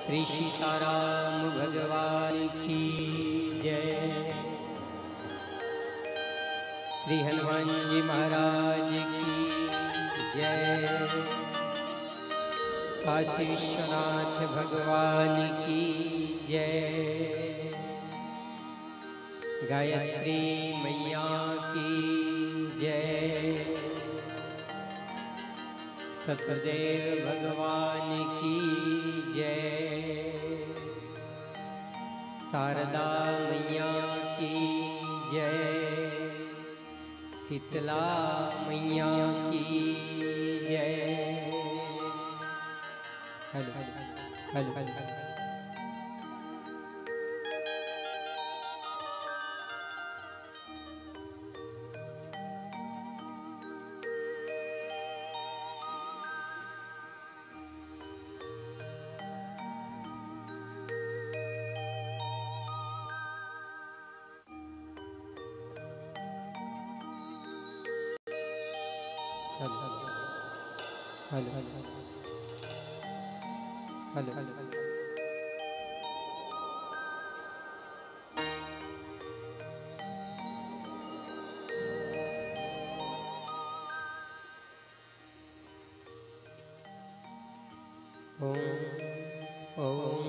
श्री सीताराम भगवान की जय। श्री हनुमान जी महाराज की जय। काशी विश्वनाथ भगवान की जय। गायत्री मैया की जय। सतदेव भगवान की जय। शारदा मैया की जय। शीतला मैया की जय। Hello hello hello hello hello hello ओम ओम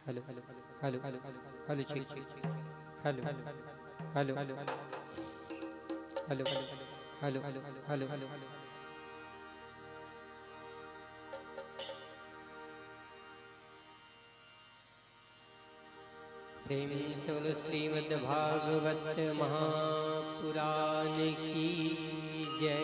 hello hello hello hello hello ठीक ठीक hello hello hello hello hello hello hello hello hello प्रेम से बोलो श्रीमद् भागवत महापुराण की जय।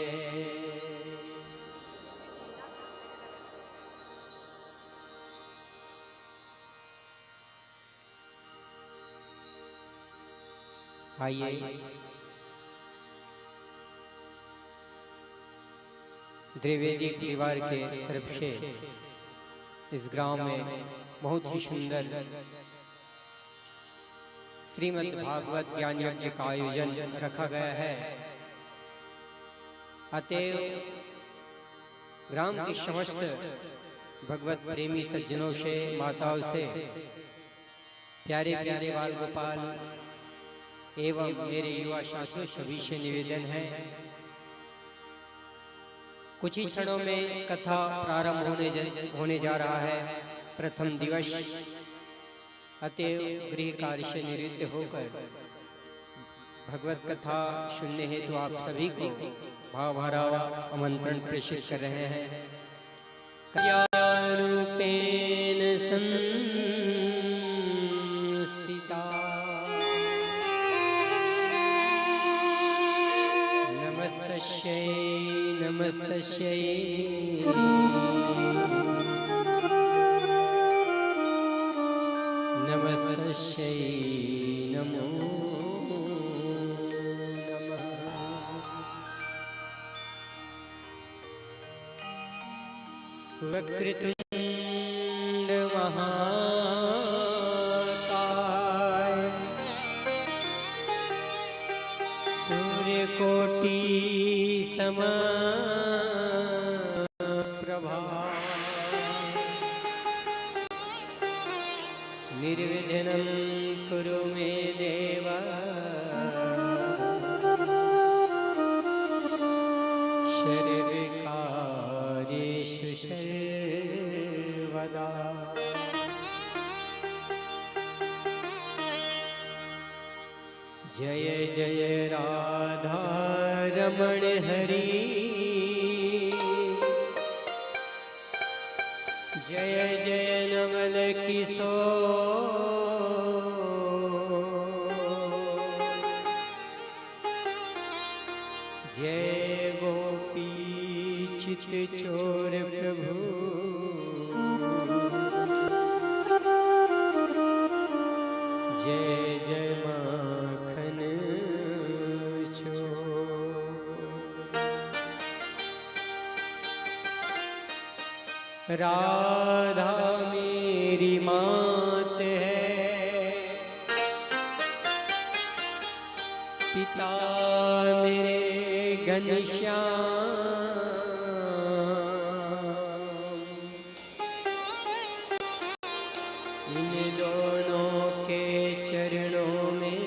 आइए द्विवेदी परिवार के तरफ से इस ग्राम में बहुत ही सुंदर श्रीमद् भागवत ज्ञान यज्ञ का आयोजन रखा गया है। अतएव ग्राम के समस्त भगवत प्रेमी सज्जनों से, माताओं से, प्यारे प्यारे बाल गोपाल एवं मेरे युवा साथियों सभी से निवेदन है, कुछ ही क्षणों में कथा प्रारंभ होने जा रहा है। प्रथम दिवस, अतएव गृह कार्य से निवृत्त होकर भगवत कथा सुनने हेतु आप सभी को भाव भरा आमंत्रण प्रेषित कर रहे हैं। रूपेण संस्थिता नमस्तस्यै नमस्तस्यै नमस्तस्यै नमो नमः। वक्रतुंड महाकाय सूर्यकोटि समप्रभा निर्विघ्नं कुरु मे देव सर्वकार्येषु सर्वदा। जय जय राधा रमण हरि, जय जय नवल किशोर, जय गोपी चित चोर प्रभु, जय जय माखन चोर। राधा मेरी मात है, पिता मेरे घनश्याम, इन दोनों के चरणों में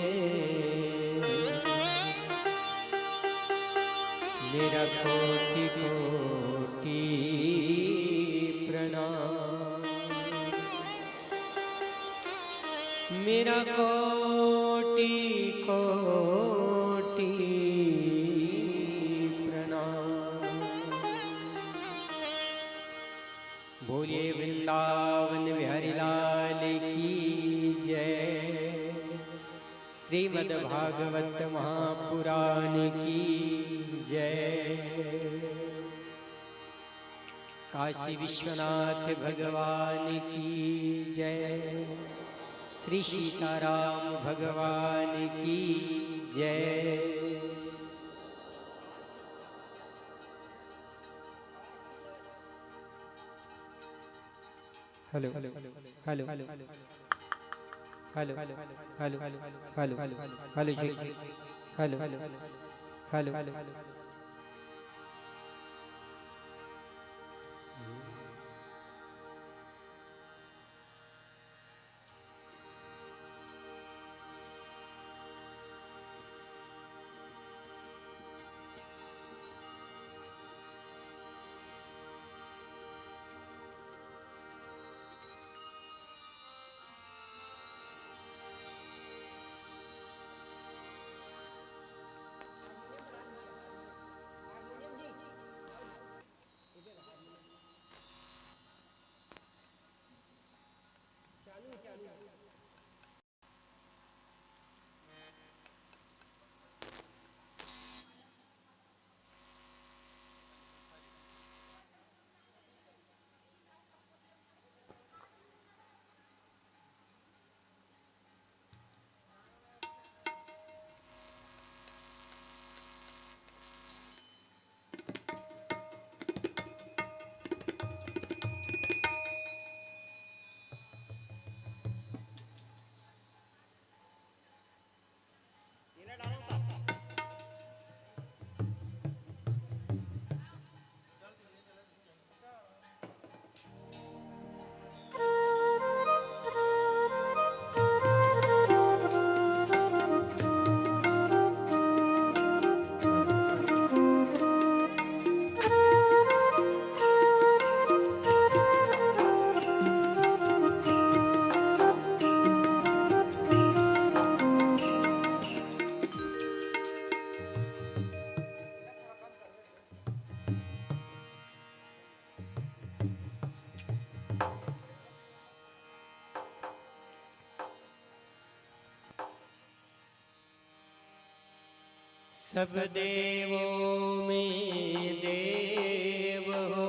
मेरा कोटि कोटि प्रणाम, मेरा कोटि कोटि प्रणाम। बोलिए वृंदावन बिहारी लाल की जय, श्रीमद् भागवत महापुराण की जय, काशी विश्वनाथ भगवान की जय, श्री सीताराम भगवान की जय। Hello hello hello hello hello hello hello hello hello hello hello जी, हेलो हेलो हेलो हेलो। सब देवों में देव हो,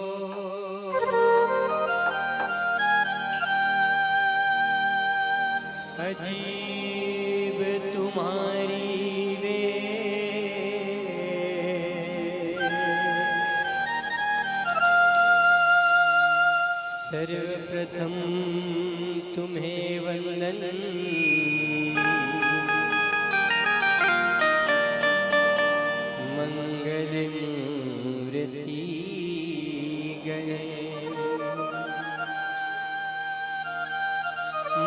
अजीब तुम्हारी वे, सर्वप्रथम तुम्हें वंदन, मंगल मूर्ति गणे,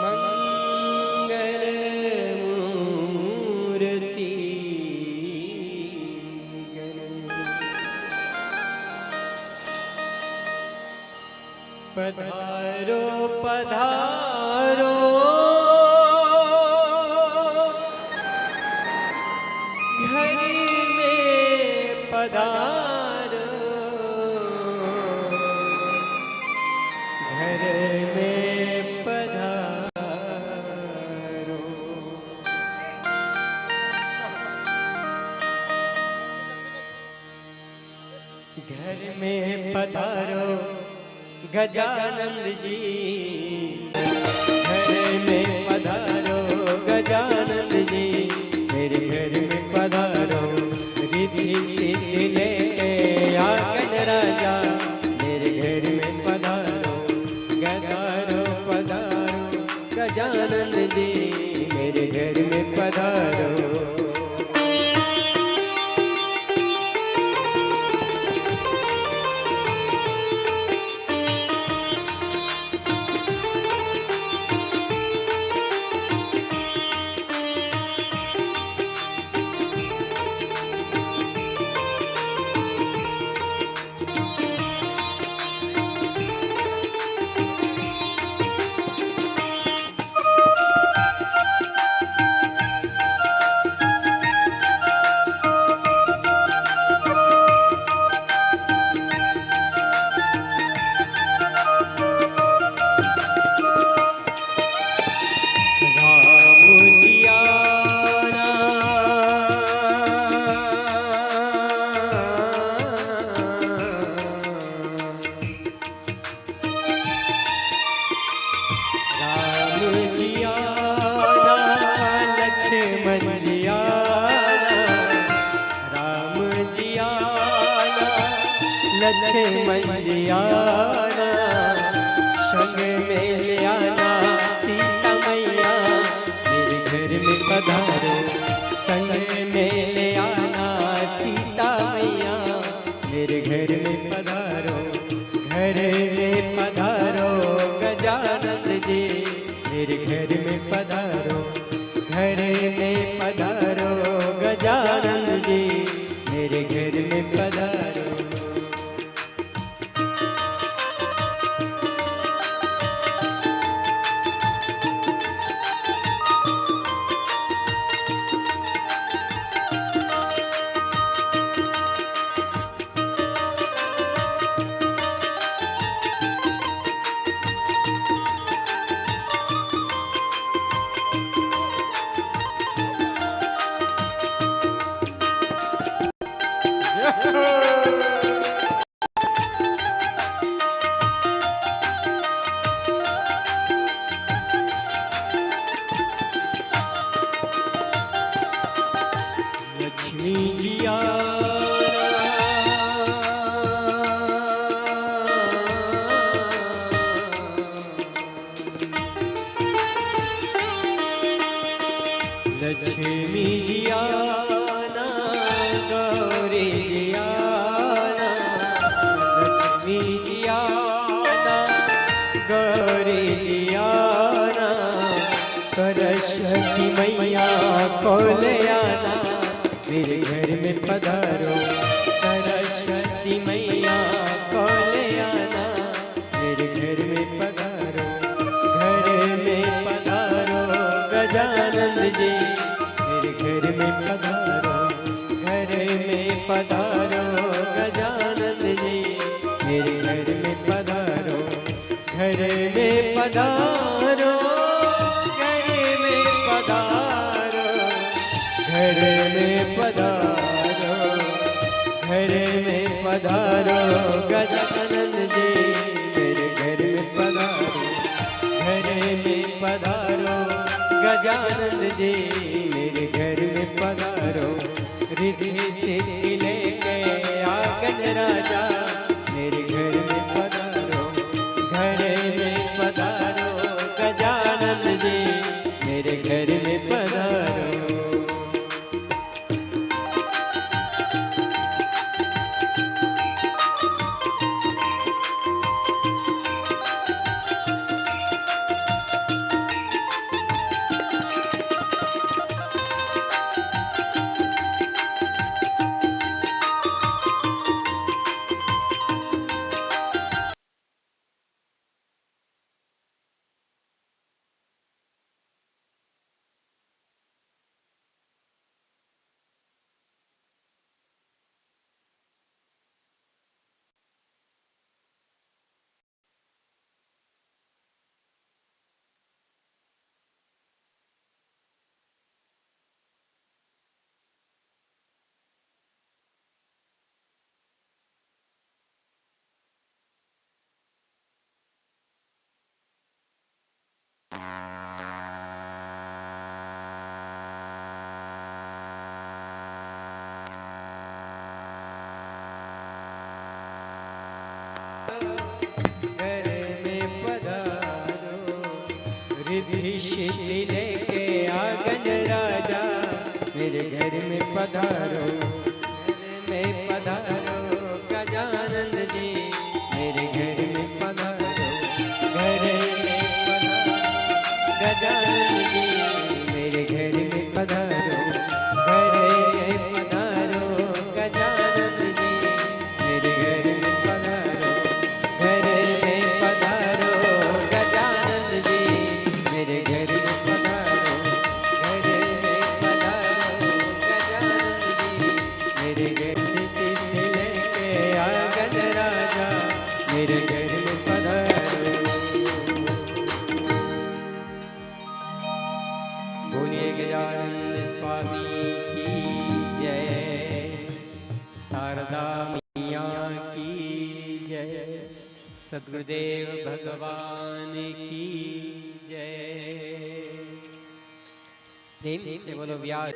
मंगल पधारो पधारो घर में पधारो, घर में पधारो। घर में पधारो गजानंद जी, घर में पधारो गजानंद जी, मेरे घर में पधारो रिद्धि सिद्धि लेके आंगन राजा, मेरे घर में पधारो गजारो पधारो गजानंद जी, मेरे घर में पधारो। लक्ष्मण जी आना, संग में ले आना सीता मैया, मेरे घर में पधारो, संग में ले आना सीता मैया, मेरे घर में पधारो, घर में पधारो गजानंद जी, मेरे घर में पधारो, घर में पधारो गजानंद जी, मेरे घर में पधारो। लक्ष्मी जी लक्ष्मी जी आना, गौरी जी आना, लक्ष्मी जी आना, गौरी जी आना, सरस्वती मैया को ले आना, मेरे घर में पधारो, सरस्वती मैया को ले आना, मेरे घर में पधारो, घर में पधारो गजानंद जी, मेरे घर में पधारो, घर में पधारो गजानंद जी, मेरे घर में पधारो, घर में पधारो, घर में पधारो, घर में पधारो, घर में पधारो गजानंद जी, मेरे घर में पधारो, घर में पधारो गजानंद जी, मेरे घर में पधारो, रिद्धि सिद्धि लेके आंगन राजा, मेरे घर में पधारो, घर में पधारो गजानंद जी, मेरे घर में पधारो। दीक्षित लेके आगन राजा, मेरे घर में पधारो, घर में पधारो गजानन जी, मेरे घर में पधारो, घर में पधारो गजानन जी, मेरे घर में पधारो, घर में पधारो गजानन जी, मेरे घर में पधारो, घर में पधारो गजानन जी, मेरे घर में पधारो, घर में पधारो गजानन जी, मेरे घर से लेके आगन राजा, मेरे घर में पधारो। बोलिए गजानंद स्वामी की जय, शारदा मैया की जय, सद्गुरुदेव भगवान की जय। प्रेम से बोलो व्यास।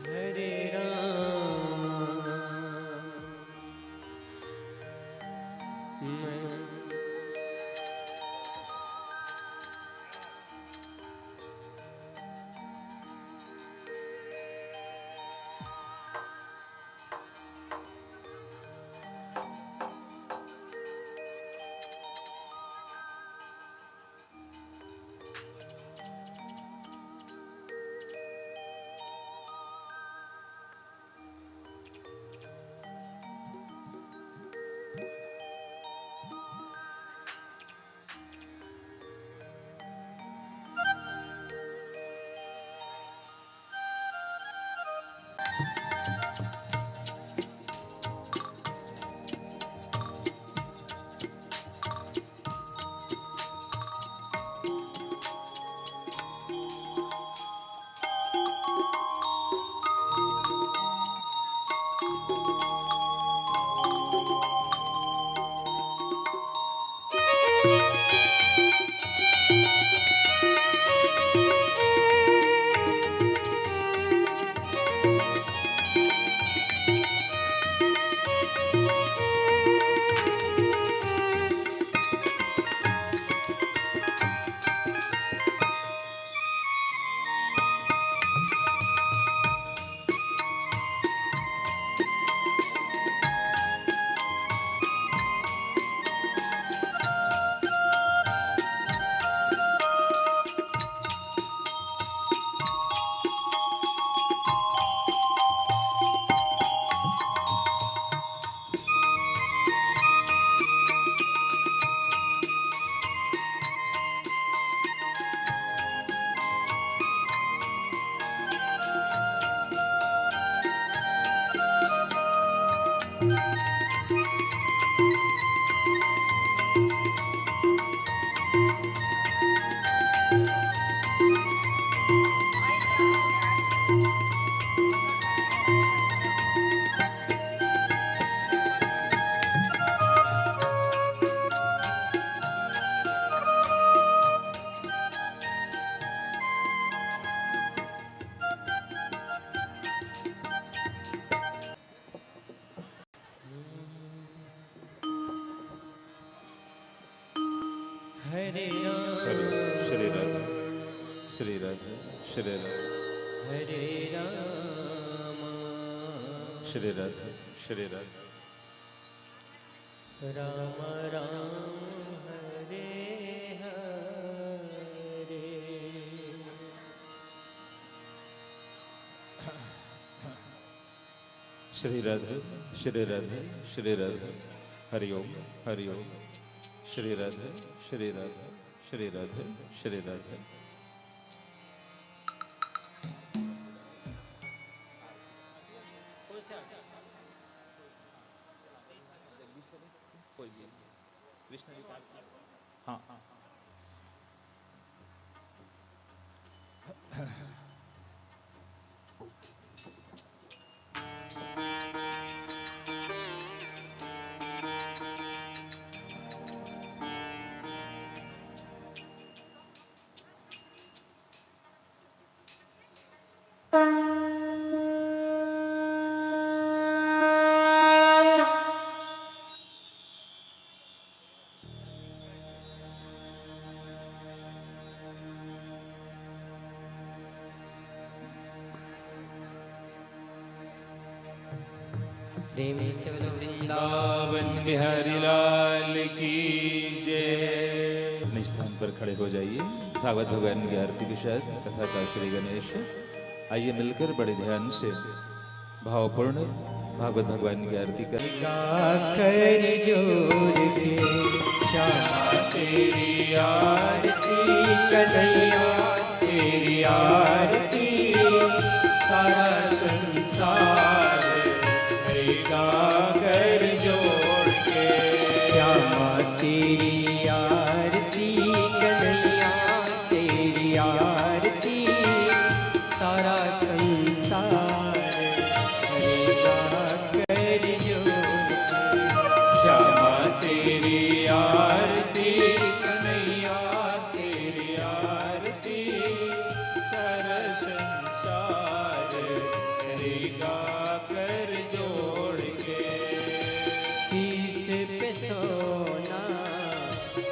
हरे राम हरे राम श्री राधे श्री राधे श्री राधे हरे राम श्री राधे श्री राधे राम राम हरे हरे। श्री राधे श्री राधे श्री राधे हरि ओम हरि ओम श्री राधे श्री राधे श्री राधे श्री राधे। हाँ हाँ प्रेम से बोलो वृंदावन वृंदावन बिहारी लाल की जय। अपने स्थान पर खड़े हो जाइए। भागवत भगवान की आरती के साथ कथा का श्री गणेश। आइए मिलकर बड़े ध्यान से भावपूर्ण भागवत भगवान की आरती कर कर जोर के श्यामा तेरी आरती कन्हैया तेरी आरती सारा संसार करेगा कर जोड़ के श्यामा तेरी आरती कन्हैया तेरी आरती सारा संसार करेगा कर जोड़ श्यामा तेरी आरती कन्हैया तेरी आरती सारा संसार करेगा कर जोड़ के शीश पे सोना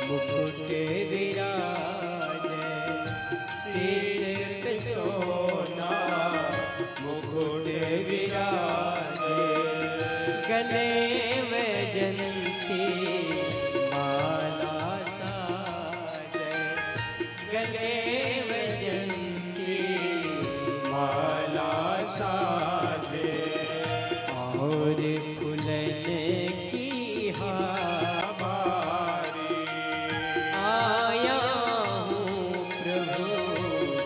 मुकुट विराजे शीश पे सोना मुकुट विराजे गले में जनती माला साजे गले में जनती माला साजे और फुलने की हमारी आया हूँ प्रभु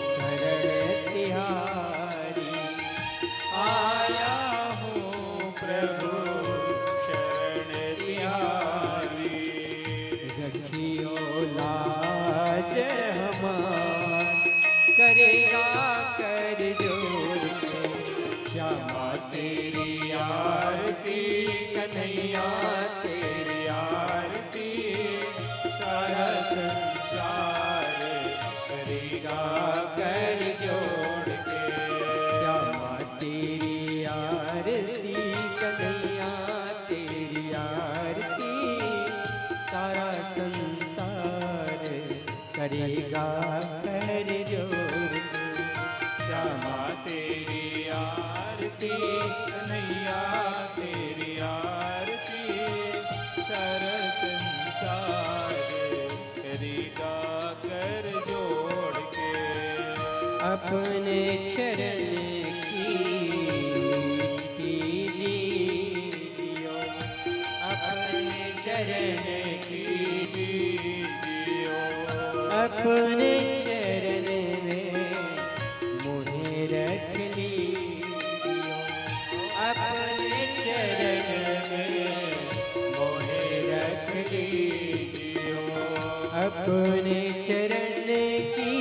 शरण तिहारी आया हूँ प्रभु शरण तिहारी रखियो लाज हमार करेगा कर जोर के श्यामा तेरी आरती कन्हैया तेरी आरती सारा संसार करेगा कर जोड़ के श्यामा तेरी आरती कन्हैया तेरी आरती सारा संसार करेगा कर जोड़ के श्यामा तेरी आरती कन्हैया तेरी आरती सारा संसार करेगा कर जोड़ के अपने चरण की मिट्टी लीजियो अपने चरण की लीजियो अपने चरण में मुझे रख लीजियो अपने चरण में मुझे रख लीजियो अपने चरण की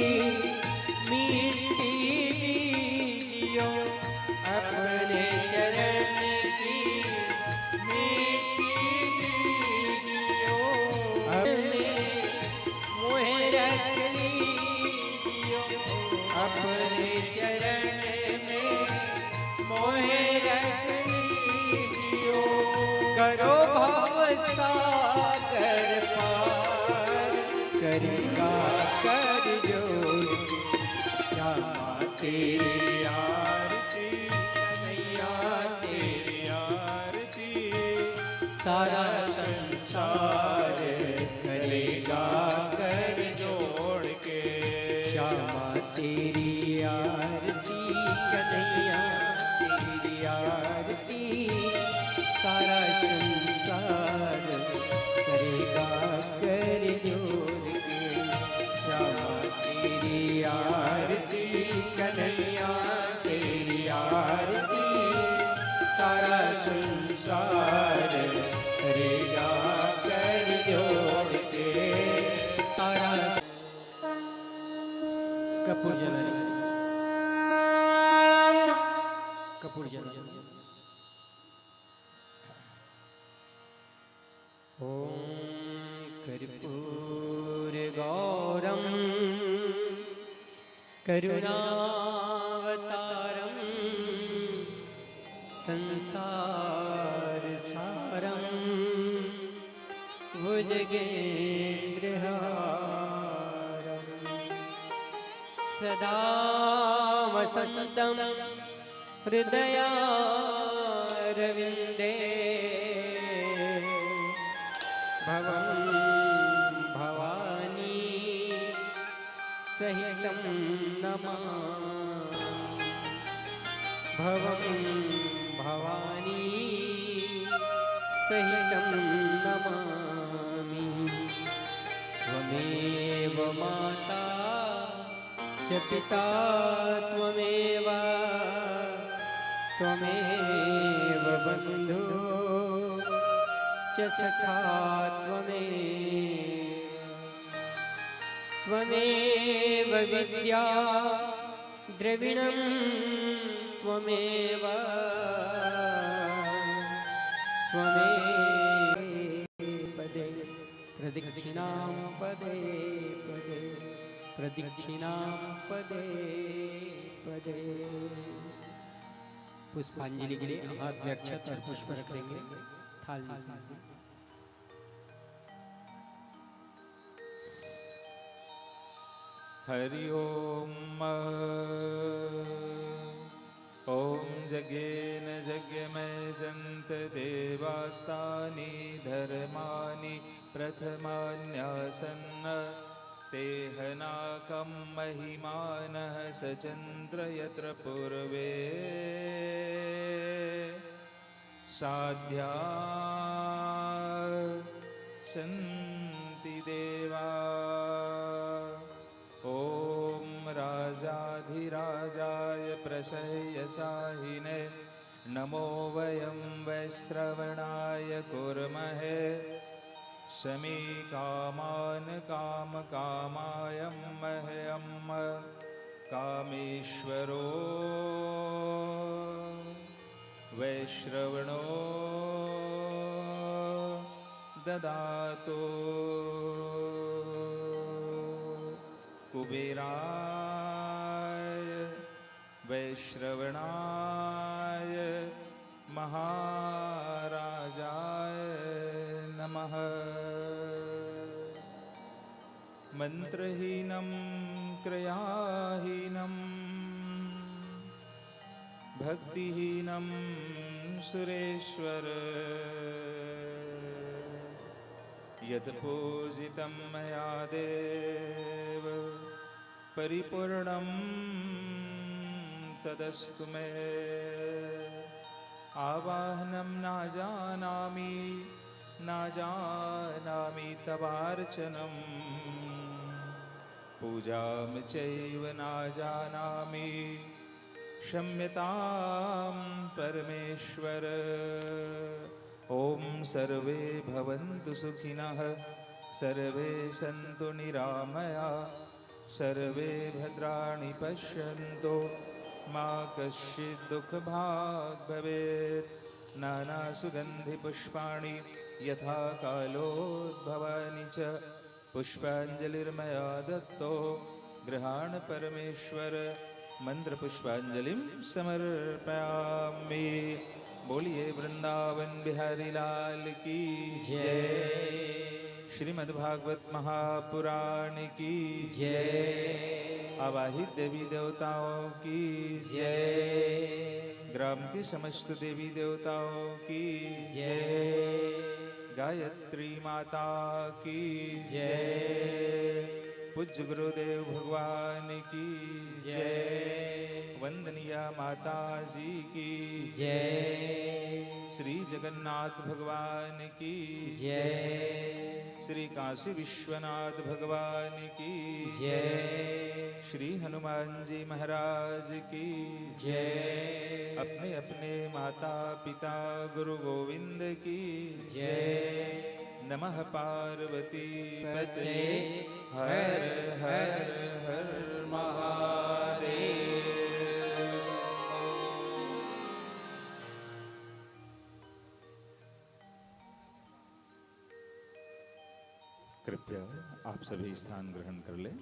मिट्टी लीजियो अपने चरण की मिट्टी लीजियो अपने मुझे रख लीजियो अपने चरण में मोहे रख लीजियो करो भव सागर पार करेगा कर जोड़ श्यामा तेरी आरती कन्हैया तेरी आरती सारा संसार करेगा कर जोड़ के श्यामा तेरी आरती कन्हैया तेरी आरती सारा संसार करेगा कर जोड़ के श्यामा तेरी आरती कन्हैया तेरी आरती सारा संसार करेगा कर जोड़ के सारा कपूर जला कपूर जला ओम कर्पूर गौरम करुणावतारम संसार सारम भुजगेन्द्रहारम सदा वसन्तं हृदयारविन्दे भवं भवानी सहितं नमामि। त्वमेव माता च पिता त्वमेव, त्वमेव बन्धु च सखा त्वमेव विद्या द्रविणं त्वमेव, पदे प्रदक्षिणां पदे पदे प्रदक्षिणां पदे पदे। पुष्पांजलि के लिए हाथ में अक्षत और पुष्प रखेंगे। थाल नीचे। हरि ओम। ओम जज्ञेन यज्ञमय जन्त देवास्तानि धर्माणि प्रथमान्यासन्न तेहनाकं महिमानः सचन्द्र यत्र पूर्वे साध्या सन्ति देवा। ओम राजाधिराजाय प्रसह्यसाहिने नमो वयं वैश्रवणाय कुर्महे समीकामान् कामकामायं मह्यं कामेश्वरो वैश्रवणो ददातु। कुबेराय वैश्रवणाय महाराजाय नमः। मंत्रहीनं क्रियाहीनं भक्तिहीनं सुरेश्वर यत्पूजितं मया देव परिपूर्णं तदस्तु मे। आवाहनं न जानामि तवार्चनं पूजां चैव न जानामि क्षम्यतां परमेश्वर। ओम सर्वे भवन्तु सुखिनः सर्वे सन्तु निरामया सर्वे भद्राणि पश्यन्तु मा कश्चित् दुःखभाग् भवेत्। नानासुगन्धिपुष्पाणि यथा कालोद्भवानि च पुष्पाञ्जलिर्मया दत्तो गृहाण परमेश्वर। मंत्र पुष्पांजलिं समर्पयामि। बोलिए वृंदावन बिहारी लाल की जय। श्रीमद्भागवत महापुराण की जय। आवाहित देवी देवताओं की जय। ग्राम के समस्त देवी देवताओं की जय। गायत्री माता की जय। पूज्य गुरुदेव भगवान की जय। वंदनीय माता जी की जय। श्री जगन्नाथ भगवान की जय। श्री काशी विश्वनाथ भगवान की जय। श्री हनुमान जी महाराज की जय। अपने अपने माता पिता गुरु गोविंद की जय। नमः पार्वती पते हर हर हर महादेव। कृपया आप सभी स्थान ग्रहण कर लें।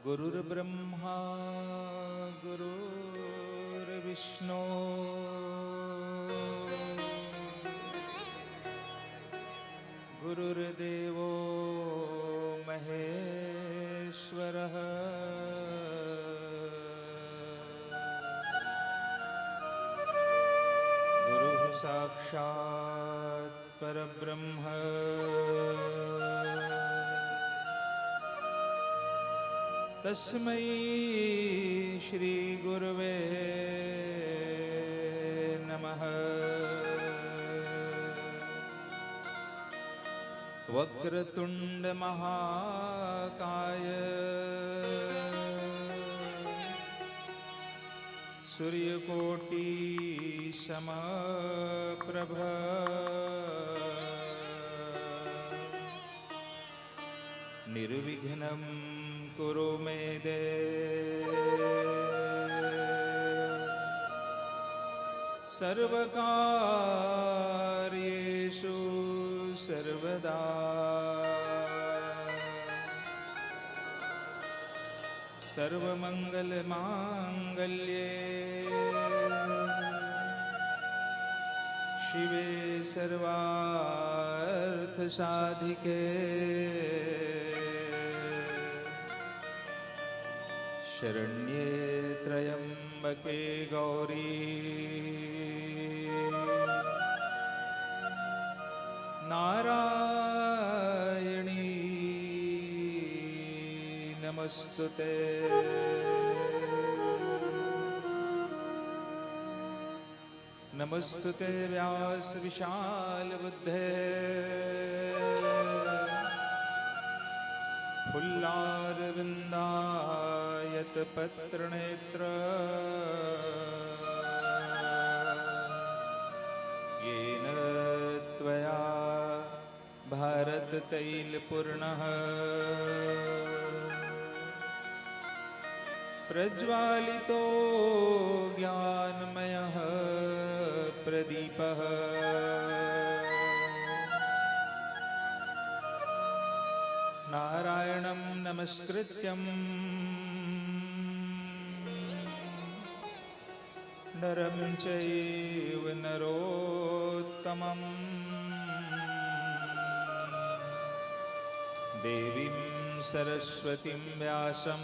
गुरुर्ब्रह्मा गुरुर्विष्णु गुरुर्देवो महेश्वरः गुरुः साक्षात् परब्रह्म तस्मै श्री गुरवे नमः। वक्रतुंड महाकाय सूर्यकोटि समप्रभ निर्विघ्नं कुरु मे देव सर्वकार्येषु सर्वदा सर्वमंगलमांगल्ये शिवे सर्वार्थसाधिके शरण्ये त्र्यंबके गौरी नारायणी नमस्तुते। नमस्तुते व्यास विशाल बुद्धे फुल्लारविन्दायत पत्रनेत्र येन त्वया भारत तैलपूर्णः प्रज्वालितो ज्ञानमयः प्रदीपः नारायणं नमस्कृत्यं नरं चैव नरोत्तमं देवीं सरस्वतीं व्यासं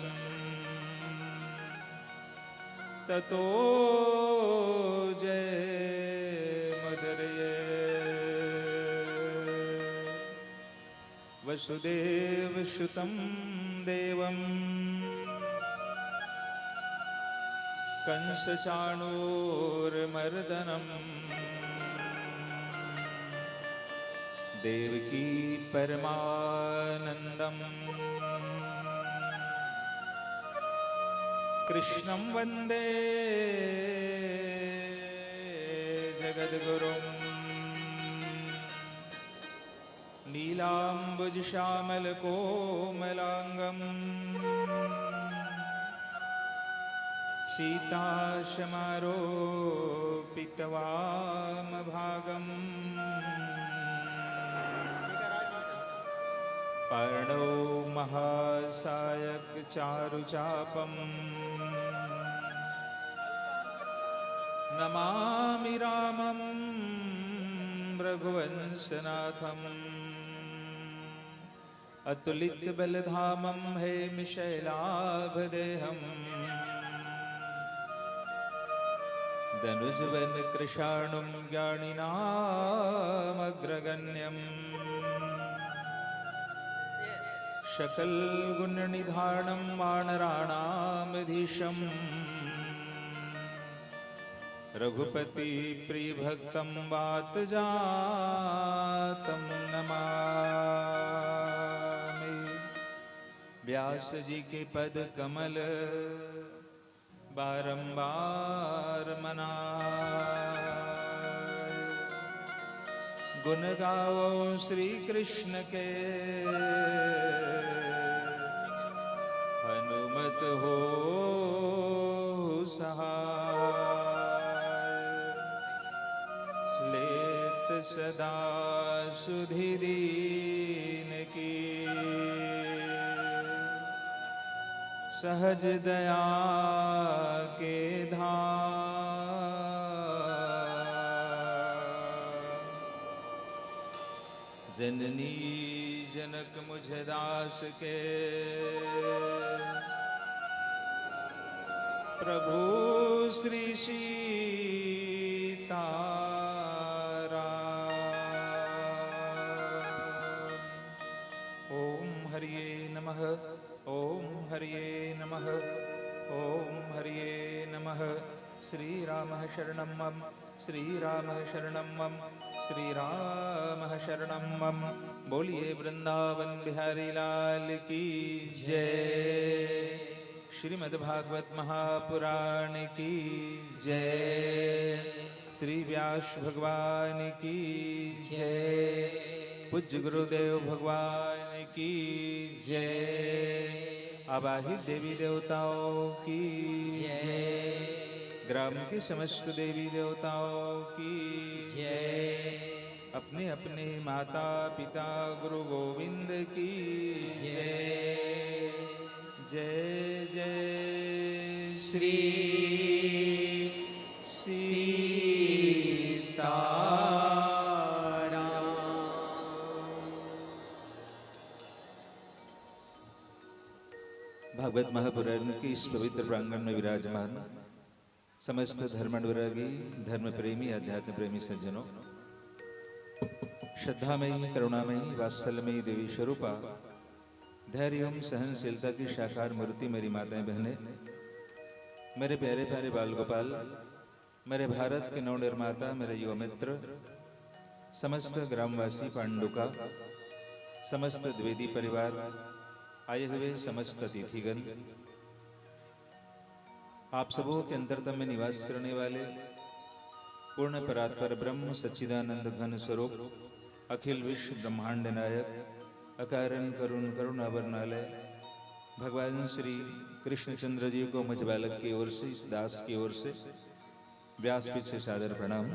ततो जयमुदीरये। वसुदेवसुतं देवं कंसचाणूरमर्दनं देवकी परमानन्दं कृष्णं वन्दे जगद्गुरुं नीलाम्बुजश्यामलकोमलाङ्गं सीताशमारोपितवामभागम् पर्णो महासायक चारुचापं नमामि रामं रघुवंशनाथम् अतुलितबलधामं हेमशैलाभदेहम् धनुजवनकृशाणुं ज्ञानिनामग्रगण्यम् शकलगुणनिधानं वानराणामधीशम् रघुपतिप्रियभक्तं वातजातं नमामि। व्यास जी के पद कमल बारंबार मनाए, गुण गाओ श्री कृष्ण के हनुमत हो सहाय। लेत सदा सुधि दीन की सहज दया के धाम। जननी जनक मुझ दास के, प्रभु श्री सीताराम। ओम हरिये नमः, ओम हरिये नमः, ओम हरिये नमः। श्री राम शरणं मम, श्री राम शरणं मम, श्री राम शरणं मम। बोलिए वृंदावन बिहारी लाल की जय। श्रीमद्भागवत महापुराण की जय। श्री व्यास भगवान की जय। पूज्य गुरुदेव भगवान की जय। आवाहित देवी देवताओं की जय। ग्राम के समस्त देवी देवताओं की जय। अपने अपने माता पिता गुरु गोविंद की जय। जय जय श्री सीताराम। भागवत महापुराण के इस पवित्र प्रांगण में विराजमान समस्त धर्मानुरागी, धर्म प्रेमी, अध्यात्म प्रेमी सज्जनों, श्रद्धामयी, करुणामयी, वात्सल्यमयी देवी स्वरूपा, धैर्य एवं सहनशीलता की साकार मूर्ति मेरी माताएं बहनें, मेरे प्यारे प्यारे बाल गोपाल, मेरे भारत के नव निर्माता, मेरे युवा मित्र, समस्त ग्रामवासी पांडुका, समस्त द्विवेदी परिवार, आए हुए समस्त अतिथिगण, आप सबों के अंतरतम में निवास करने वाले पूर्ण परात्पर ब्रह्म सच्चिदानंद घन स्वरूप अखिल विश्व ब्रह्मांड नायक अकारण करुण करुणावरणालय भगवान श्री कृष्णचंद्र जी को मुझ बालक की ओर से, इस दास की ओर से व्यासपीठ से सादर प्रणाम।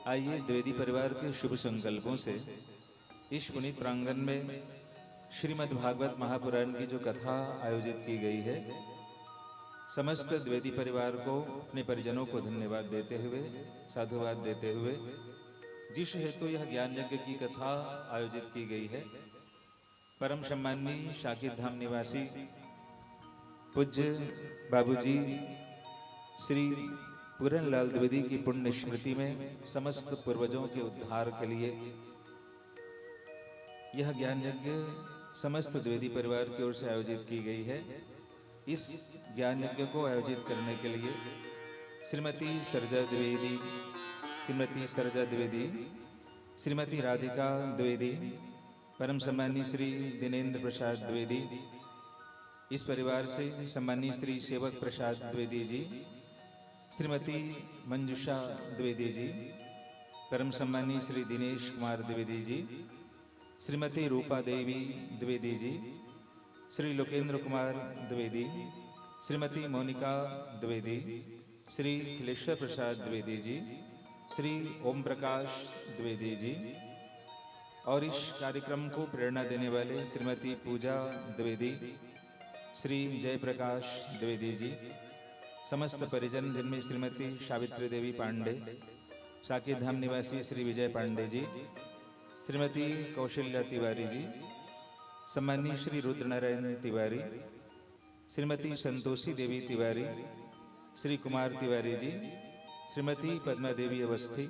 आइए द्विवेदी परिवार के शुभ संकल्पों से इस पुनीत प्रांगण में श्रीमद् भागवत महापुराण की जो कथा आयोजित की गई है, समस्त द्विवेदी परिवार को, अपने परिजनों को धन्यवाद देते हुए, साधुवाद देते हुए, जिस हेतु यह ज्ञान यज्ञ की कथा आयोजित की गई है, परम सम्माननीय शाकिर धाम निवासी पूज्य बाबूजी श्री पूरन लाल द्विवेदी की पुण्य स्मृति में समस्त पूर्वजों के उद्धार के लिए यह ज्ञान यज्ञ समस्त द्विवेदी परिवार की ओर से आयोजित की गई है। इस ज्ञान यज्ञ को आयोजित करने के लिए श्रीमती सरजा द्विवेदी, श्रीमती सरजा द्विवेदी, श्रीमती राधिका द्विवेदी, परम सम्मानीय श्री दिनेंद्र प्रसाद द्विवेदी, इस परिवार से सम्मानीय श्री सेवक प्रसाद द्विवेदी जी, श्रीमती मंजुषा द्विवेदी जी, परम सम्मानीय श्री दिनेश कुमार द्विवेदी जी, श्रीमती रूपा देवी द्विवेदी जी, श्री लोकेंद्र कुमार द्विवेदी, श्रीमती मोनिका द्विवेदी, श्री खिलेश्वर प्रसाद द्विवेदी जी, श्री ओम प्रकाश द्विवेदी जी, और इस कार्यक्रम को प्रेरणा देने वाले श्रीमती पूजा द्विवेदी, श्री जयप्रकाश द्विवेदी जी, समस्त परिजन जिनमें श्रीमती सावित्री देवी पांडे, साकेत धाम निवासी श्री विजय पांडे जी, श्रीमती कौशल्या तिवारी जी, सम्मानीय श्री रुद्रनारायण तिवारी, श्रीमती संतोषी देवी तिवारी, श्री कुमार तिवारी जी, श्रीमती पद्मा देवी अवस्थी,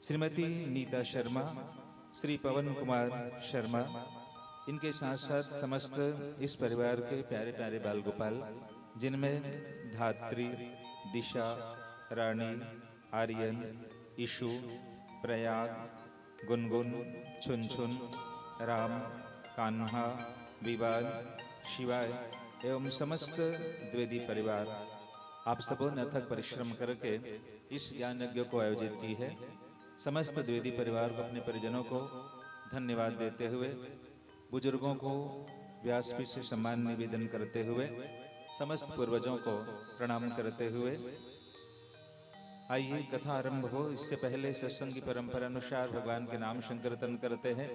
श्रीमती नीता शर्मा, श्री पवन कुमार शर्मा, इनके साथ साथ समस्त इस परिवार के प्यारे प्यारे बाल गोपाल, जिनमें धात्री, दिशा, रानी, आर्यन, ईशु, प्रयाग, गुनगुन, छुनछुन, राम, कान्हा, विवाद, शिवाय एवं समस्त द्विवेदी परिवार, आप सबों ने अथक परिश्रम करके इस ज्ञान यज्ञ को आयोजित की है। समस्त द्विवेदी परिवार को, अपने परिजनों को धन्यवाद देते हुए, बुजुर्गों को व्यासपीठ से सम्मान निवेदन करते हुए, समस्त पूर्वजों को प्रणाम करते हुए आइए कथा आरंभ हो। इससे पहले सत्संग की परंपरा अनुसार भगवान के नाम संकीर्तन करते हैं।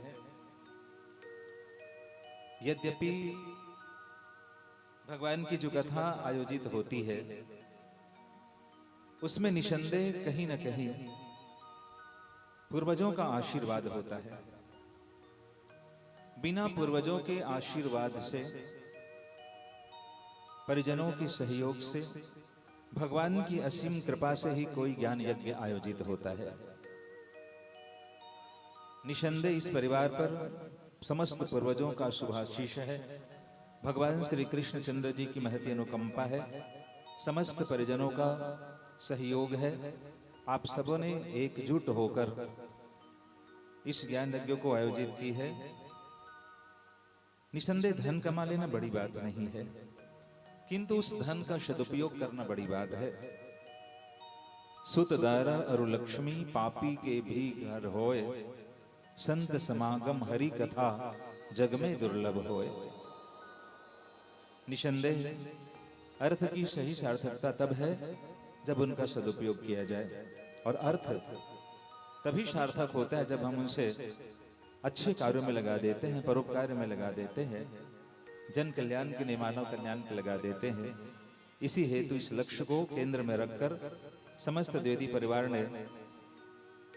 यद्यपि भगवान की जो कथा आयोजित होती है उसमें निसंदेह कहीं न कहीं पूर्वजों का आशीर्वाद होता है। बिना पूर्वजों के आशीर्वाद से, परिजनों के सहयोग से, भगवान की असीम कृपा से ही कोई ज्ञान यज्ञ आयोजित होता है। निसंदेह इस परिवार पर समस्त पूर्वजों का शुभाशीष है। भगवान श्री कृष्ण चंद्र जी की महती अनुकंपा है, समस्त परिजनों का सहयोग है। आप सबों ने एकजुट होकर इस ज्ञान यज्ञ को आयोजित की है। निसंदेह धन कमा लेना बड़ी बात नहीं है, किंतु उस धन का सदुपयोग करना बड़ी बात है। सुत दारा अरु लक्ष्मी पापी के भी घर होए, संत समागम हरि कथा जग में दुर्लभ होए। निसंदेह अर्थ की सही सार्थकता तब है जब उनका सदुपयोग किया जाए, और अर्थ तभी सार्थक होता है जब हम उनसे अच्छे कार्यों में लगा देते हैं, परोपकार में लगा देते हैं, जन कल्याण के लिए, मानव कल्याण के लगा देते हैं। इसी हेतु इस लक्ष्य को केंद्र में रखकर समस्त द्विवेदी परिवार ने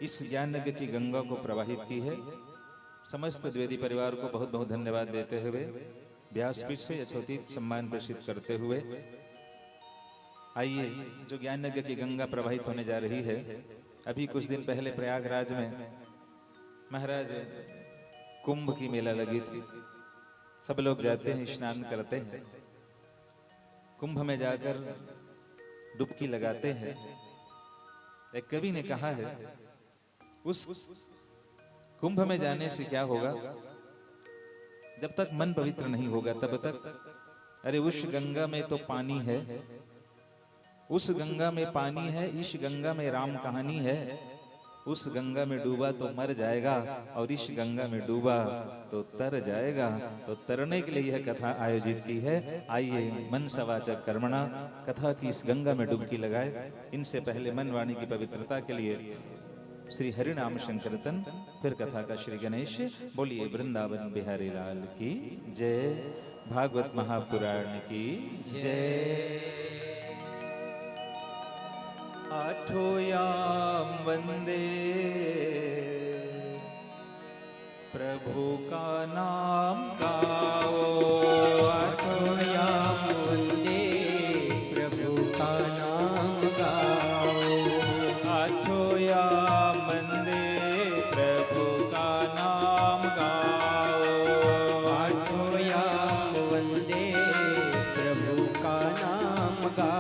इस ज्ञान यज्ञ की गंगा को प्रवाहित की है। समस्त द्विवेदी परिवार को बहुत बहुत धन्यवाद देते हुए, व्यासपीठ से यथोचित सम्मान प्रेषित करते हुए, आइए जो ज्ञान यज्ञ की गंगा प्रवाहित होने जा रही है। अभी कुछ दिन पहले प्रयागराज में महाराज कुंभ की मेला लगी थी। सब लोग जाते हैं, स्नान करते हैं, कुंभ में जाकर डुबकी लगाते हैं। एक कवि ने कहा है, उस कुंभ में जाने से क्या होगा, जब तक मन पवित्र नहीं होगा तब तक, अरे उस गंगा में तो पानी है, उस गंगा में पानी है, इस गंगा में राम कहानी है। उस गंगा में डूबा तो मर जाएगा, और इस गंगा में डूबा तो तर जाएगा। तो तरने के लिए यह कथा आयोजित की है। आइए मन सवाचक कर्मणा कथा की इस गंगा में डुबकी लगाए। इनसे पहले मन वाणी की पवित्रता के लिए श्री हरिनाम संकीर्तन, फिर कथा का श्री गणेश। बोलिए वृंदावन बिहारी लाल की जय, भागवत महापुराण की जय। आठोयाम वंदे प्रभु का नाम गाओ, आठोयाम वंदे प्रभु का नाम गाओ। आठोयाम वंदे प्रभु का नाम गाओ, आठोयाम वंदे प्रभु का नाम गाओ।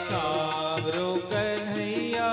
सावरो कन्हैया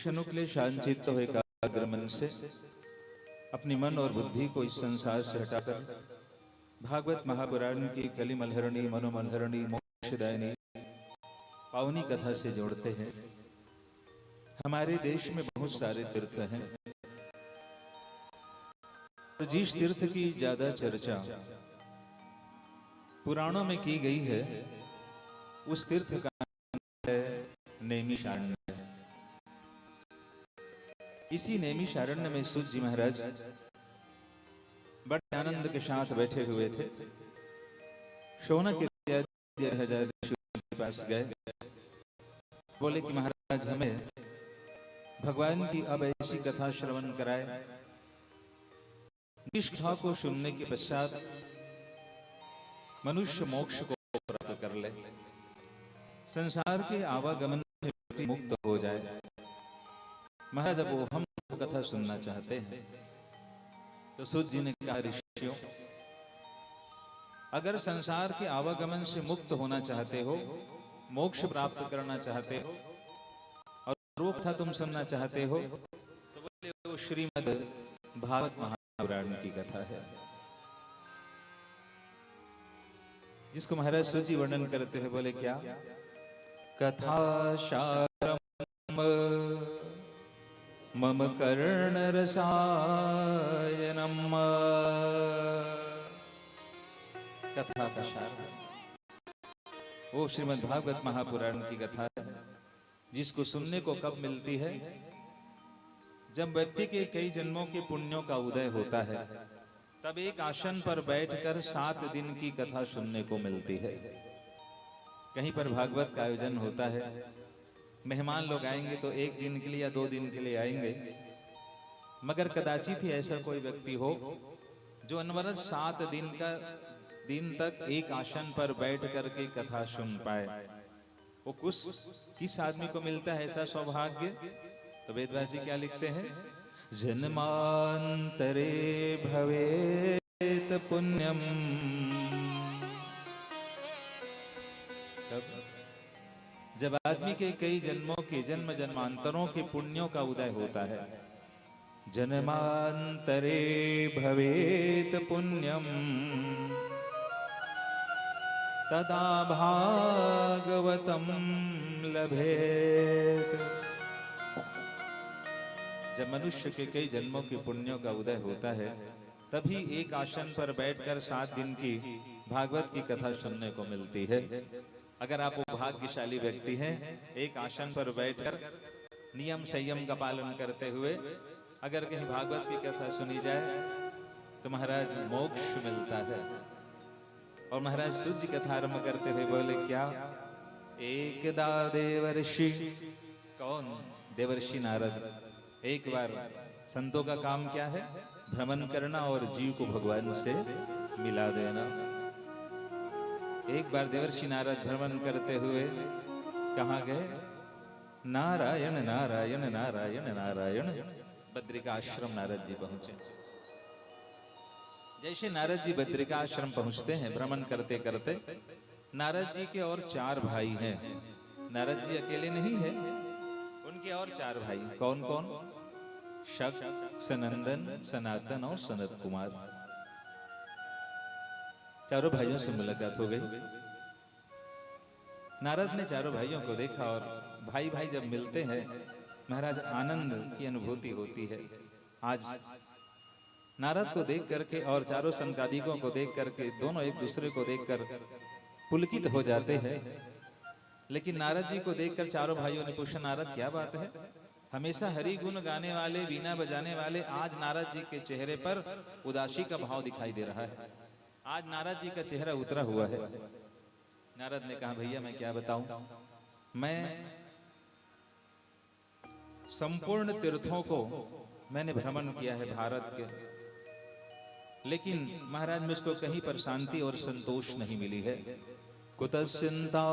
कुछ क्षणों के लिए शांतचित्त हो एकाग्र मन से अपनी मन और बुद्धि को इस संसार से हटाकर भागवत महापुराण की कली मलहरणी मनोमलहरणी मोक्षदायिनी पावनी कथा से जोड़ते हैं। हमारे देश में बहुत सारे तीर्थ हैं और जिस तीर्थ की ज्यादा चर्चा पुराणों में की गई है उस तीर्थ का नाम है नैमिषारण्य। इसी नैमिषारण्य में सूत जी महाराज बड़े आनंद के साथ बैठे हुए थे। शौनक के पास गए, बोले कि महाराज हमें भगवान की अब ऐसी कथा श्रवण कराए जिस कथा को सुनने के पश्चात मनुष्य मोक्ष को प्राप्त कर ले, संसार के आवागमन से मुक्त हो जाए। महाराज अब वो हम कथा सुनना चाहते हैं। तो सूत जी ने कहा, ऋषियों, अगर संसार के आवागमन से मुक्त होना चाहते हो, मोक्ष प्राप्त करना चाहते हो और वो कथा तुम सुनना चाहते हो, तो बोले वो श्रीमद् भागवत महापुराण की कथा है, जिसको महाराज सूत जी वर्णन करते हुए बोले क्या, कथा सारम मम कर्ण रसायनम। कथा का सार वो श्रीमद् भागवत महापुराण की कथा है, जिसको सुनने को कब मिलती है, जब व्यक्ति के कई जन्मों के पुण्यों का उदय होता है, तब एक आसन पर बैठकर 7 दिन की कथा सुनने को मिलती है। कहीं पर भागवत का आयोजन होता है, मेहमान लोग आएंगे तो 1 दिन के लिए या 2 दिन के लिए आएंगे, मगर कदाचित ही ऐसा कोई व्यक्ति हो जो अनवरत 7 दिन तक एक आसन पर बैठ करके कथा सुन पाए। वो किस आदमी को मिलता है ऐसा सौभाग्य? तो वेदव्यास जी क्या लिखते हैं, जन्मांतरे भवेत पुण्यम। जब आदमी के कई जन्मों के जन्मांतरों के पुण्यों का उदय होता है, जन्मांतरे भवेत पुण्यम तदा भागवतम लभेत। जब मनुष्य के कई जन्मों के पुण्यों का उदय होता है, तभी एक आसन पर बैठकर 7 दिन की भागवत की कथा सुनने को मिलती है। अगर आप वो भाग्यशाली व्यक्ति हैं, एक आसन पर बैठकर नियम संयम का पालन करते हुए अगर कहीं भागवत की कथा सुनी जाए तो महाराज मोक्ष मिलता है। और महाराज सूत जी कथा आरंभ करते हुए बोले क्या, एकदा देवर्षि, कौन? देवर्षि नारद। एक बार संतों का काम क्या है? भ्रमण करना और जीव को भगवान से मिला देना। एक बार देवर्षि नारद भ्रमण करते हुए कहाँ गए? नारायण नारायण नारायण नारायण बद्रिका आश्रम नारद जी पहुंचे। जैसे नारद जी बद्रिका आश्रम पहुंचते हैं, भ्रमण करते करते नारद जी के और 4 भाई हैं। नारद जी अकेले नहीं है, उनके और 4 भाई। कौन कौन? शक, सनंदन, सनातन और सनत कुमार। चारों भाइयों से मुलाकात हो गई। नारद ने चारों भाइयों को देखा और भाई भाई जब मिलते हैं महाराज आनंद की अनुभूति होती है। आज नारद को देख करके और चारों संकादिकों को देख करके दोनों एक दूसरे को देखकर पुलकित हो जाते हैं। लेकिन नारद जी को देखकर चारों भाइयों ने पूछा, नारद क्या बात है? हमेशा हरि गुण गाने वाले, बीना बजाने वाले, आज नारद जी के चेहरे पर उदासी का भाव दिखाई दे रहा है। आज नारद जी का चेहरा उतरा हुआ है। नारद ने कहा, भैया मैं क्या बताऊं, मैं संपूर्ण तीर्थों को मैंने भ्रमण किया है भारत के, लेकिन महाराज मुझको कहीं पर शांति और संतोष नहीं मिली है। कुतस्चिंता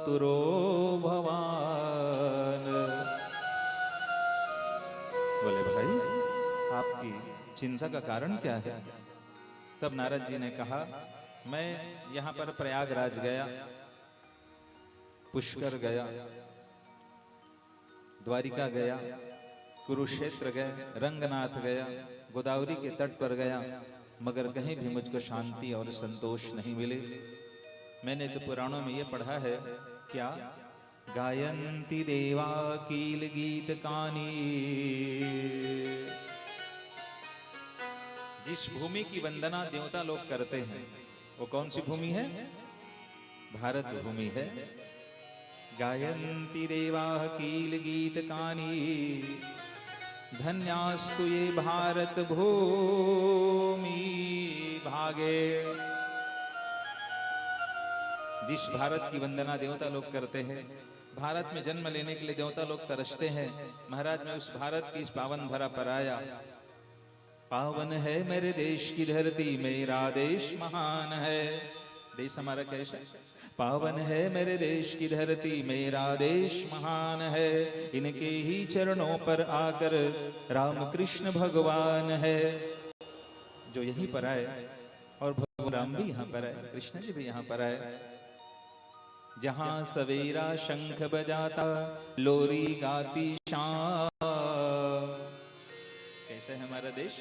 तुरो भवान। बोले भाई आपकी चिंता का कारण क्या है? तब नारद जी ने कहा, मैं यहां पर प्रयागराज गया, पुष्कर गया, द्वारिका गया, कुरुक्षेत्र गए, रंगनाथ गया, गोदावरी के तट पर गया, मगर कहीं भी मुझको शांति और संतोष नहीं मिले। मैंने तो पुराणों में ये पढ़ा है, क्या गायंती देवा कील गीत कानी। जिस भूमि की वंदना देवता लोग करते हैं वो कौन सी भूमि है? भारत भूमि है। गायंती देवा कील गीत कानी, धन्यास्तु ये भारत भूमि भागे। जिस भारत की वंदना देवता लोग करते हैं, भारत में जन्म लेने के लिए देवता लोग तरसते हैं। महाराज मैं उस भारत की इस पावन धरा पर आया। पावन है मेरे देश की धरती, मेरा देश महान है। देश हमारा कैसा? पावन है मेरे देश की धरती, मेरा देश महान है। इनके ही चरणों पर आकर राम कृष्ण भगवान है। जो यहीं पर आए, और भगवान राम भी यहाँ पर आए, कृष्ण जी भी यहाँ पर आए। जहाँ सवेरा शंख बजाता, लोरी गाती शाम। कैसा है हमारा देश?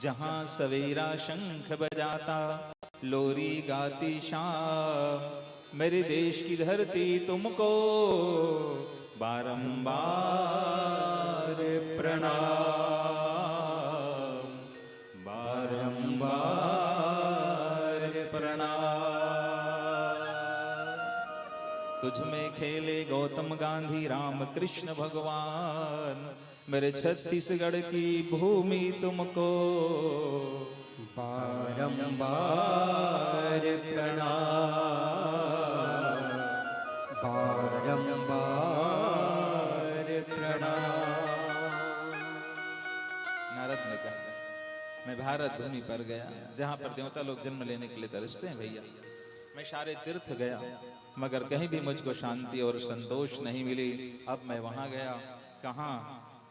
जहाँ सवेरा शंख बजाता, लोरी गाती शाम। मेरे देश की धरती तुमको बारंबार प्रणाम, बारंबार प्रणाम। तुझ में खेले गौतम गांधी राम कृष्ण भगवान। मेरे छत्तीसगढ़ की भूमि तुमको बारंबार प्रणाम, बारंबार प्रणाम। नारद ने कहा मैं भारत भूमि पर गया, जहां पर देवता लोग जन्म लेने के लिए तरसते हैं भैया। मैं सारे तीर्थ गया, मगर कहीं भी मुझको शांति और संतोष नहीं मिली। अब मैं वहां गया, कहाँ?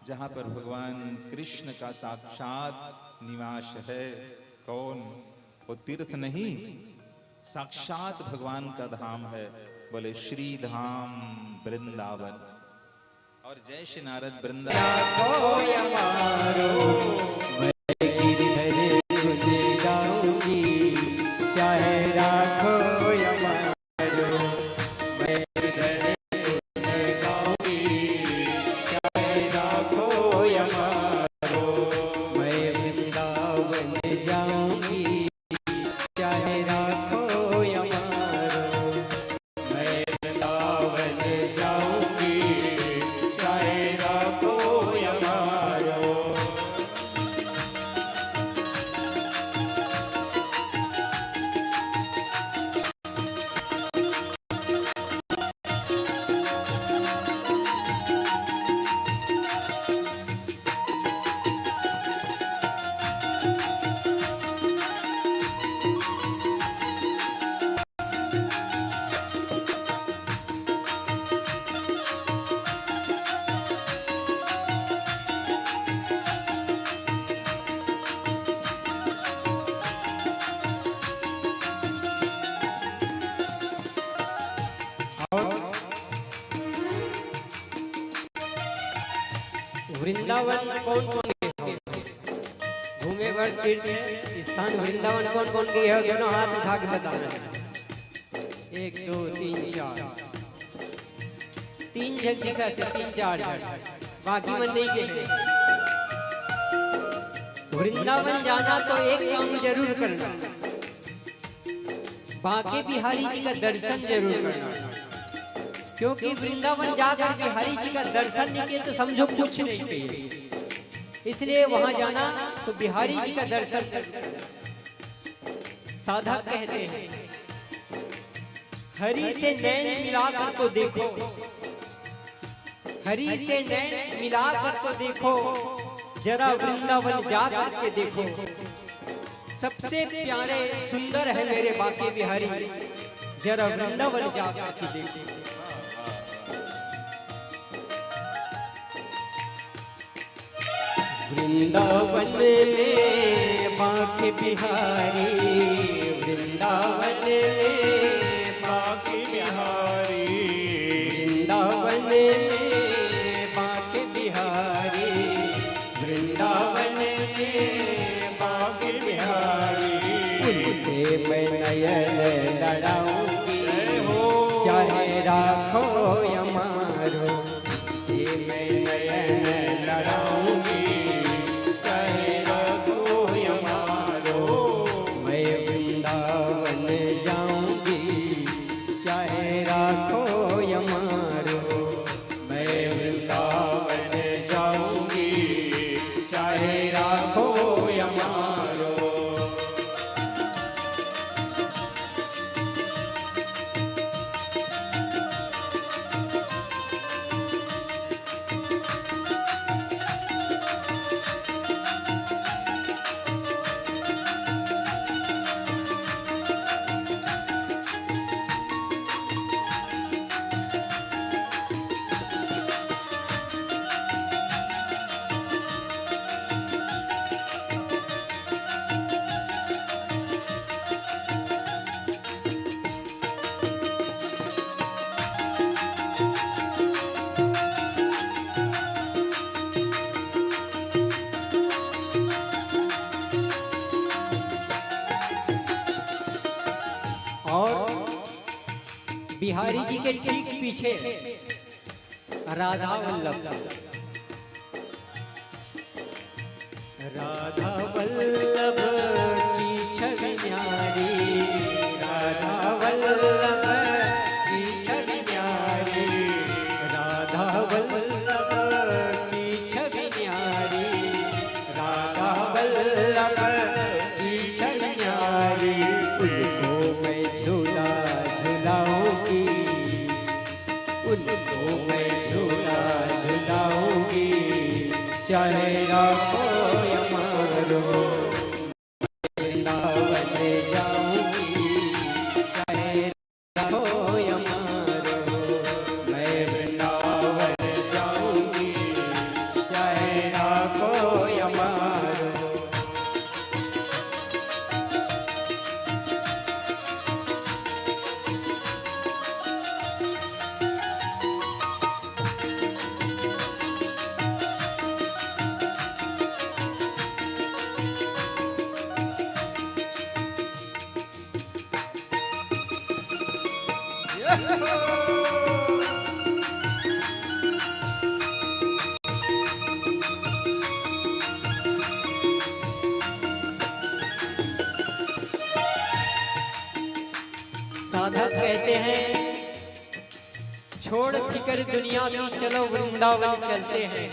जहां पर भगवान कृष्ण का साक्षात निवास है। कौन? वो तीर्थ नहीं, साक्षात भगवान का धाम है। बोले श्री धाम वृंदावन। और जय श्री नारद वृंदावन। चाहे राखो वृंदावन कौन कौन घूमे भर तीर्थ स्थान वृंदावन कौन कौन गए हो? दोनों हाथ उठा के बताना। 1 2 3 4 3 जगह से 3 4 बाकी मन नहीं गए। वृंदावन जाना तो एक काम जरूर करना, बांके बिहारी जी का दर्शन जरूर करना। क्योंकि वृंदावन जाकर बिहारी जी का दर्शन नहीं किया तो समझो कुछ नहीं किए। इसलिए वहां जाना तो बिहारी जी का दर्शन करना। साधक कहते हैं हरि से नैन मिलाकर तो देखो, हरि से नैन मिलाकर तो देखो, जरा वृंदावन जा करके देखो। सबसे प्यारे सुंदर है मेरे बांके बिहारी, जरा वृंदावन जा करके देखो। वृंदावन में बांके बिहारी, वृंदावन में बांके बिहारी, वृंदावन में बांके बिहारी। वृंदावन में बाग बिहारी, उनसे मैं नयन लड़ाऊंगी, चाहे राखो यमारो, उनसे मैं नयन लड़ाऊंगी, चाहे राखो यमारो। मैं वृंदावन जाऊंगी, चाहे राखो यमारो, मैं वृंदावन जाऊंगी, चाहे राखो यमारो। और बिहारी जी के ठीक पीछे राधा वल्लभ, राधा वल्लभ की छवि न्यारी, राधा वल्लभ की छवि न्यारी, राधा वल्लभ की छवि न्यारी, राधा वल्लभ की छवि न्यारी। उनको मैं झूला झूलाऊंगी, उनको मैं झूला झूलाऊंगी, चाहे राखो यमारो, वृंदावन जाऊंगी, चाहे राखो यमारो, मैं वृंदावन जाऊंगी, चाहे राखो यमारो। साधक कहते हैं छोड़ फिकर दुनिया की चलो वृंदावन चलते हैं,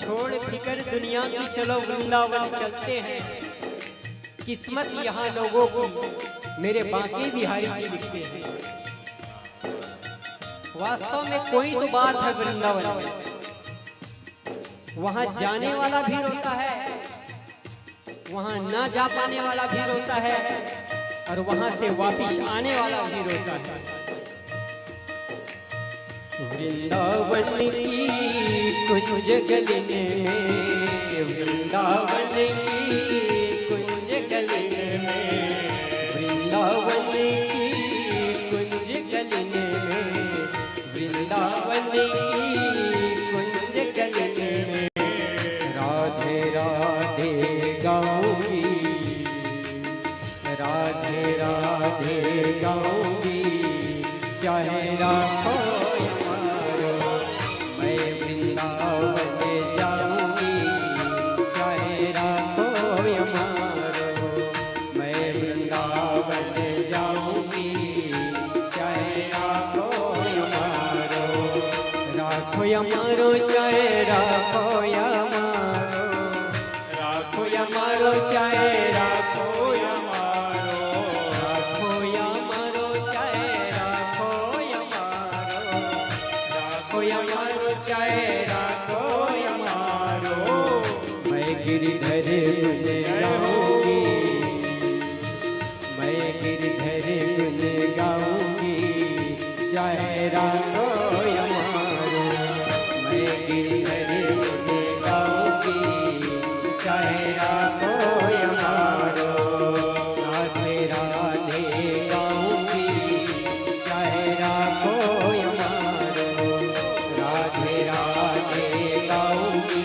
छोड़ फिकर दुनिया की चलो वृंदावन चलते हैं। किस्मत यहाँ लोगों को मेरे बांके बिहारी जी लिखते हैं। वास्तव में कोई तो बात है वृंदावन में, वहाँ जाने वाला भी रोता है, वहाँ ना जा पाने वाला भी रोता है, और वहाँ से वापिस आने वाला भी रोता है। वृंदावन की कुंज गली में, वृंदावन की कुंज गली में, वृंदावन की कुंज गली में, वृंदावन की कुंज गली में, राधे राधे गाऊंगी, राधे राधे गाऊंगी, चाहे राखो यमारो, मैं वृंदावन जाऊंगी, चाहे राखो यमारो, मैं वृंदावन जाऊंगी, चाहे राखो यमारो, राखो यमारो, चाहे राखो यमारो, राखो यमारो, चाहे राखो यमारो, राखो यमारो, चाहे राखो यमारो, राखो यमारो, चाहे राखो यमारो। मैं गिरधर गुन गाऊंगी, मैं गिरधर गुन गाऊंगी, चाहे राखो यमारो, मैं गिरधर गुन गाऊंगी, चाहे राखो यमारो, राधे राधे गाऊंगी, चाहे राखो यमारो, राधे राधे गाऊंगी,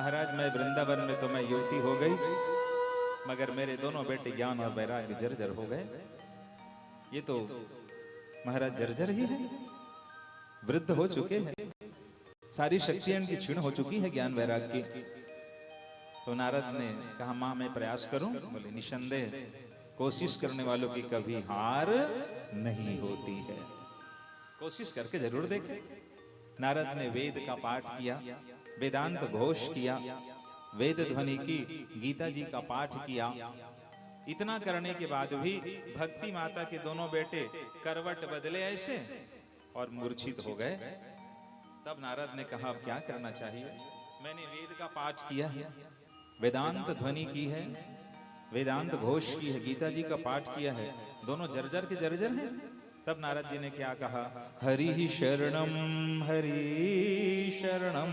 महाराज मैं वृंदावन में तो मैं युवती हो गई, मगर मेरे दोनों बेटे ज्ञान और वैराग्य जर्जर हो गए। ये तो महाराज जर्जर ही है, वृद्ध हो चुके हैं, सारी शक्तियां इनकी क्षीण हो चुकी है ज्ञान वैराग्य की। तो नारद ने कहा मां मैं प्रयास करूं? बोले निसंदेह कोशिश करने वालों की कभी हार नहीं होती है, कोशिश करके जरूर देखें। नारद ने वेद का पाठ किया, वेदांत घोष किया, वेद ध्वनि की, गीता जी का पाठ किया। इतना करने के बाद भी भक्ति माता के दोनों बेटे करवट बदले ऐसे और मूर्छित हो गए। तब नारद ने कहा अब क्या करना चाहिए? मैंने वेद का पाठ किया है, वेदांत ध्वनि की है, वेदांत घोष की है, गीता जी का पाठ किया है, दोनों जर्जर के जर्जर हैं। तब नारद जी ने क्या कहा? हरि शरणम हरि शरणम।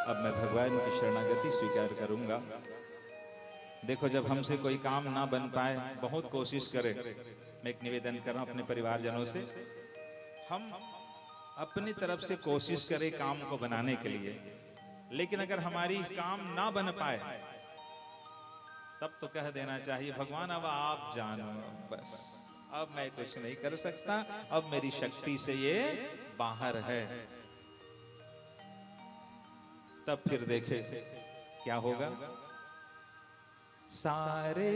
अब मैं भगवान की शरणागति स्वीकार करूंगा। देखो जब हमसे कोई काम ना बन पाए, बहुत कोशिश करें, मैं एक निवेदन कर रहा हूं अपने परिवारजनों से, हम अपनी तरफ से कोशिश करें काम को बनाने के लिए, लेकिन अगर हमारी काम ना बन पाए तब तो कह देना चाहिए भगवान अब आप जानो, बस अब मैं कुछ नहीं कर सकता, अब मेरी शक्ति से ये बाहर है। तब फिर देखे क्या होगा। सारे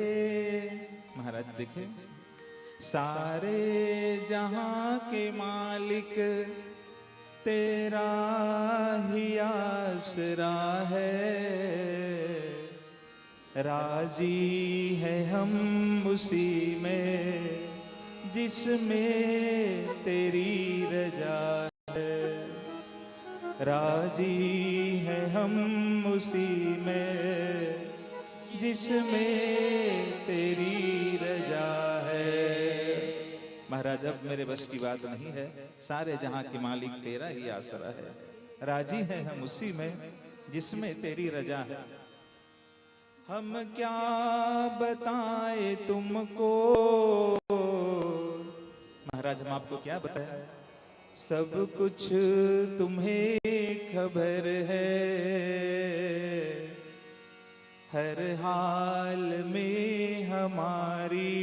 महाराज देखे, सारे जहां के मालिक तेरा ही आसरा है, राजी है हम उसी में जिसमें तेरी रजा है, राजी है हम उसी में जिसमें तेरी रजा है। महाराज अब मेरे बस की बात नहीं है, सारे जहां के मालिक तेरा ही आसरा है, राजी है हम उसी में जिसमें तेरी रजा है। हम क्या बताएं तुमको, महाराज हम आपको क्या बताएं, सब कुछ तुम्हें खबर है, हर हाल में हमारी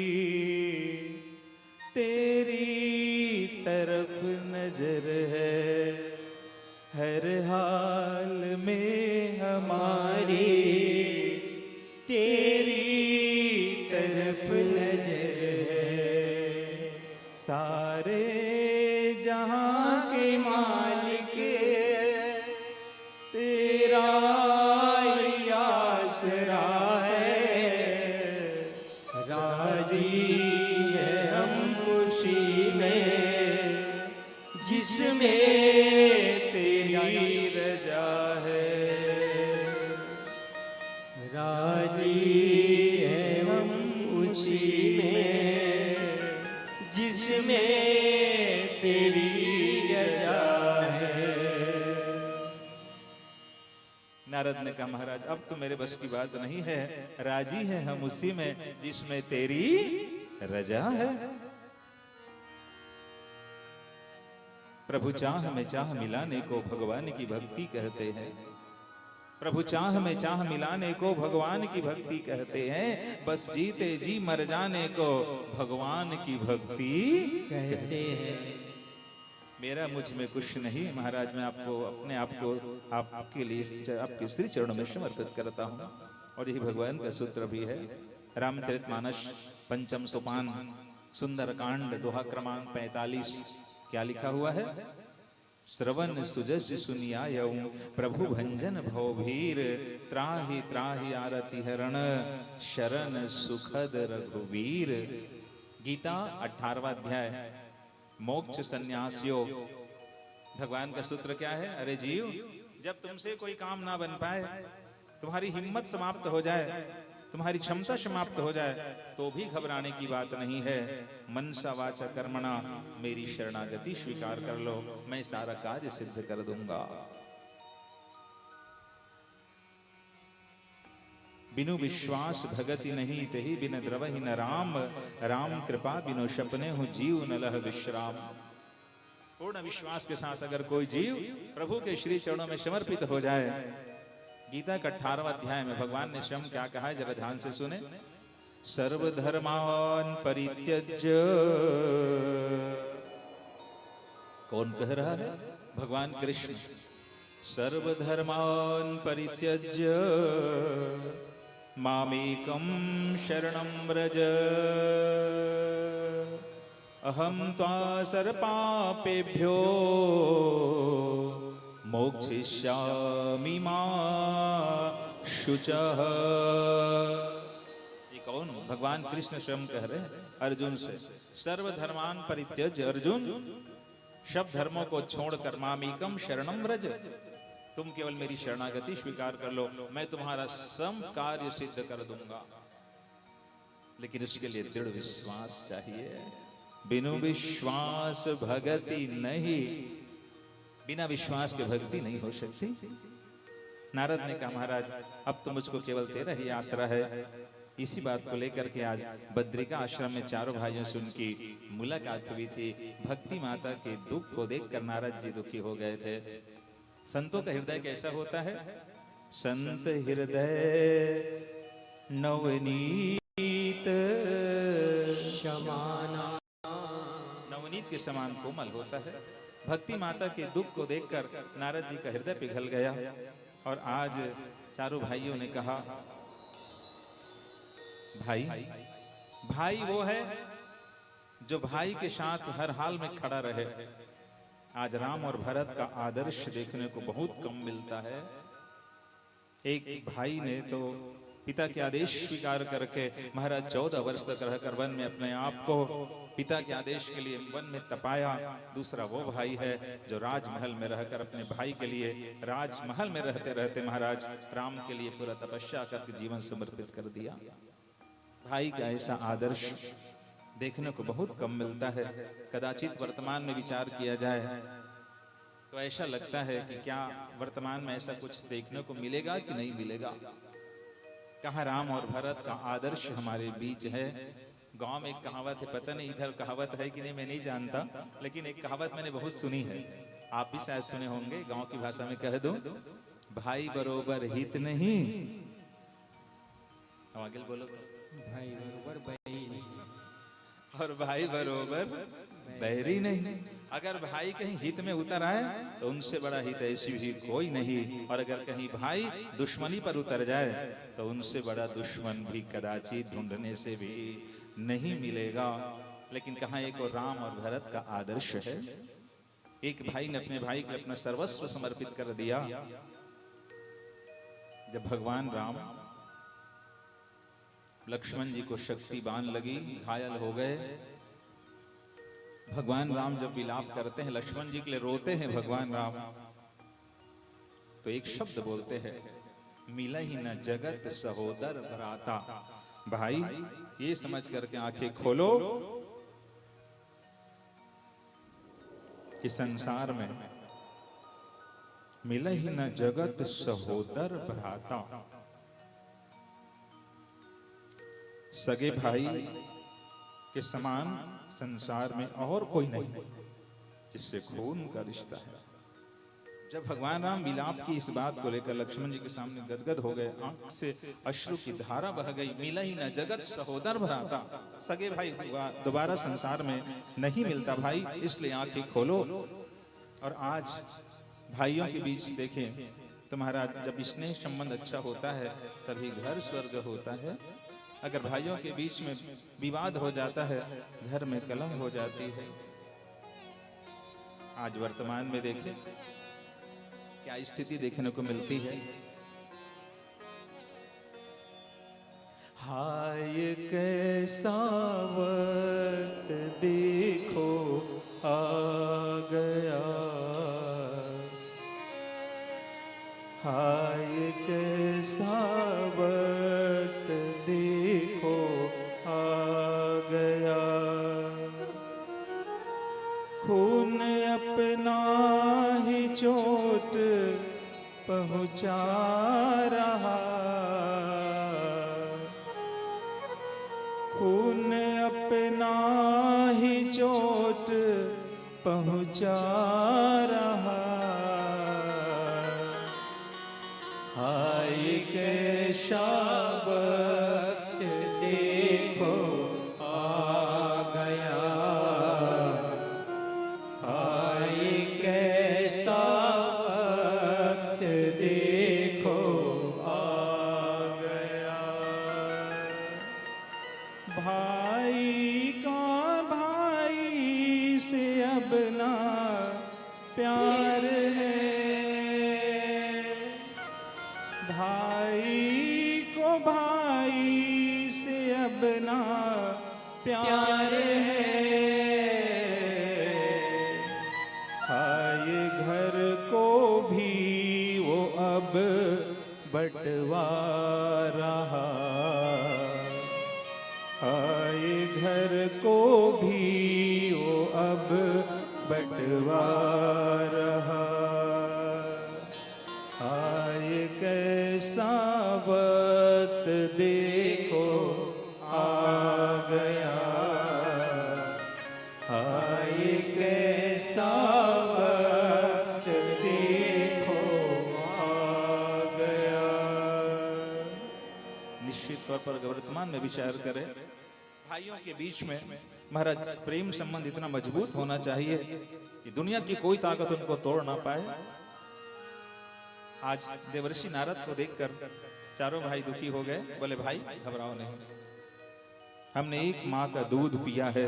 तेरी तरफ नजर है, हर हाल में हमारी तेरी तरफ नजर है, सारे जहां के मालिक तेरा ही आसरा है, राजी है हम खुशी में जिसमें तेरी रजा है, राजी है हम उसी में जिसमें तेरी रजा है। नारद ने कहा महाराज अब तो मेरे बस की बात नहीं है, राजी है हम उसी में जिसमें तेरी रजा है। प्रभु चाह में चाह मिलाने को भगवान की भक्ति कहते हैं, प्रभु चाह में चाह मिलाने को भगवान की भक्ति कहते हैं, बस जीते जी मर जाने को भगवान की भक्ति कहते हैं। मेरा मुझ में कुछ नहीं महाराज, मैं आपको अपने आप को आपके लिए आपके श्री चरणों में समर्पित करता हूँ। और यही भगवान का सूत्र भी है, रामचरितमानस पंचम सोपान सुंदर कांड दोहा क्रमांक 45 क्या लिखा हुआ है? श्रवण सुजस सुनियायऊ प्रभु भंजन भवभीर, त्राहि त्राहि आरति हरण शरण सुखद रघुवीर। गीता 18वां अध्याय मोक्ष संन्यास योग। भगवान का सूत्र क्या है? अरे जीव, जब तुमसे कोई काम ना बन पाए, तुम्हारी हिम्मत समाप्त हो जाए, तुम्हारी क्षमता समाप्त हो जाए, तो भी घबराने की बात नहीं है। मनसा वाचा कर्मणा मेरी शरणागति स्वीकार कर लो, मैं सारा कार्य सिद्ध कर दूंगा। बिनु विश्वास भगति नहीं, तही बिन द्रवहि न राम, राम कृपा बिनु सपने हो जीव न लह विश्राम। पूर्ण विश्वास के साथ अगर कोई जीव प्रभु के श्री चरणों में समर्पित हो जाए, गीता का 18वां अध्याय में भगवान ने स्वयं क्या कहा है, जरा ध्यान से सुने। सर्वधर्मान परित्यज्य, कौन कह रहा है? भगवान कृष्ण। सर्वधर्मान परित्यज्य मामेकं शरणं व्रज, अहं त्वा सर्वपापेभ्यो मोक्षयिष्यामि मा शुचः। ये कौन? भगवान कृष्ण स्वयं कह रहे हैं अर्जुन से। सर्वधर्मान परित्यज्य, अर्जुन सब धर्मों को छोड़कर मामेकं शरणं व्रज, तुम केवल मेरी शरणागति स्वीकार कर लो, मैं तुम्हारा सम कार्य सिद्ध कर दूंगा। लेकिन उसके लिए दृढ़ विश्वास चाहिए। बिनु विश्वास भगति नहीं, बिना विश्वास के भक्ति नहीं हो सकती। नारद ने कहा, महाराज अब तो मुझको केवल तेरा ही आसरा है। इसी बात को लेकर के आज बद्रिका आश्रम में चारों भाइयों से उनकी मुलाकात हुई थी। भक्ति माता के दुख को देखकर नारद जी दुखी हो गए थे। संतों का हृदय कैसा होता है? संत हृदय नवनीत समाना, नवनीत के समान कोमल होता है। भक्ति माता के दुख को देखकर नारद जी का हृदय पिघल गया। और आज चारों भाइयों ने कहा, भाई भाई वो है जो भाई के साथ हर हाल में खड़ा रहे। आज राम और भरत का आदर्श देखने को बहुत कम मिलता है। एक भाई ने तो पिता के आदेश स्वीकार करके महाराज 14 वर्ष तक रहकर वन में अपने आप को पिता के आदेश के लिए वन में तपाया। दूसरा वो भाई है जो राजमहल में रहकर अपने भाई के लिए, राजमहल में रहते रहते महाराज राम के लिए पूरा तपस्या करके जीवन समर्पित कर दिया। भाई का ऐसा आदर्श देखने को बहुत कम मिलता है। कदाचित वर्तमान में विचार किया जाए तो ऐसा लगता है कि क्या वर्तमान में ऐसा कुछ देखने को मिलेगा कि नहीं मिलेगा। कहाँ राम और भरत का आदर्श हमारे बीच है। गांव में एक कहावत है, पता नहीं इधर कहावत है कि नहीं मैं नहीं जानता, लेकिन एक कहावत मैंने बहुत सुनी है, आप भी शायद सुने होंगे। गांव की भाषा में कह दो, भाई बरोबर हित नहीं, आगे बोलो, भाई बरोबर बैरी नहीं, और भाई बरोबर बैरी नहीं। अगर भाई कहीं हित में उतर आए तो उनसे बड़ा हित ऐसी भी कोई नहीं, और अगर कहीं भाई दुश्मनी पर उतर जाए तो उनसे बड़ा दुश्मन भी कदाचित ढूंढने से भी नहीं मिलेगा। लेकिन कहाँ एक और राम और भरत का आदर्श है। एक भाई ने अपने भाई को अपना सर्वस्व समर्पित कर दिया। जब भगवान राम लक्ष्मण जी को शक्ति बाण लगी, घायल हो गए। भगवान राम जब विलाप करते हैं, लक्ष्मण जी के लिए रोते हैं भगवान राम, तो एक शब्द बोलते हैं, मिला ही न जगत सहोदर भ्राता। भाई ये समझ करके आंखें खोलो कि संसार में मिला ही न जगत सहोदर भ्राता। सगे भाई के समान संसार में और कोई नहीं जिससे खून का रिश्ता है। जब भगवान राम विलाप की इस बात को लेकर लक्ष्मण जी के सामने गदगद हो गए, आंख से अश्रु की धारा बह गई। मिला ही न जगत सहोदर भ्राता, सगे भाई दोबारा संसार में नहीं मिलता भाई, इसलिए आंखें खोलो। और आज भाइयों के बीच देखें तो महाराज जब स्नेह संबंध अच्छा होता है तभी घर स्वर्ग होता है। अगर भाइयों के बीच में विवाद हो जाता है, घर में कलह हो जाती है। आज वर्तमान में देखें क्या स्थिति देखने को मिलती है। हाय कैसा वक्त देखो आ गया, हाय कैसा वक्त देखो आ गया। खून अपना ही चोट पहुंचा रहा, खून अपना ही चोट पहुंचा पहुंचा रहा, हाय कैसा वक्त देखो आ गया, हाय कैसा वक्त देखो आ गया। भाई का भाई से अब ना प्यार है, भाई को भाई से अब ना प्यार है, हाय घर को भी वो अब बंटवा रहा, हाय घर को भी वो अब बंटवा रहा, हाय कैसा वक्त देखो आ गया, हाय कैसा वक्त देखो आ गया। निश्चित तौर पर वर्तमान में विचार करें, भाइयों के बीच में महाराज प्रेम संबंध इतना मजबूत होना चाहिए कि दुनिया की कोई ताकत उनको तोड़ ना पाए। आज देवर्षि नारद को देखकर चारों भाई दुखी हो गए, बोले भाई घबराओ नहीं, हमने एक माँ का दूध पिया है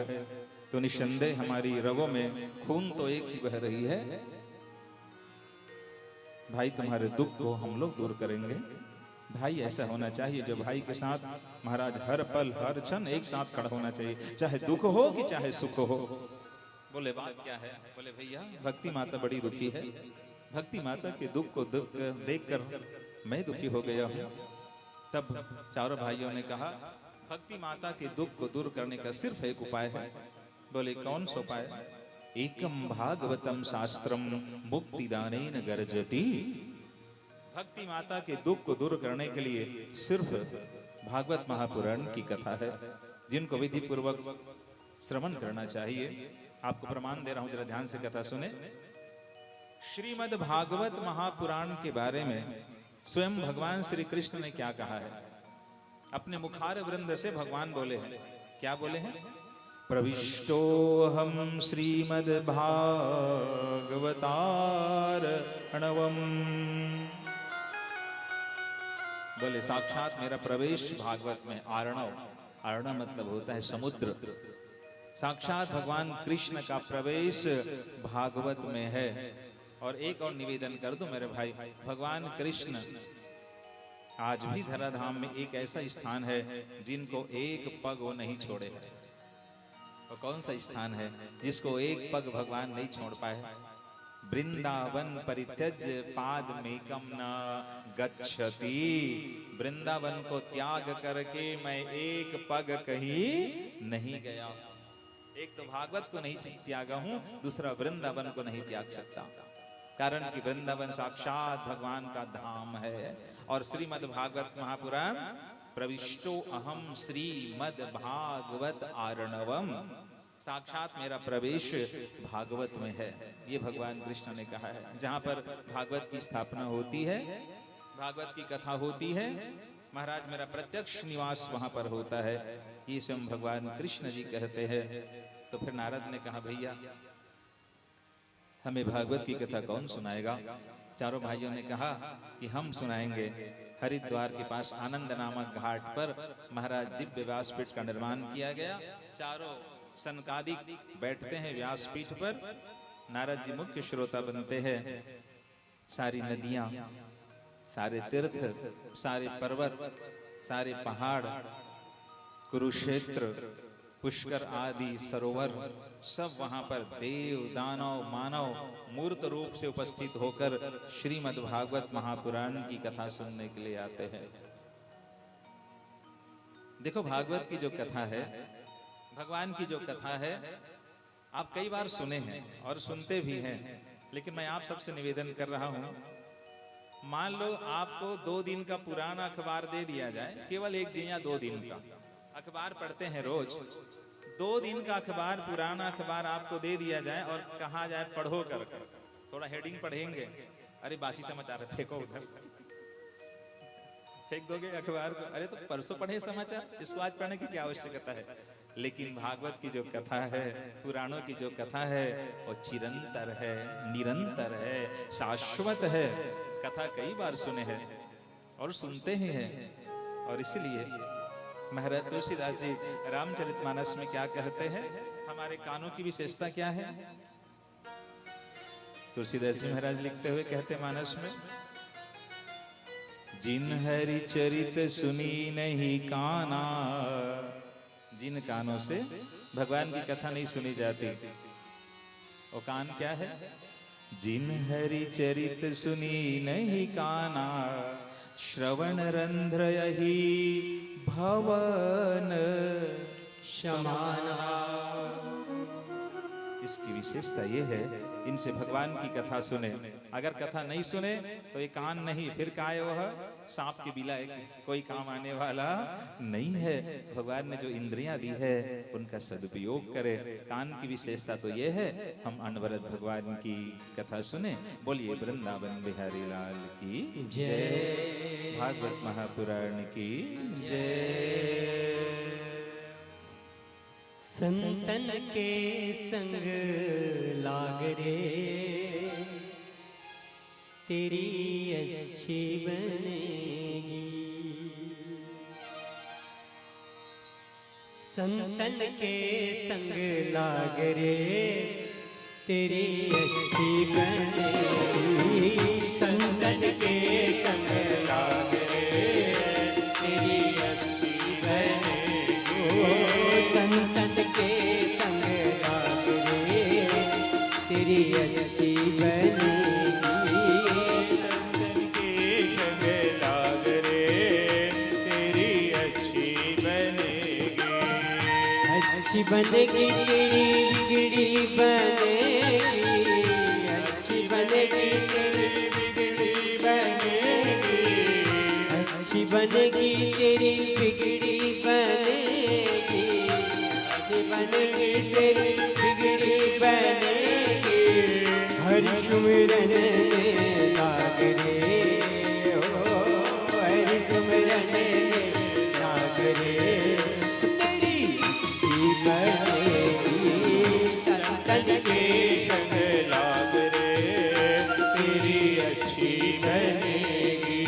तो निस्संदेह हमारी रगों में खून तो एक ही बह रही है, भाई तुम्हारे दुख को हम लोग दूर करेंगे। भाई ऐसा होना चाहिए जो भाई के साथ महाराज हर पल हर क्षण एक साथ खड़ा होना चाहिए, चाहे दुख हो कि चाहे सुख हो। बोले बात क्या है? बोले भैया भक्ति माता बड़ी दुखी है, भक्ति माता के दुख को देखकर मैं दुखी हो गया हूँ। तब चारों भाइयों ने कहा भक्ति माता के दुख को दूर करने का सिर्फ एक उपाय है। बोले कौन सा उपाय? एकम भागवतम शास्त्रम मुक्तिदानेन गर्जति। भक्ति माता के दुख को दूर करने के लिए सिर्फ भागवत महापुराण की कथा है, जिनको विधि पूर्वक श्रवण करना चाहिए। आपको प्रमाण दे रहा हूं, जरा ध्यान से कथा सुने। श्रीमद् भागवत महापुराण के बारे में स्वयं भगवान श्री कृष्ण ने क्या कहा है? अपने मुखार वृंद से भगवान बोले हैं, क्या बोले हैं? प्रविष्टोहम श्रीमद् भागवतारणवम। बोले साक्षात मेरा प्रवेश भागवत में। आर्णव, आर्णव मतलब होता है समुद्र। साक्षात भगवान कृष्ण का प्रवेश भागवत में है। और एक और निवेदन कर दो मेरे भाई, भगवान कृष्ण आज भी धराधाम में एक ऐसा स्थान है जिनको एक पग वो नहीं छोड़े। और कौन सा स्थान है जिसको एक पग भगवान नहीं छोड़ पाए? वृंदावन परित्यज्य पादमेकम न गच्छति। वृंदावन को त्याग करके मैं एक पग कहीं नहीं गया। एक तो भागवत को नहीं त्यागा हूं, दूसरा वृंदावन को नहीं त्याग सकता, कारण कि वृंदावन साक्षात भगवान का धाम है। और श्रीमद् भागवत महापुराण प्रविष्टो अहम श्रीमद् भागवत आर्णवम, साक्षात मेरा प्रवेश भागवत में है, ये भगवान कृष्ण ने कहा है। जहां पर भागवत की स्थापना होती है, भागवत की कथा होती है, महाराज मेरा प्रत्यक्ष निवास वहां पर होता है, ये स्वयं भगवान कृष्ण जी कहते हैं। तो फिर नारद ने कहा भैया हमें भागवत की कथा कौन सुनाएगा? चारों भाइयों ने कहा कि हम सुनाएंगे। हरिद्वार के पास आनंद नामक घाट पर महाराज दिव्य व्यासपीठ का निर्माण किया गया। चारों सनकादिक बैठते हैं व्यासपीठ पर, नारद जी मुख्य श्रोता बनते हैं। सारी नदियां, सारे तीर्थ, सारे पर्वत, सारे पहाड़, कुरुक्षेत्र, पुष्कर आदि सरोवर, सब वहां पर देव दानव मानव मूर्त रूप से उपस्थित होकर श्रीमद् भागवत महापुराण की कथा सुनने के लिए आते हैं। देखो भागवत की जो कथा है, भगवान की जो कथा है, आप कई बार सुने हैं और सुनते भी हैं, लेकिन मैं आप सबसे निवेदन कर रहा हूं, मान लो आपको 2 दिन का पुराना अखबार दे दिया जाए, केवल 1 दिन या 2 दिन का अखबार पढ़ते हैं रोज, 2 दिन का अखबार, पुराना अखबार आपको दे दिया जाए और कहा जाए पढ़ो कर, थोड़ा हेडिंग पढ़ेंगे, अरे बासी समाचार है, फेंको उधर, फेंक दोगे अखबार को, अरे तो परसों पढ़े समाचार, इसको आज पढ़ने की क्या आवश्यकता है। लेकिन भागवत की जो कथा है, पुराणों की जो कथा है, वो चिरंतर है, निरंतर है, शाश्वत है। कथा कई बार सुने हैं और सुनते ही हैं। और इसलिए महाराज तुलसीदास जी रामचरितमानस में क्या कहते हैं, हमारे कानों की विशेषता क्या है। तुलसीदास जी महाराज लिखते हुए कहते मानस में, जिन हरि चरित सुनी नहीं काना, जिन कानों से भगवान की कथा नहीं सुनी जाती, वो कान क्या है। जिन हरि चरित सुनी नहीं काना, श्रवण रंध्र यही भवन समाना। इसकी विशेषता ये है, इनसे भगवान की कथा सुने। अगर कथा नहीं सुने तो ये कान नहीं, फिर का है वह सांप की बिला, कोई काम आने वाला नहीं है। भगवान ने जो इंद्रियां दी है उनका सदुपयोग करे। कान की विशेषता तो ये है, हम अनवरत भगवान की कथा सुने। बोलिए वृंदावन बिहारी लाल की जय, भागवत महापुराण की जय। संतन के संग लाग रे, तेरी अच्छी बनेगी। संतन के संग लाग रे, तेरी अच्छी बनेगी। संतन के संग लाग रे, तेरी अच्छी बनेगी। संतन के संग लाग रे, तेरी अच्छी बनेगी। संतन के संग लाग रे, तेरी अच्छी बनेगी। अच्छी बनेगी तेरी बिगड़ी बनेगी। अच्छी बनेगी तेरी बिगड़ी बनेगी। अच्छी बनेगी तेरी बिगड़ी बनेगी। अच्छी बनेगी तेरी बिगड़ी बनेगी। हरि सुमिरन में लाग रे, ओ हरि सुमिरन में लाग रे, तेरी अच्छी बनेगी। संतन के संग लाग रे, तेरी अच्छी बनेगी।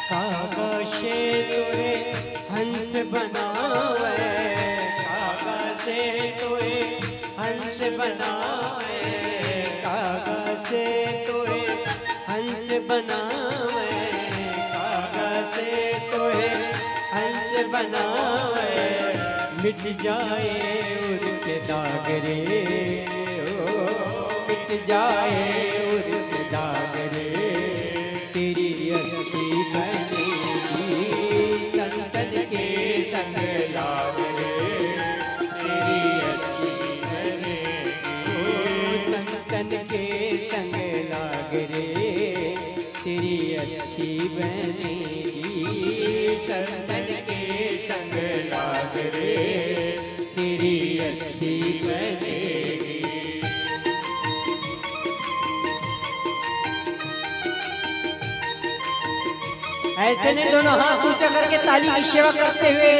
कागशे तोरे हंस बनावे, कागशे तोरे हंस बनावे, कागशे तोरे हंस बनावे, कागशे तोरे हंस बनावे। मिट जाए उनके दाग रे, ओ मिट जाए उनके दाग रे, तेरी अच्छी बनेगी। संतन के संग लाग रे, तेरी अच्छी बनेगी। संतन के संग लाग रे, तेरी अच्छी बनेगी। संतन के संग लाग रे, तेरी अच्छी बनेगी। ऐसे नहीं, दोनों हाथ ऊंचा करके ताली की सेवा करते हुए।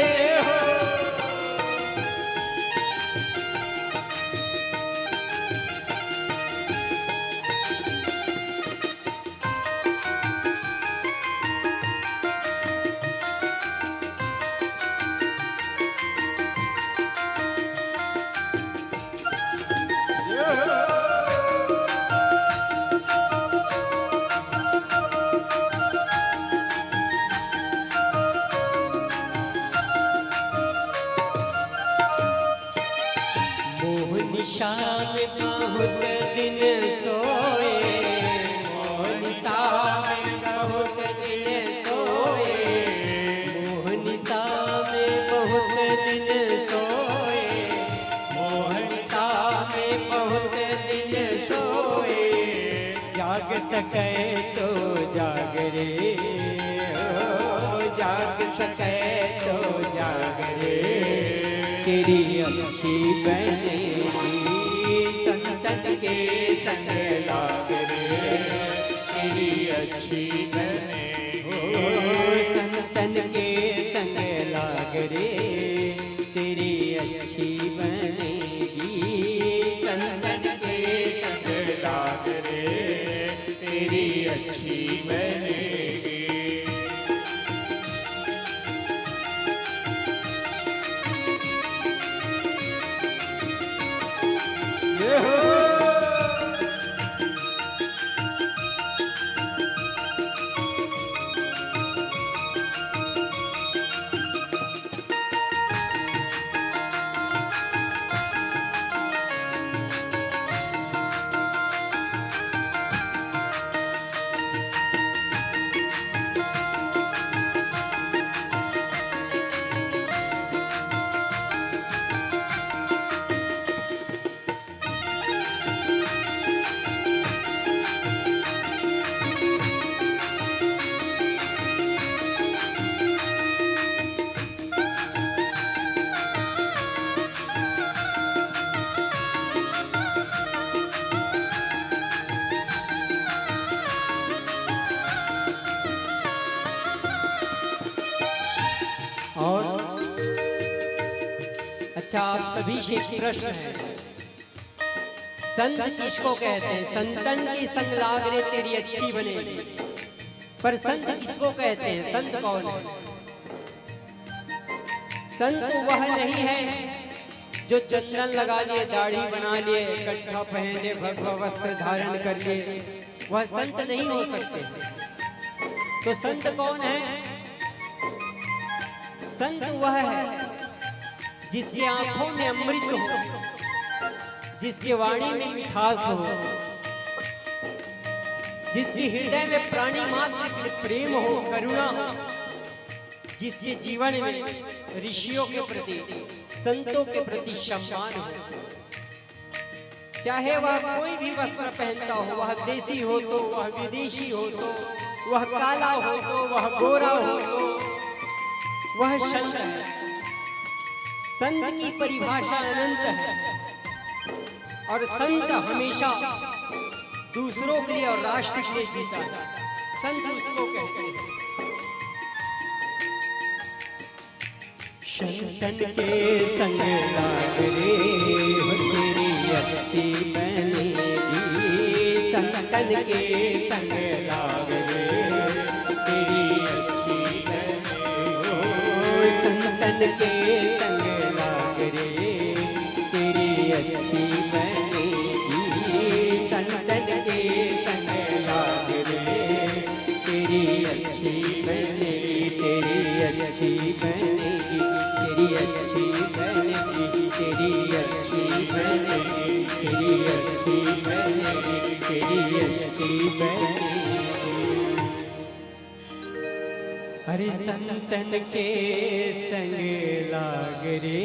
में बहुत दिन सोए, मोहनिसा में बहुत दिन सोए, मोहनिसा में बहुत दिन सोए, मोहनिसा में बहुत दिन सोए, जाग सके तो जाग रे, जाग सके तो जाग रे, तेरी अच्छी बनेगी संतन के संग लाग रे, तेरी अच्छी बनेगी संतन के संग लाग रे, तेरी अच्छी बनेगी संतन के संग लाग रे, तेरी अच्छी बनेगी। और अच्छा, आप सभी से प्रश्न है, संत किसको कहते हैं? संतन की संग लाग रे तेरी अच्छी बनेगी, पर संत किसको कहते हैं? संत कौन है? संत वह नहीं है जो चंदन लगा लिए, दाढ़ी बना लिए, कट्ठा पहन लिए, भगवा वस्त्र धारण कर लिए, वह संत नहीं हो सकते। तो संत कौन है? संत वह है जिसकी आंखों में अमृत हो, जिसकी वाणी में मिठास हो, जिसकी हृदय में प्राणी मात्र के लिए प्रेम हो, करुणा हो, जिसके जीवन में ऋषियों के प्रति, संतों के प्रति सम्मान हो। चाहे वह कोई भी वस्त्र पहनता हो, वह देसी हो तो, वह विदेशी हो तो, वह काला हो तो, वह गोरा हो तो, वह संत है। संत की परिभाषा अनंत है, और संत हमेशा दूसरों के लिए और राष्ट्र के लिए जीता है। संत उसको कहते हैं। संतन के संग लाग रे हो तेरी अच्छी बनेगी, संतन के संग लाग रे तेरी अच्छी बनेगी, संतन के संग लाग रे तेरी अच्छी बनेगी, संतन के संग लाग रे तेरी अच्छी बनेगी, तेरी अच्छी बनेगी, तेरी अच्छी बनेगी, तेरी अच्छी बनेगी, तेरी अच्छी बनेगी, तेरी अच्छी बनेगी। हरे संतन के संग लाग रे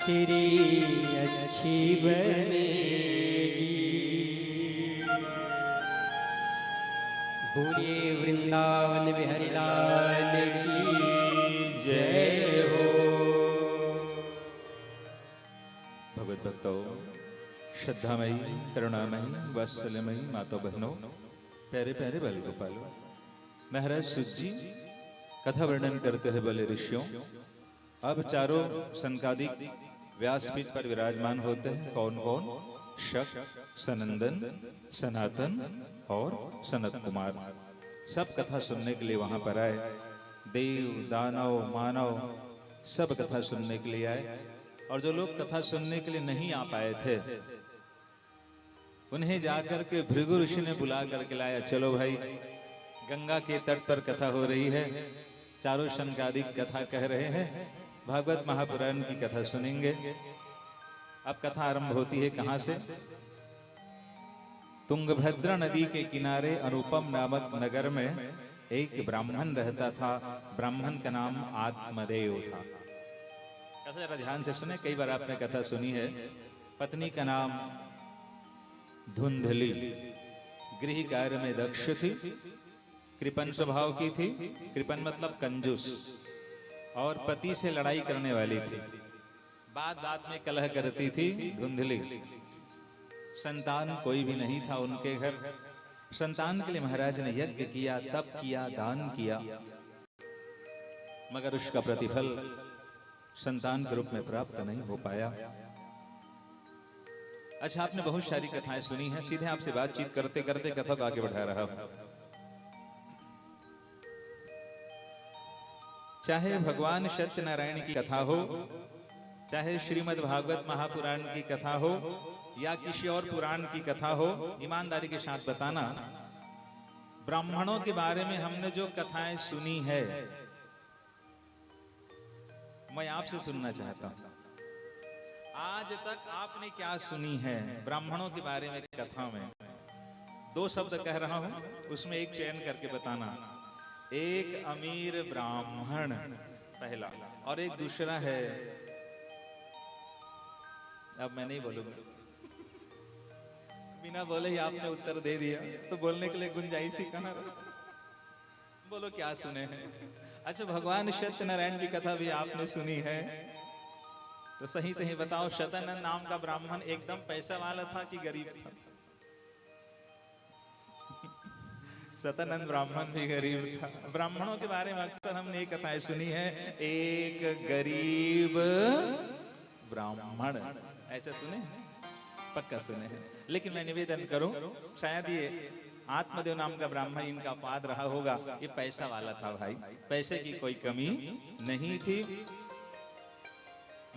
तेरी अच्छी बनेगी। बोलिए वृंदावन बिहारी लाल की जय हो। भगवत भक्तों, श्रद्धामयी, करुणामयी, वात्सल्यमयी माता बहनों, प्यारे प्यारे बाल गोपालों, महाराज सुत जी कथा वर्णन करते हैं बले ऋषियों। अब चारों संकादिक व्यासपीठ पर विराजमान होते हैं। कौन कौन? शक, सनंदन, सनातन और सनत कुमार। सब कथा सुनने के लिए वहां पर आए। देव, दानव, मानव सब कथा सुनने के लिए आए। और जो लोग कथा सुनने के लिए नहीं आ पाए थे, उन्हें जाकर के भृगु ऋषि ने बुला करके लाया। चलो भाई, गंगा के तट पर कथा हो रही है, चारों संकादिक कथा कह रहे हैं, भागवत महापुराण की कथा सुनेंगे। अब कथा आरंभ होती है कहां से? तुंगभद्रा नदी के किनारे अनुपम नामक नगर में एक ब्राह्मण रहता था। ब्राह्मण का नाम आत्मदेव था। कथा जरा ध्यान से सुने, कई बार आपने कथा सुनी है। पत्नी का नाम धुंधली, गृह कार्य में दक्ष थी, कृपण स्वभाव की थी। कृपण मतलब कंजूस, और पति से लड़ाई करने वाली थी। बात बात में कलह करती थी धुंधली। संतान कोई भी नहीं था उनके घर। संतान के लिए महाराज ने यज्ञ किया, तप किया, दान किया, मगर उसका प्रतिफल संतान के रूप में प्राप्त नहीं हो पाया। अच्छा, आपने बहुत सारी कथाएं सुनी हैं। सीधे आपसे बातचीत करते करते कथा को आगे बढ़ा रहा हूं। चाहे भगवान सत्यनारायण की कथा हो, चाहे श्रीमद् भागवत महापुराण की कथा हो, या किसी और पुराण की कथा हो, ईमानदारी के साथ बताना, ब्राह्मणों के बारे में हमने जो कथाएं सुनी है, मैं आपसे सुनना चाहता हूं, आज तक आपने क्या सुनी है ब्राह्मणों के बारे में कथा में? 2 शब्द कह रहा हूं, उसमें एक चयन करके बताना। एक अमीर ब्राह्मण पहला, और एक दूसरा है, अब मैं नहीं बोलूंगा, बिना बोले ही आपने उत्तर दे दिया तो बोलने के लिए गुंजाइश ही कहां रहा? बोलो क्या सुने हैं? अच्छा, भगवान सत्यनारायण की कथा भी आपने सुनी है, तो सही सही बताओ, सत्यानंद नाम का ब्राह्मण एकदम पैसा वाला था कि गरीब था? सत्यानंद ब्राह्मण भी गरीब था। ब्राह्मणों के बारे में अक्सर हमने ये कथाएं सुनी है, एक गरीब ब्राह्मण, ऐसे सुने हैं? पक्का सुने हैं। लेकिन मैं निवेदन करूं, शायद ये आत्मदेव नाम का ब्राह्मण इनका अपवाद रहा होगा। ये पैसा वाला था भाई, पैसे की कोई कमी नहीं थी।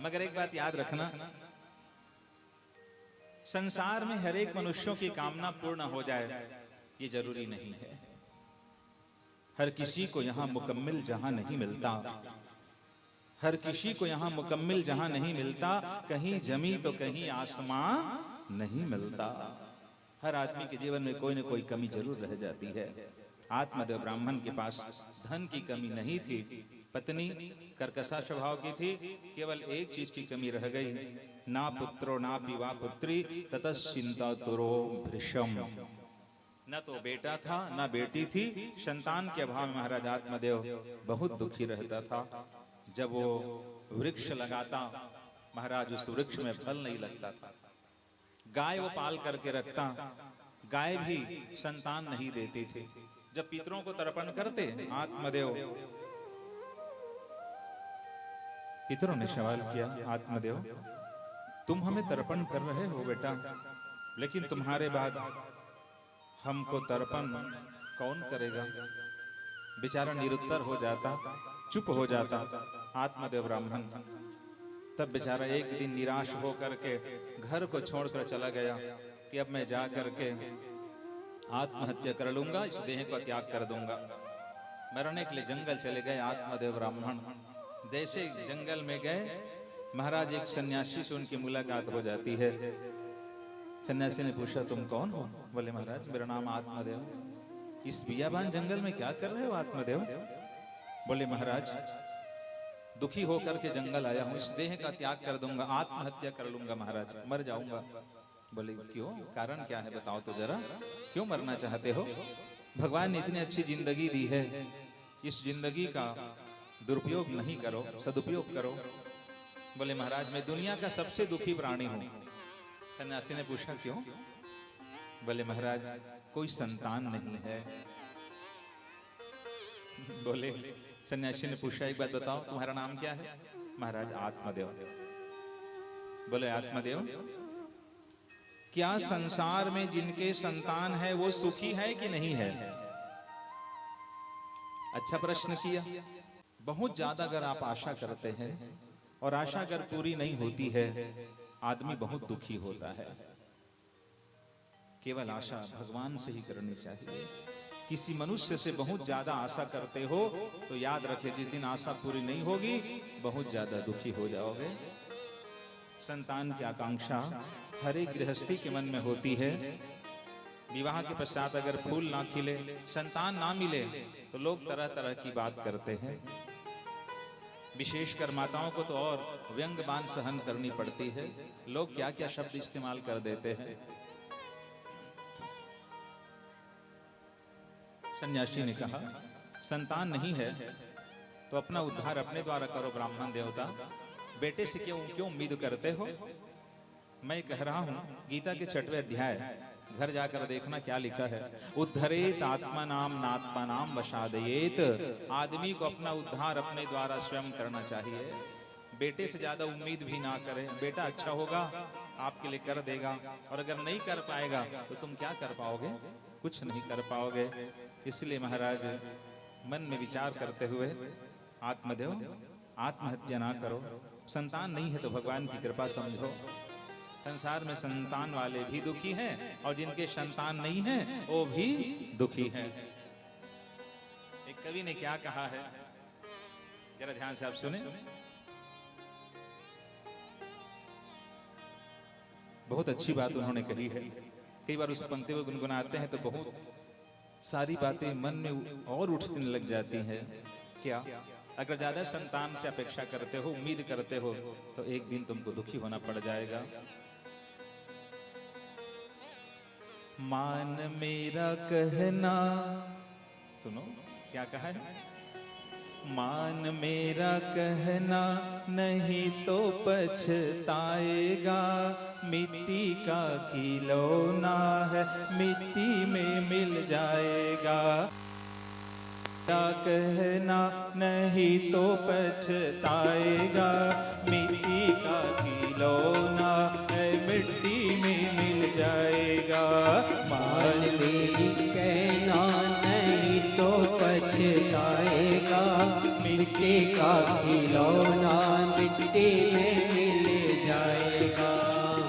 मगर एक बात याद रखना, संसार में हर एक मनुष्यों की कामना पूर्ण हो जाए ये जरूरी नहीं है। हर किसी को यहाँ मुकम्मिल जहां नहीं मिलता, हर किसी को यहाँ मुकम्मिल जहां नहीं मिलता, कहीं जमी तो कहीं आसमां नहीं मिलता। हर आदमी के जीवन में कोई न कोई कमी जरूर रह जाती है। आत्मदेव ब्राह्मण के पास धन की कमी नहीं थी, पत्नी कर्कशा स्वभाव की थी, केवल एक चीज की कमी रह गई, ना पुत्रो ना पिवा पुत्री ततश्चिंता तुरो भृशम। न तो बेटा था न बेटी थी। संतान के अभाव में महाराज आत्मदेव बहुत दुखी रहता था। जब वो वृक्ष लगाता महाराज, उस वृक्ष में फल नहीं लगता था। गाय वो पाल करके रखता, गाय भी संतान नहीं देती थी। जब पितरों को तर्पण करते आत्मदेव, पितरों ने सवाल किया, आत्मदेव तुम हमें तर्पण कर रहे हो बेटा, लेकिन तुम्हारे बाद हमको तर्पण कौन करेगा? बेचारा निरुत्तर हो जाता, चुप हो जाता आत्मदेव ब्राह्मण। तब बेचारा एक दिन निराश हो करके घर को छोड़कर चला गया कि अब मैं जा करके आत्महत्या कर लूंगा, इस देह को त्याग कर दूंगा। मरने के लिए जंगल चले गए आत्मदेव ब्राह्मण। जैसे जंगल में गए, महाराज एक सन्यासी से उनकी मुलाकात हो जाती है। सन्यासी ने पूछा, तुम कौन हो? बोले, महाराज मेरा नाम आत्मदेव। इस बियाबान जंगल में क्या कर रहे हो आत्मदेव? बोले, महाराज दुखी होकर के जंगल आया हूं, इस देह का त्याग कर दूंगा, आत्महत्या कर लूंगा महाराज, मर जाऊंगा। बोले, क्यों? कारण क्या है बताओ तो जरा, क्यों मरना चाहते हो? भगवान ने इतनी अच्छी जिंदगी दी है, इस जिंदगी का दुरुपयोग नहीं करो, सदुपयोग करो। बोले, महाराज मैं दुनिया का सबसे दुखी प्राणी हूं। सन्यासी ने पूछा, क्यों? बोले, महाराज कोई संतान नहीं है। बोले, सन्यासी ने पूछा, एक बात बताओ तुम्हारा नाम क्या है? महाराज आत्मदेव। बोले, आत्मदेव क्या संसार में जिनके संतान है वो सुखी है कि नहीं है? अच्छा प्रश्न किया। बहुत ज्यादा अगर आप आशा करते हैं और आशा अगर पूरी नहीं होती है, आदमी बहुत दुखी होता है। केवल आशा भगवान से ही करनी चाहिए। किसी मनुष्य से बहुत ज्यादा आशा करते हो तो याद रखे, जिस दिन आशा पूरी नहीं होगी बहुत ज्यादा दुखी हो जाओगे। संतान की आकांक्षा हर एक गृहस्थी के मन में होती है। विवाह के पश्चात अगर फूल ना खिले, संतान ना मिले तो लोग तरह तरह की बात करते हैं। विशेषकर माताओं को तो और व्यंग्यबान सहन करनी पड़ती है। लोग क्या क्या शब्द इस्तेमाल कर देते हैं। सन्यासी ने कहा, संतान नहीं है तो अपना उद्धार अपने द्वारा करो ब्राह्मण देवता, बेटे से क्यों उम्मीद करते हो। मैं कह रहा हूं, गीता के 6वें अध्याय घर जाकर देखना क्या लिखा है। उद्धरेत आत्मनाम नात्मनाम वशादयेत। आदमी को अपना उद्धार अपने द्वारा स्वयं करना चाहिए। बेटे से ज्यादा उम्मीद भी ना करें। बेटा अच्छा होगा आपके लिए कर देगा, और अगर नहीं कर पाएगा तो तुम क्या कर पाओगे, कुछ नहीं कर पाओगे। इसलिए महाराज मन में विचार करते हुए, आत्मदेव आत्महत्या ना करो। संतान नहीं है तो भगवान की कृपा समझो। संसार में संतान वाले भी दुखी हैं और जिनके संतान नहीं है वो भी दुखी हैं। एक कवि ने क्या कहा है, जरा ध्यान से आप सुने। बहुत अच्छी बात उन्होंने कही है। कई बार उस पंक्ति को गुनगुनाते हैं तो बहुत सारी बातें मन में और उठने लग जाती हैं। क्या, अगर ज्यादा संतान से अपेक्षा करते हो, उम्मीद करते हो, तो एक दिन तुमको दुखी होना पड़ जाएगा। मान मेरा कहना, सुनो क्या कहा है। मान मेरा कहना नहीं तो पछताएगा, मिट्टी का खिलौना है मिट्टी में मिल जाएगा। मेरा कहना नहीं तो पछताएगा, मिट्टी का खिलौना है मिट्टी में मिल जाएगा। मान मेरी कहना नहीं तो पछताएगा, मिट्टी का खिलौना मिट्टी में मिल जाएगा।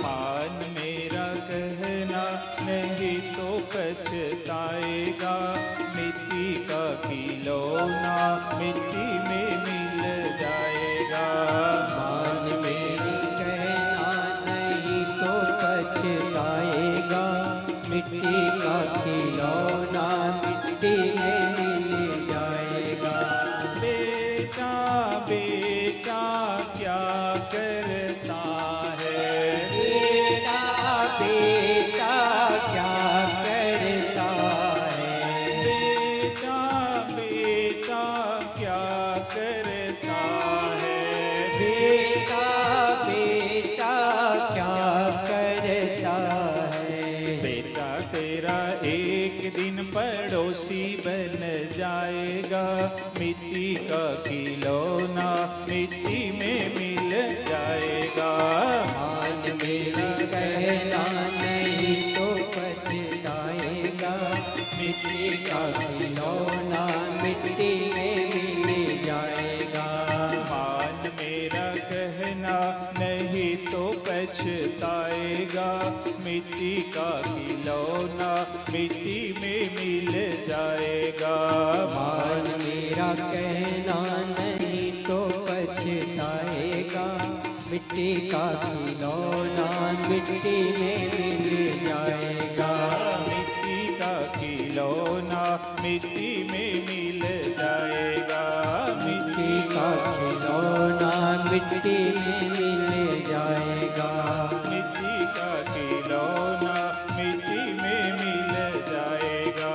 मान मेरा कहना नहीं तो पछताएगा, मिट्टी का खिलौना मिट्टी में मिल जाएगा। मान मेरी कहना नहीं तो पछताएगा, मिट्टी का खिलौना मिट्टी में मिल जाएगा। बेटा बेटा क्या करता है, बेटा बेटा क्या करता है, बेटा बेटा क्या करता है, बेटा बेटा क्या करता है। बेटा तेरा एक दिन पड़ोसी बन जाएगा, मिट्टी का खिलौना मिट्टी में मिल जाएगा। मान मेरा कहना नहीं तो पछताएगा, मिट्टी का खिलौना मिट्टी में मिल जाएगा। मान मेरा कहना नहीं तो पछताएगा, मिट्टी का खिलौना मिट्टी में मिल जाएगा। मान मेरा कहना नहीं तो पछताएगा, मिट्टी का खिलौना मिट्टी में मिल जाएगा। मिट्टी का खिलौना मिट्टी में मिल जाएगा। मिट्टी का खिलौना मिट्टी में मिल जाएगा। मिट्टी का खिलौना मिट्टी में मिल जाएगा।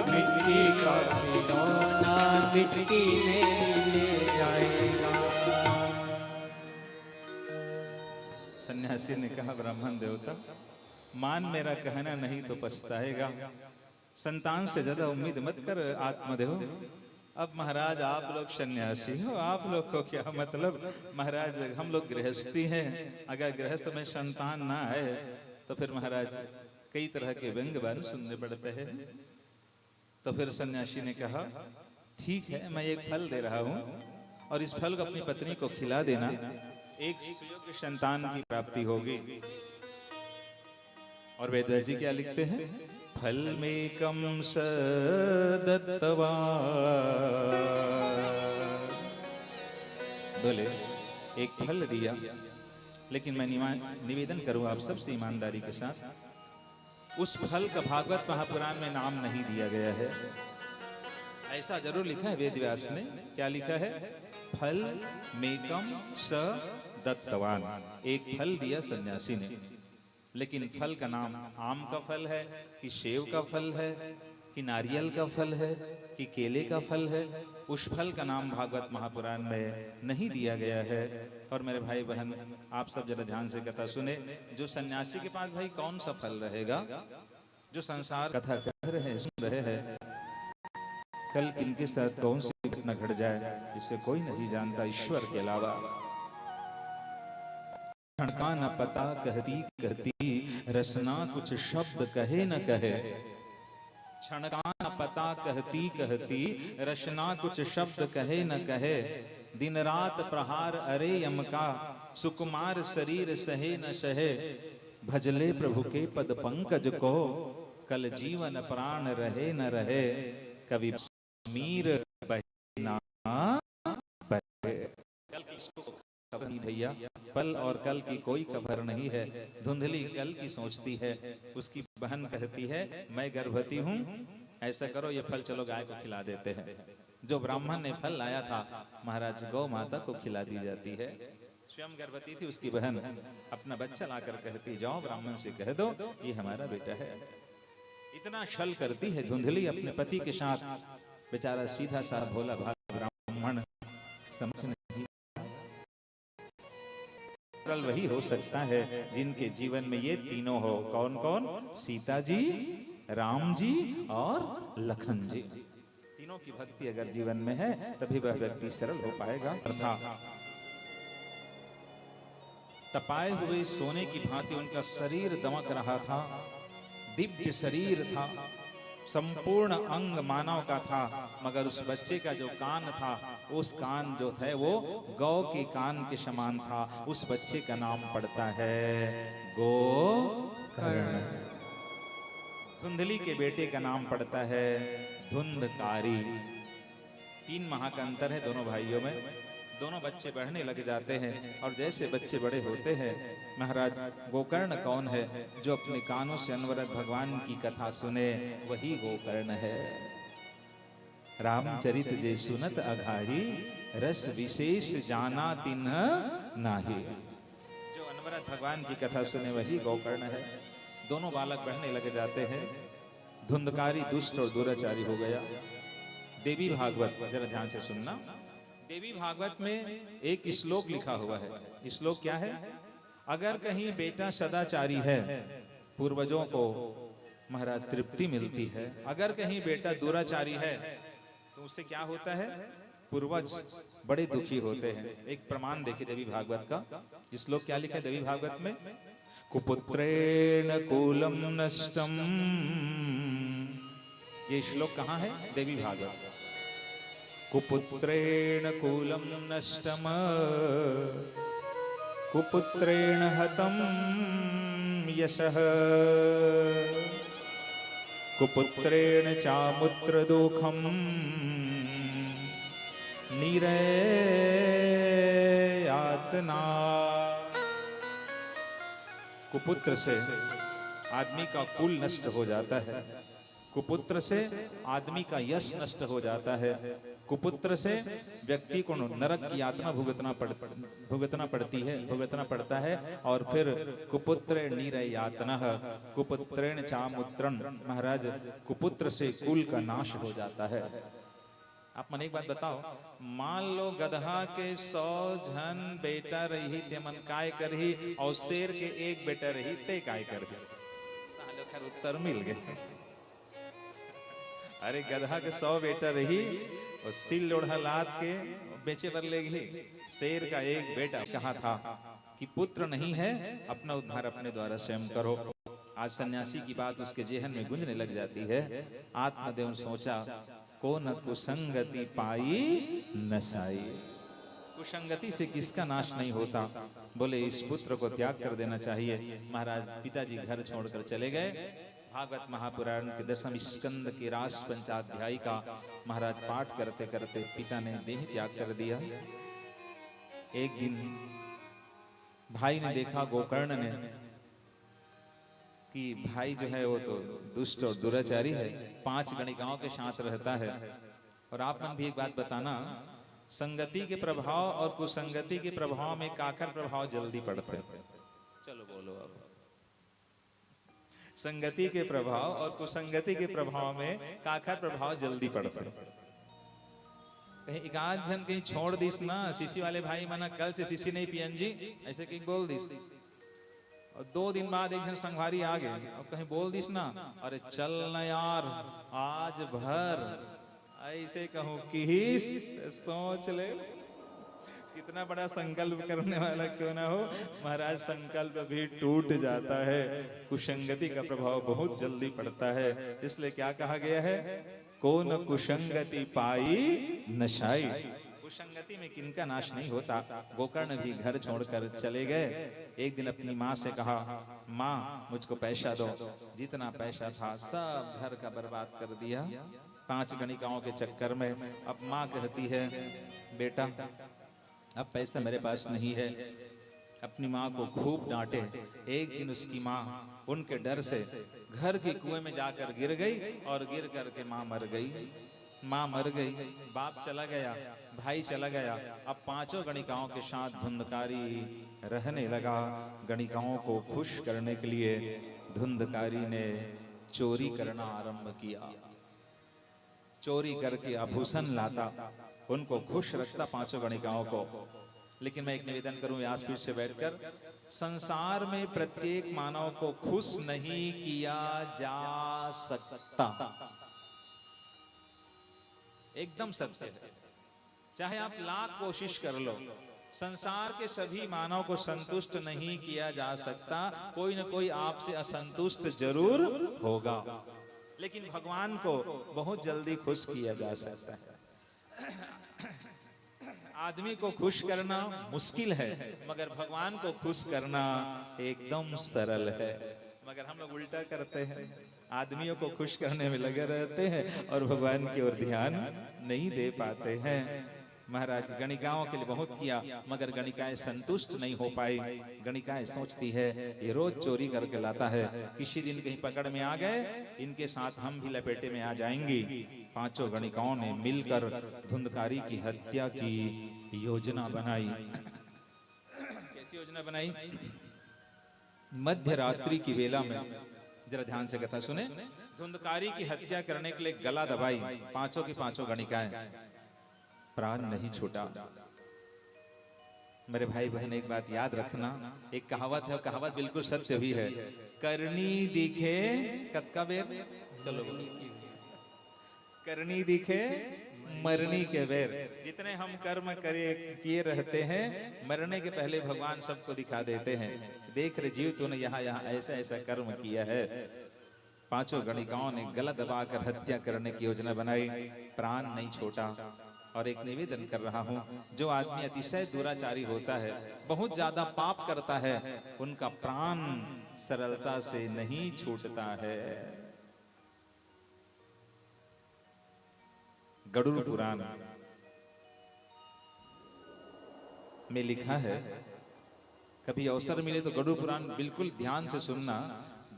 मिट्टी का खिलौना मिट्टी में मिल जाएगा। सन्यासी ने कहा, ब्राह्मण देवता मान मेरा कहना नहीं तो पछताएगा, संतान से ज्यादा उम्मीद मत कर आत्मदेव। अब महाराज आप लोग सन्यासी हो, आप लोग को क्या मतलब। महाराज हम लोग गृहस्थी हैं, अगर गृहस्थ में संतान ना आए तो फिर महाराज कई तरह के व्यंग्यबान सुनने पड़ते हैं। तो फिर सन्यासी ने कहा, ठीक है मैं एक फल दे रहा हूं और इस फल को अपनी पत्नी को खिला देना, एक सुयोग्य संतान की प्राप्ति होगी। और वेदव्यास जी क्या लिखते हैं, फलमेकं स दत्तवान्। बोले एक फल दिया, लेकिन मैं निवेदन करूं आप सबसे ईमानदारी के साथ, उस फल का भागवत महापुराण में नाम नहीं दिया गया है। ऐसा जरूर लिखा है वेद व्यास ने। क्या लिखा है? फल मेकम स दत्तवान, एक फल दिया सन्यासी ने। लेकिन फल का नाम आम का फल है कि सेव का फल है कि नारियल का फल है कि केले का फल है, उस फल का नाम भागवत महापुराण में नहीं दिया गया है। और मेरे भाई बहन, आप सब जरा ध्यान से कथा सुने। जो सन्यासी के पास भाई कौन सा फल रहेगा? जो संसार कथा कह रहे हैं, सुन रहे हैं, कल किनके साथ कौन सी घटना घट जाए इसे कोई नहीं जानता ईश्वर के अलावा। क्षण का न पता कहती कहती रसना कुछ शब्द कहे न कहे। क्षण का न पता कहती कहती रसना कुछ शब्द कहे न कहे। दिन रात प्रहार अरे यम का सुकुमार शरीर सहे न सहे। भजले प्रभु के पद पंकज को कल जीवन प्राण रहे न रहे। कवि मीर बहे ना बहे। कल की खबर नहीं भैया, पल और कल की कोई खबर नहीं है। धुंधली कल की सोचती है। उसकी बहन कहती है मैं गर्भवती हूँ, ऐसा करो ये फल चलो गाय को खिला देते हैं। जो ब्राह्मण ने फल लाया था महाराज गौ माता को खिला दी जाती है। स्वयं गर्भवती थी उसकी बहन, अपना बच्चा लाकर कहती जाओ ब्राह्मण से कह दो ये हमारा बेटा है। इतना छल करती है धुंधली अपने पति के साथ। बेचारा सीधा सा भोला भाला ब्राह्मण समझ नहीं। वही हो सकता है जिनके जीवन में ये तीनों हो। कौन कौन? सीता जी, राम जी और लखन जी। तीनों की भक्ति अगर जीवन में है तभी वह व्यक्ति सरल हो पाएगा। अर्थात तपाए हुए सोने की भांति उनका शरीर दमक रहा था। दिव्य शरीर था, संपूर्ण अंग मानव का था, मगर उस बच्चे का जो कान था, उस कान जो थे वो गौ के कान के समान था। उस बच्चे का नाम पड़ता है गोकर्ण। धुंधली के बेटे का नाम पड़ता है धुंधकारी। 3 माह का अंतर है दोनों भाइयों में। दोनों बच्चे बढ़ने लग जाते हैं और जैसे बच्चे बड़े होते हैं, महाराज गोकर्ण कौन है? जो अपने कानों से अनवरत भगवान की कथा सुने वही गोकर्ण है। रामचरित जे सुनत अघाही रस विशेष जाना तिन्ह नाही। जो अनवरत भगवान की कथा सुने वही गोकर्ण है। दोनों बालक बढ़ने लग जाते हैं। धुंधकारी दुष्ट और दुराचारी हो गया। देवी भागवत जरा ध्यान से सुनना। देवी भागवत में एक श्लोक लिखा हुआ है। श्लोक क्या है? अगर कहीं बेटा सदाचारी है पूर्वजों को महाराज तृप्ति मिलती है। अगर कहीं बेटा दुराचारी है तो उससे क्या होता है? पूर्वज बड़े दुखी होते हैं। एक प्रमाण देखिए देवी भागवत का। श्लोक क्या लिखा है देवी भागवत में? कुपुत्रेण कूलम नष्टम। ये श्लोक कहाँ है? देवी भागवत। कुपुत्रेण कूलम नष्टम कुपुत्रेण हतम यशः कुपुत्रेण चामुत्र दुःखम निरयातना। कुपुत्र से आदमी का कुल नष्ट हो जाता है। कुपुत्र से आदमी का यश नष्ट हो जाता है। कुपुत्र से व्यक्ति को नरक की यातना भुगतना पड़ता है। और फिर कुपुत्र निरयातना कुपुत्रेण चामुत्रन। महाराज कुपुत्र से कुल का नाश हो जाता है। आप मन एक बात बताओ, मान लो गधा के 100 जन बेटा रही ते मन काय करही और शेर के 1 बेटा रही ते काय करही? खैर उत्तर मिल गए। अरे गधा के 100 बेटा रही और सिल लोढ़ा लाद के बेचे पर ले गई। शेर का 1 बेटा कहा था कि पुत्र नहीं है, अपना उद्धार अपने द्वारा स्वयं करो। आज सन्यासी की बात उसके जेहन में गूंजने लग जाती है। आत्मदेव सोचा को न कुसंगति पाई नसाई। कुसंगति से किसका नाश नहीं होता। बोले इस पुत्र को त्याग कर देना चाहिए। महाराज पिताजी घर छोड़कर चले गए। भागवत महापुराण के 10वें स्कंद के रास पंचाध्यायी का महाराज पाठ करते करते पिता ने देह त्याग कर दिया। एक दिन भाई ने देखा, गोकर्ण ने, कि भाई जो है वो तो दुष्ट और दुराचारी है, 5 गणिकाओं के साथ रहता है। और आप मन भी एक बात बताना, संगति के प्रभाव और कुसंगति के प्रभाव में काकर प्रभाव जल्दी पड़ते हैं? चलो बोलो अब। संगति के प्रभाव और कुसंगति के प्रभाव में काकर प्रभाव जल्दी पड़ते हैं। कहीं एक आध जन कहीं छोड़ दिस ना, सीसी वाले भाई मना कल से सीसी नहीं पियन जी, ऐसे कहीं बोल दिस, और 2 दिन बाद एक जन संघारी आ गए और कहीं बोल दिस ना, अरे चल न यार आज भर, ऐसे कहूं कि सोच ले, कितना बड़ा संकल्प करने वाला क्यों ना हो, महाराज संकल्प भी टूट जाता है। कुसंगति का प्रभाव बहुत जल्दी पड़ता है। इसलिए क्या कहा गया है, को न कुसंगति पाई नशाई। कुसंगति में किनका नाश नहीं होता। गोकर्ण भी घर छोड़कर चले गए। एक दिन अपनी माँ से कहा, माँ मुझको पैसा दो। जितना पैसा था सब घर का बर्बाद कर दिया 5 गणिकाओं के चक्कर में। अब माँ कहती है, बेटा अब पैसा मेरे पास नहीं है। अपनी माँ को खूब डांटे। एक दिन उसकी माँ उनके डर से घर के कुएं में जाकर गिर गई और गिर करके माँ मर गई। माँ मर गई, बाप चला गया, भाई चला गया। अब 5 गणिकाओं के साथ धुंधकारी रहने लगा। गणिकाओं को खुश करने के लिए धुंधकारी ने चोरी करना आरंभ किया। चोरी करके आभूषण लाता, उनको खुश रखता 5 गणिकाओं को। लेकिन मैं एक निवेदन करूं व्यासपीठ से बैठकर, संसार में प्रत्येक मानव को खुश नहीं किया जा सकता। एकदम सत्य है। चाहे आप लाख कोशिश कर लो, संसार के सभी मानव को संतुष्ट नहीं किया जा सकता। कोई न कोई आपसे असंतुष्ट जरूर होगा, लेकिन भगवान को बहुत जल्दी खुश किया जा सकता है। आदमी को खुश करना मुश्किल है, मगर भगवान को खुश करना एकदम सरल है। मगर हम लोग उल्टा करते हैं, आदमियों को खुश करने में लगे रहते हैं और भगवान की ओर ध्यान नहीं दे पाते हैं। महाराज गणिकाओं के लिए बहुत किया, मगर गणिकाएं संतुष्ट नहीं हो पाई। गणिकाएं सोचती है ये रोज चोरी करके लाता है, किसी दिन कहीं पकड़ में आ गए, इनके साथ हम भी लपेटे में आ जाएंगी। 5 गणिकाओं ने मिलकर धुंधकारी की हत्या की योजना बनाई। कैसी योजना बनाई? मध्य रात्रि की वेला में, जरा ध्यान से कथा सुने, धुंधकारी की हत्या करने के लिए गला दबाई 5 की 5 गणिकाएं। प्राण नहीं छूटा। मेरे भाई बहन एक बात याद रखना, एक कहावत है, कहावत बिल्कुल सत्य भी है। करनी दिखे कत्का बेर, चलो करनी दिखे मरनी के बेर। जितने हम कर्म किए रहते हैं, मरने के पहले भगवान सबको दिखा देते हैं, देख रहे जीव तूने यहाँ ऐसा ऐसा कर्म किया है। 5 गणिकाओं ने गला दबाकर हत्या करने की योजना बनाई, प्राण नहीं छोटा। और एक निवेदन कर रहा हूं, जो आदमी अतिशय दुराचारी होता है, बहुत ज्यादा पाप करता है, उनका प्राण सरलता से नहीं छूटता है। गरुड़ पुराण में लिखा है, कभी अवसर मिले तो गरुड़ पुराण बिल्कुल ध्यान से सुनना।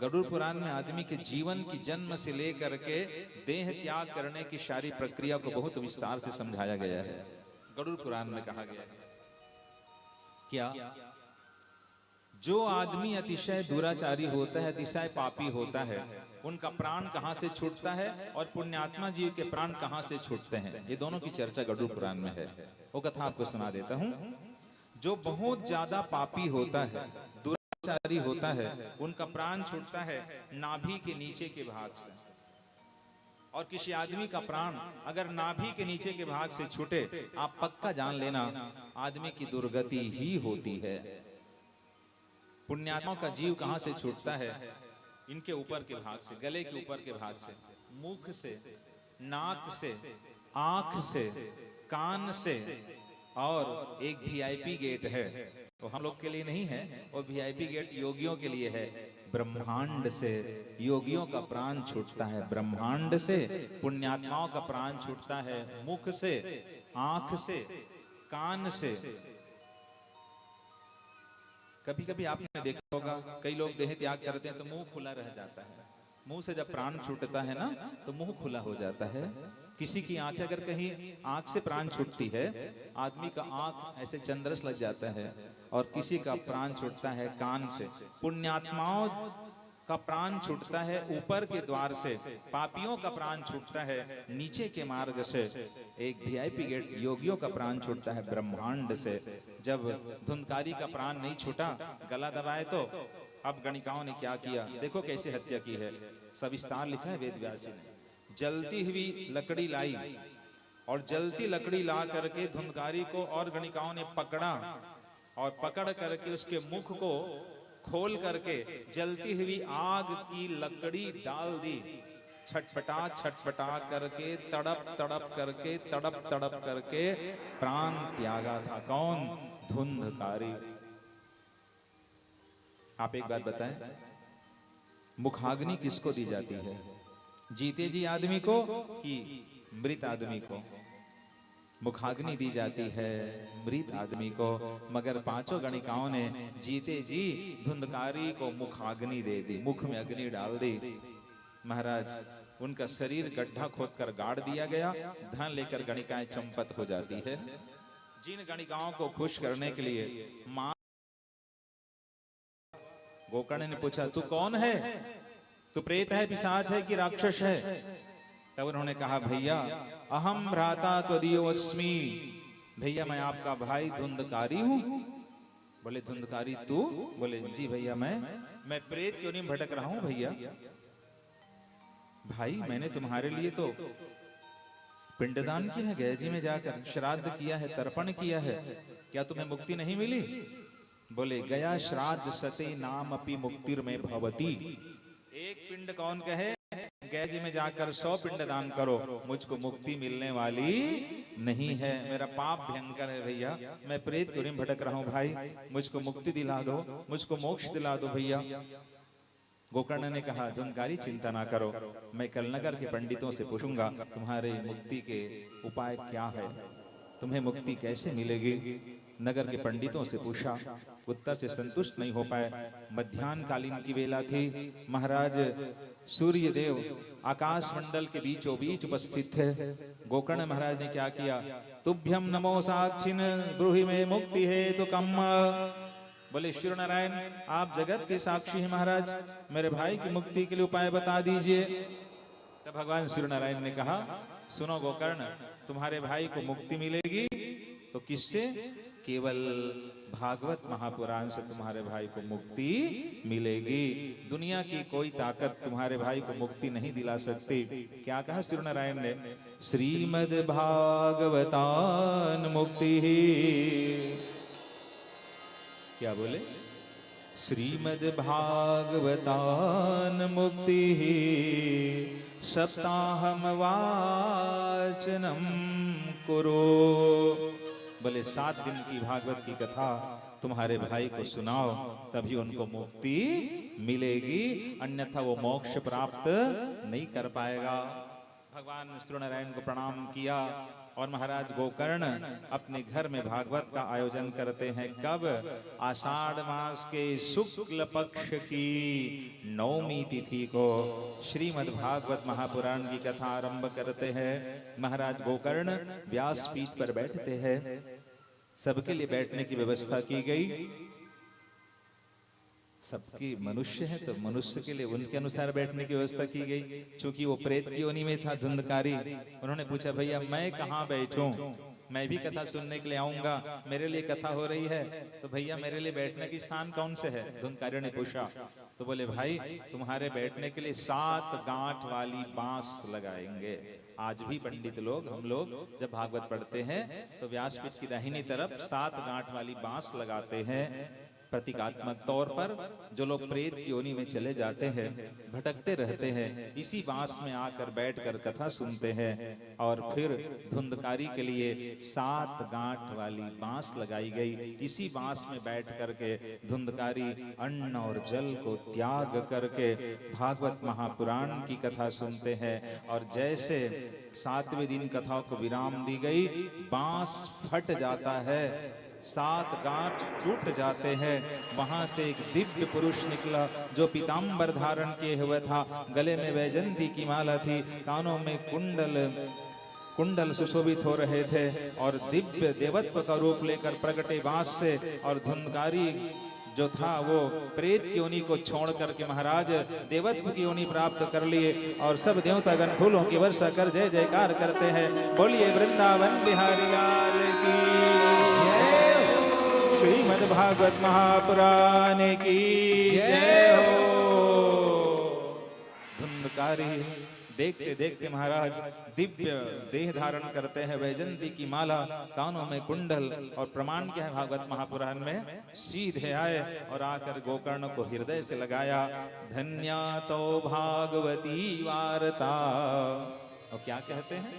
गरुड़ पुराण में आदमी के जीवन की जन्म से लेकर के देह त्याग करने की सारी प्रक्रिया को बहुत विस्तार से समझाया गया है। गरुड़ पुराण में कहा गया है, क्या जो आदमी अतिशय दुराचारी होता है, अतिशय पापी होता है, उनका प्राण कहां से छूटता है और पुण्यात्मा जीव के प्राण कहां से छूटते हैं, ये दोनों की चर्चा गरुड़ पुराण में है। वो कथा आपको सुना देता हूं। जो बहुत ज्यादा पापी होता है, दुराचारी होता है, उनका प्राण छूटता है नाभि के नीचे के भाग से। और किसी आदमी का प्राण अगर नाभि के नीचे के भाग से छूटे, आप पक्का जान लेना आदमी की दुर्गति ही होती है। पुण्यात्माओं का जीव कहां से छूटता है? इनके ऊपर के भाग से, गले के ऊपर के भाग से, मुख से, नाक से, आंख से, कान से। और एक वीआईपी गेट है, वो हम लोग के लिए नहीं है, वो वीआईपी गेट योगियों के लिए है। ब्रह्मांड से योगियों का प्राण छूटता है, ब्रह्मांड से पुण्यात्माओं का प्राण छूटता है, मुख से, आंख से, कान से। कभी कभी आपने देखा होगा कई लोग देह त्याग करते हैं तो मुंह खुला रह जाता है। मुंह से जब प्राण छूटता है ना तो मुंह खुला हो जाता है। किसी की आंख अगर कहीं आंख से प्राण छूटती है, आदमी का आंख ऐसे चंद्रस लग जाता है, और किसी का प्राण छूटता है कान से। पुण्यात्माओं का प्राण छूटता है ऊपर के द्वार से, पापियों का प्राण छूटता है नीचे के मार्ग से। एक वीआईपी गेट योगियों का प्राण छूटता है ब्रह्मांड से। जब धुंधकारी का प्राण नहीं छूटा, गला दबाए, तो अब गणिकाओं ने क्या किया, देखो कैसे हत्या की है। सविस्तार लिखा है वेद व्यास जी ने। जलती हुई लकड़ी लाई, और जलती लकड़ी ला करके धुंधकारी को और गणिकाओं ने पकड़ा, और पकड़ करके उसके मुख को खोल करके जलती हुई आग की लकड़ी डाल दी। छटपटा छटपटा करके, तड़प तड़प करके, तड़प तड़प करके प्राण त्यागा था। कौन? धुंधकारी। आप एक बात बताएं, मुखाग्नि किसको दी जाती है? जीते जी आदमी को कि मृत आदमी को? मुखाग्नि दी जाती है मृत आदमी को। मगर पांचों गणिकाओं ने जीते जी धुंधकारी को मुखाग्नि दे दी, मुख में अग्नि डाल दी। महाराज, उनका शरीर गड्ढा खोदकर गाड़ दिया गया। धन लेकर गणिकाएं चंपत हो जाती है। जिन गणिकाओं को खुश करने के लिए मां गोकर्ण ने पूछा, तू कौन है? तू प्रेत है, पिशाच है कि राक्षस है? तब उन्होंने कहा, भैया अहम भ्राता त्वदीयोऽस्मि, भैया मैं आपका भाई धुंधकारी हूं। बोले, धुंधकारी तू? बोले, जी भैया मैं प्रेत क्यों नहीं भटक रहा हूं भैया। भाई मैंने तुम्हारे लिए तो पिंडदान किया है, गैजी में जाकर श्राद्ध किया है, तर्पण किया है, क्या तुम्हें मुक्ति नहीं मिली? बोले, गया श्राद्ध सते नाम अपि मुक्तिर्मे भवति। एक पिंड कौन कहे, गैजी में जाकर 100 पिंड दान करो, मुझको मुक्ति मिलने वाली नहीं है। मेरा पाप भयंकर है भैया, मैं प्रेत क्यों नहीं भटक रहा हूं भाई, मुझको मुक्ति दिला दो, मुझको मोक्ष दिला दो भैया। गोकर्ण ने कहा, धुंधकारी चिंता ना करो, मैं कल नगर के पंडितों से पूछूंगा तुम्हारे मुक्ति के उपाय क्या है, तुम्हें मुक्ति कैसे मिलेगी। नगर के पंडितों से पूछा, उत्तर से संतुष्ट नहीं हो पाए। मध्याह्न कालीन की वेला थी। महाराज सूर्य देव आकाश मंडल के बीचों बीच उपस्थित थे। गोकर्ण महाराज ने क्या किया, तुभ्यम नमो साक्षिन ब्रूहि में मुक्ति है तो कम। बोले, शिव नारायण आप जगत के साक्षी हैं महाराज, मेरे भाई की मुक्ति के लिए उपाय बता दीजिए। तब भगवान शिव नारायण ने कहा, सुनो गोकर्ण, तुम्हारे भाई को मुक्ति मिलेगी तो किससे? केवल भागवत महापुराण से तुम्हारे भाई को मुक्ति मिलेगी। दुनिया की कोई ताकत तुम्हारे भाई को मुक्ति नहीं दिला सकती। क्या कहा शिव नारायण ने? श्रीमद् भागवतान मुक्ति। क्या बोले? श्रीमद् भागवतान मुक्ति सप्ताहम वाचनम कुरु। बोले, 7 दिन की भागवत की कथा तुम्हारे भाई को सुनाओ, तभी उनको मुक्ति मिलेगी, अन्यथा वो मोक्ष प्राप्त नहीं कर पाएगा। भगवान श्री नारायण को प्रणाम किया और महाराज गोकर्ण अपने घर में भागवत का आयोजन करते हैं। कब? आषाढ़ मास के शुक्ल पक्ष की 9वीं तिथि को श्रीमद् भागवत महापुराण की कथा आरंभ करते हैं। महाराज गोकर्ण व्यासपीठ पर बैठते हैं। सबके लिए बैठने की व्यवस्था की गई। सबकी मनुष्य है तो मनुष्य के लिए उनके अनुसार बैठने की व्यवस्था की गई। चूंकि वो प्रेत की योनि में था धुंधकारी, उन्होंने पूछा, भैया मैं कहाँ बैठूं, मैं भी कथा सुनने के लिए आऊंगा, मेरे लिए कथा हो रही है, तो भैया मेरे लिए बैठने की स्थान कौन से है? धुंधकारी ने पूछा। तो बोले, भाई तुम्हारे बैठने के लिए 7 गांठ वाली बांस लगाएंगे। आज भी पंडित लोग, हम लोग जब भागवत पढ़ते हैं तो व्यासपीठ की दाहिनी तरफ 7 गांठ वाली बांस लगाते हैं। प्रतीकात्मक तौर पर जो लोग प्रेत की योनि में चले जाते हैं, भटकते रहते हैं, इसी बांस में आकर बैठकर कथा सुनते हैं। और फिर धुंधकारी के लिए 7 गांठ वाली बांस लगाई गई। इसी बांस में बैठ करके धुंधकारी अन्न और जल को त्याग करके भागवत महापुराण की कथा सुनते हैं। और जैसे 7वें दिन कथा को विराम दी गई, बांस फट जाता है, 7 गांठ टूट जाते हैं। वहां से एक दिव्य पुरुष निकला जो पीतांबर धारण किए हुए था, गले में वैजंती की माला थी, कानों में कुंडल सुशोभित हो रहे थे और दिव्य देवत्व का रूप लेकर प्रगटे बांस से। और धुंधकारी जो था वो प्रेत की योनि को छोड़ करके महाराज देवत्व की योनि प्राप्त कर लिए। और सब देवतागण फूलों की वर्षा कर जय जयकार करते हैं। बोलिए वृंदावन बिहारी लाल की जय, श्रीमद् भागवत महापुराण की जय हो। धुंधकारी देखते देखते महाराज दिव्य देह धारण करते हैं, वैजंती की माला, कानों में कुंडल, और प्रमाण क्या है भागवत महापुराण में, सीधे आए और आकर गोकर्ण को हृदय से लगाया। धन्या तो भागवती वार्ता। और क्या कहते हैं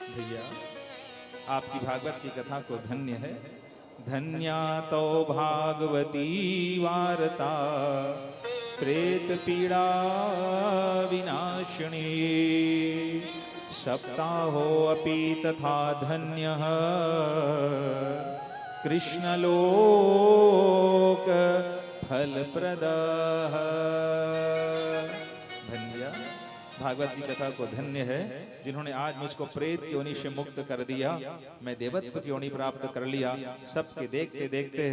भैया, आपकी भागवत की कथा को धन्य है। धन्या तो भागवती वार्ता, प्रेत पीड़ा विनाशिनी, सप्ताहो अपि तथा धन्यः, कृष्णलोक फलप्रदः। धन्य भागवत की कथा को धन्य है जिन्होंने आज मुझको प्रेत की योनि से मुक्त कर दिया, मैं देवत्व की योनि प्राप्त कर लिया। सबके देखते देखते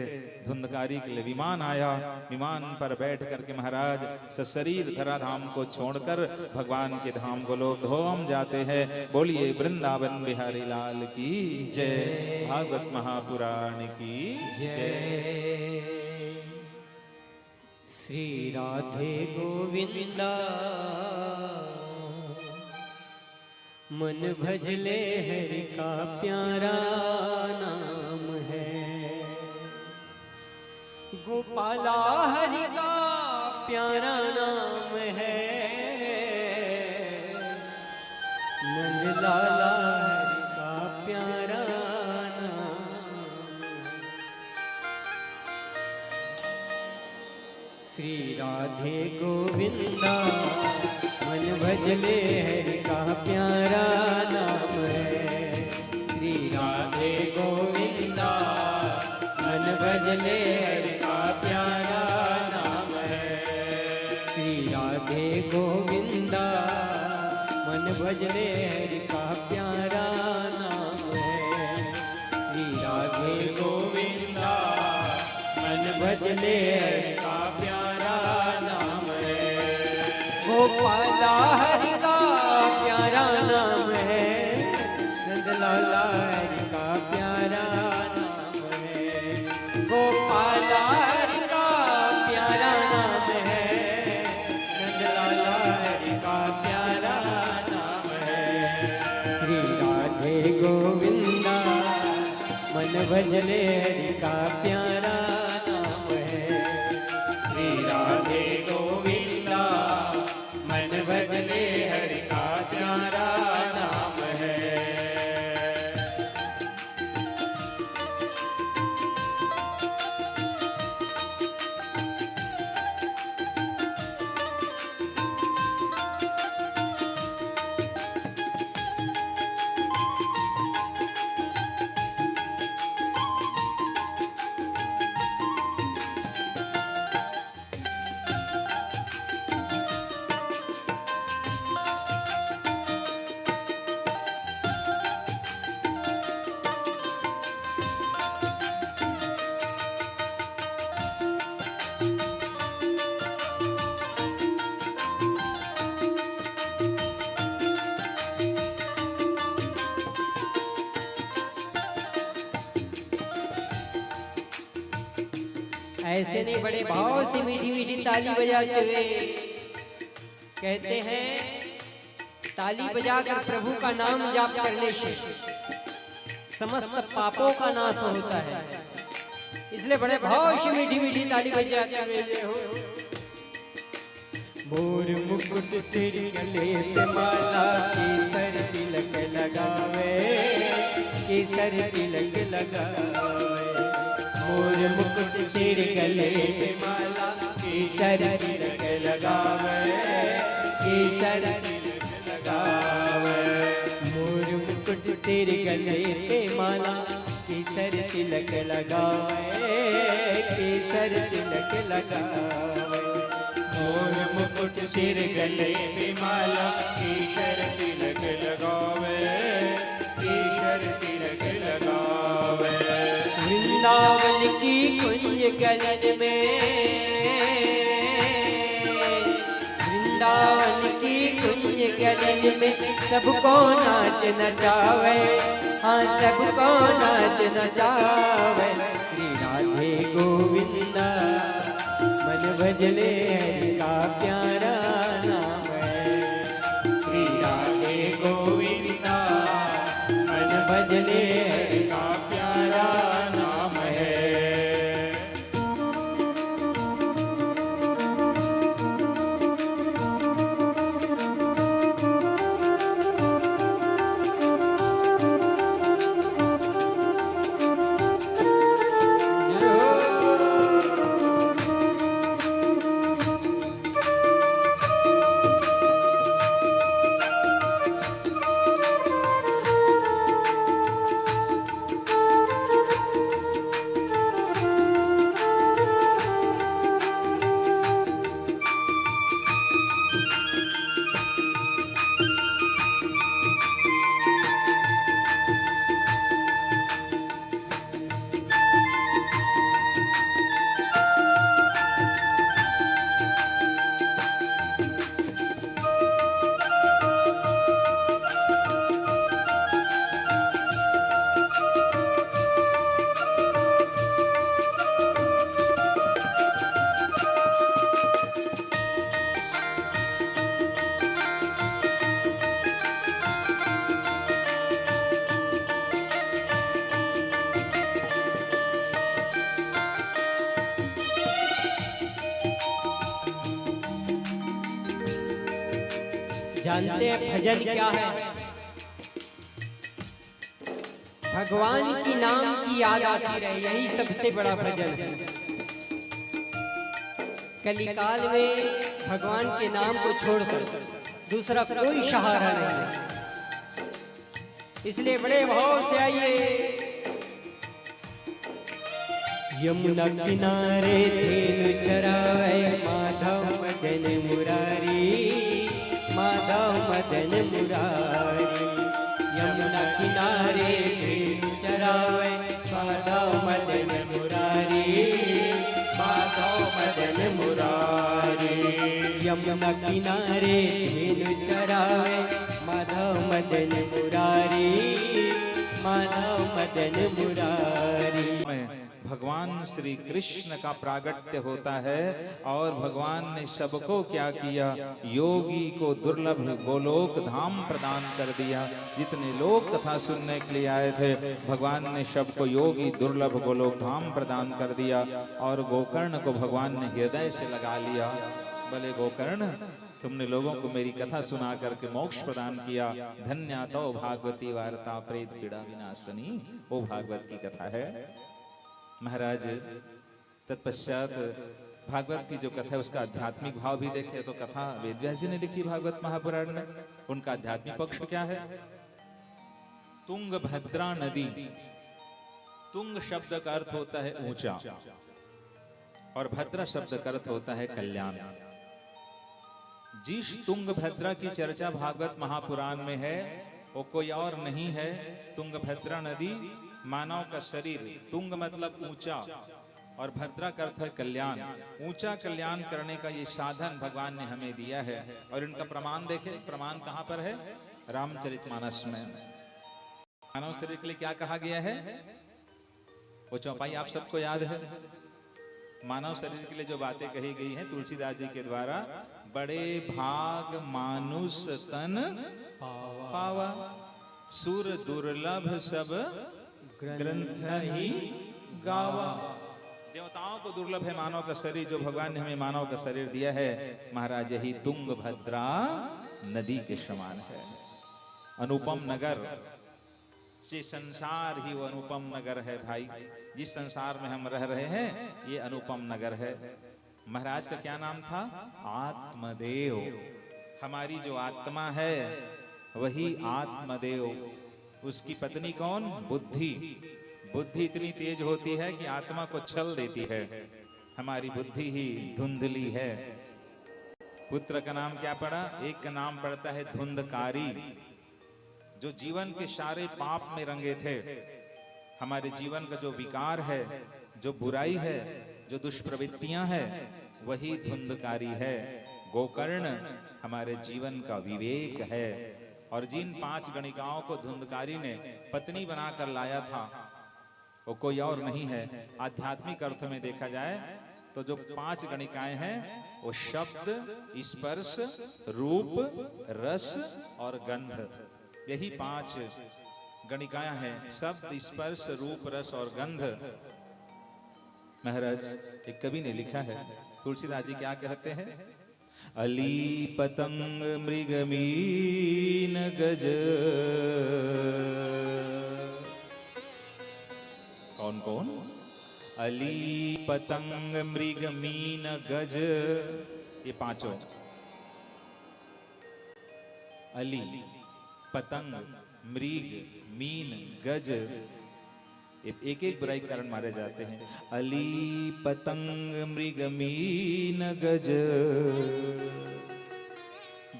धुंधकारी के लिए विमान आया। विमान पर बैठ करके महाराज सशरीर धराधाम को छोड़कर भगवान के धाम गोलोक धाम जाते हैं। बोलिए वृंदावन बिहारी लाल की जय, भागवत महापुराण की जय। श्री राधे गोविंदा मन भजले हरि का प्यारा नाम है। गोपाला हरि का प्यारा नाम है। नंद लाला हरि का प्यारा नाम है। श्री राधे गोविंदा मन भजले हरि का प्यारा नाम है। श्री राधे गोविंदा मन भजले हरि का प्यारा नाम है। श्री राधे गोविंदा मन भजले हरि का प्यारा नाम है। श्री राधे गोविंदा मन भजले हरि का प्यारा नाम है। गोपाला हरि का प्यारा नाम है। नंद लाला हरि का प्यारा नाम है। गोपाला हरि का प्यारा नाम है। नंद लाला हरि का प्यारा नाम है। श्री राधे गोविंदा मन भजले हरि का प्यारा नाम है। श्री राधे गोविंदा मन भजले हरि का प्यारा नाम है। ऐसे नहीं बड़े भाव से मीठी मीठी ताली बजाते हुए कहते हैं, ताली बजाकर प्रभु का नाम जाप करने से समस्त पापों का नाश होता है, इसलिए बड़े भाव से मीठी मीठी ताली बजाते हुए हो। मोर मुकुट सिर गले पे माला, केसर तिलक लगावे, केसर तिलक लगावे। मोर मुकुट सिर गले पे माला, केसर तिलक लगावे, केसर तिलक लगावे। मोर मुकुट सिर गले पे माला, केसर तिलक लगावे, केसर तिलक लगावे। मोर मुकुट सिर गले पे माला, केसर तिलक लगावे, केसर तिलक लगावे। वृंदावन की कुंज गगन में, वृंदावन की कुंज गगन में सबको नाच नचावे, हाँ सबको नाच नचावे। श्री राधे गोविंदा मन भजले हरि का प्यारा नाम है। श्री राधे गोविंदा मन भजले हरि का प्यारा नाम है। जानते हैं भजन क्या है? भगवान की नाम की याद आती रहे, यही सबसे बड़ा भजन है। कलिकाल में भगवान के नाम को छोड़कर दूसरा कोई सहारा नहीं है। इसलिए बड़े भाव से आइए। यमुना किनारे धेनु चरावे, माधव मदन मुरारी, माधव मदन मुरारी। यमुना किनारे धेनु चरावे, माधव मदन मुरारी, माधव मदन मुरारी। यमुना किनारे धेनु चरावे, माधव मदन मुरारी, माधव मदन मुरारी। भगवान श्री कृष्ण का प्रागट्य होता है और भगवान ने सबको क्या किया, योगी को दुर्लभ गोलोक धाम प्रदान कर दिया। जितने लोग कथा सुनने के लिए आए थे, भगवान ने सबको योगी दुर्लभ गोलोक धाम प्रदान कर दिया और गोकर्ण को भगवान ने हृदय से लगा लिया। भले गोकर्ण, तुमने लोगों को मेरी कथा सुना करके मोक्ष प्रदान किया। धन्या तो भागवती वार्ता प्रेत पीड़ा विनाशनी। वो भागवत की कथा है महाराज। तत्पश्चात भागवत की जो कथा है उसका आध्यात्मिक भाव भी देखे तो कथा वेदव्यास जी ने लिखी भागवत महापुराण में। उनका आध्यात्मिक पक्ष क्या है? तुंगभद्रा नदी। तुंग शब्द का अर्थ होता है ऊंचा और भद्रा शब्द का अर्थ होता है कल्याण। जिस तुंगभद्रा की चर्चा भागवत महापुराण में है वो कोई और नहीं है, तुंगभद्रा नदी। मानव का शरीर, तुंग मतलब ऊंचा और भद्रा का अर्थ है कल्याण। ऊंचा कल्याण करने का ये साधन भगवान ने हमें दिया है और इनका प्रमाण देखे। प्रमाण कहां पर है? रामचरितमानस में। मानव शरीर के लिए क्या कहा गया है? वो चौपाई आप सबको याद है। मानव शरीर के लिए जो बातें कही गई हैं तुलसीदास जी के द्वारा, बड़े भाग मानुष तन पावा, सुर दुर्लभ सब ग्रंथ ही गावा। देवताओं को दुर्लभ है मानव का शरीर, जो भगवान ने हमें मानव का शरीर दिया है महाराज यही तुंगभद्रा नदी के समान है। अनुपम नगर, ये संसार ही वो अनुपम नगर है भाई। जिस संसार में हम रह रहे हैं ये अनुपम नगर है। महाराज का क्या नाम था? आत्मदेव। हमारी जो आत्मा है वही आत्मदेव। उसकी पत्नी कौन? बुद्धि। बुद्धि इतनी तेज होती है कि आत्मा को छल देती है। हमारी बुद्धि ही धुंधली है। पुत्र का नाम क्या पड़ा? एक का नाम पड़ता है धुंधकारी, जो जीवन के सारे पाप में रंगे थे। हमारे जीवन का जो विकार है, जो बुराई है, जो दुष्प्रवृत्तियां हैं, वही धुंधकारी है। गोकर्ण हमारे जीवन का विवेक है। और जिन 5 गणिकाओं को धुंधकारी ने पत्नी बनाकर लाया था वो कोई और नहीं है। आध्यात्मिक अर्थ में देखा जाए तो जो 5 गणिकाएं हैं वो शब्द, स्पर्श, रूप, रस और गंध, यही 5 गणिकाएं हैं। शब्द, स्पर्श, रूप, रस और गंध। महाराज एक कवि ने लिखा है, तुलसीदास जी क्या कहते हैं? अली पतंग मृग मीन गज। कौन कौन? अली पतंग मृग मीन गज, ये 5। अली, पतंग, मृग, मीन, गज, एक एक बुराई के कारण मारे जाते हैं। अली पतंग मृग मीन गज,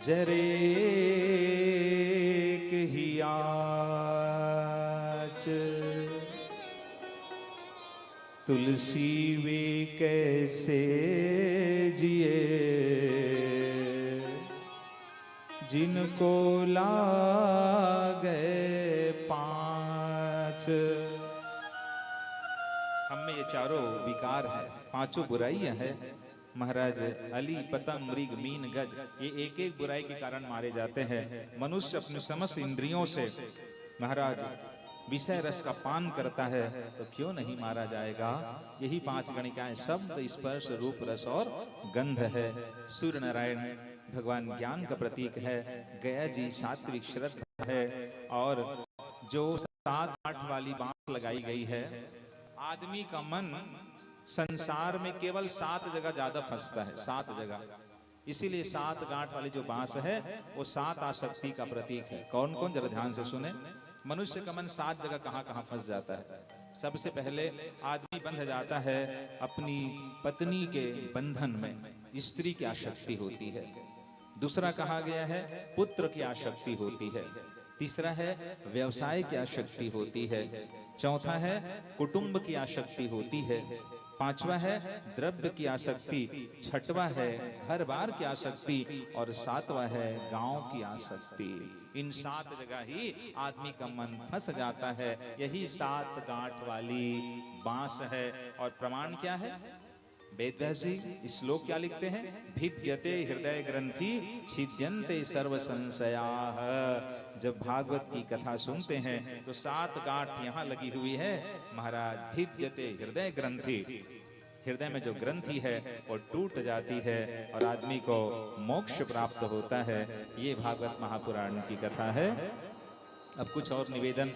जरे हियाच, तुलसी वे कैसे जिए, जिनको लागे 5। हम में ये चारों विकार है, 5 बुराइयां हैं। महाराज अली, पतंग, मृग, मीन, गज, ये एक एक बुराई के कारण मारे जाते हैं। मनुष्य अपने समस्त इंद्रियों से महाराज विषय रस का पान करता है तो क्यों नहीं मारा जाएगा। यही 5 गणिकाएं शब्द, स्पर्श, रूप, रस और गंध है। सूर्य नारायण भगवान ज्ञान का प्रतीक है। गया जी सात्विक श्रद्धा है। और जो 7-8 वाली बात लगाई गई है, आदमी का मन संसार में केवल 7 जगह ज्यादा फंसता है, 7 जगह। इसीलिए 7 गांठ वाली जो बांस है वो 7 आसक्ति का प्रतीक है। कौन कौन जरा ध्यान से सुने। मनुष्य का मन 7 जगह कहां कहां फंस जाता है। सबसे पहले आदमी बंध जाता है अपनी पत्नी के बंधन में, स्त्री की आसक्ति होती है। दूसरा कहा गया है पुत्र की आसक्ति होती है। तीसरा है व्यवसाय की आसक्ति होती है। चौथा है कुटुंब की आसक्ति होती है। 5वां है द्रव्य की आसक्ति। 6वां है घर बार की आसक्ति। और 7वां है गांव की आसक्ति। इन 7 जगह ही आदमी का मन फंस जाता है। यही 7 गांठ वाली बांस है। और प्रमाण क्या है? वेदव्यास जी श्लोक क्या लिखते हैं? भिद्यते हृदय ग्रंथि छिद्यन्ते सर्व संशयाः। जब भागवत की कथा सुनते हैं तो 7 गांठ यहाँ लगी हुई है महाराज। भिद्यते हृदय ग्रंथि, हृदय में जो ग्रंथि है वो टूट जाती है और आदमी को मोक्ष प्राप्त होता है। ये भागवत महापुराण की कथा है। अब कुछ और निवेदन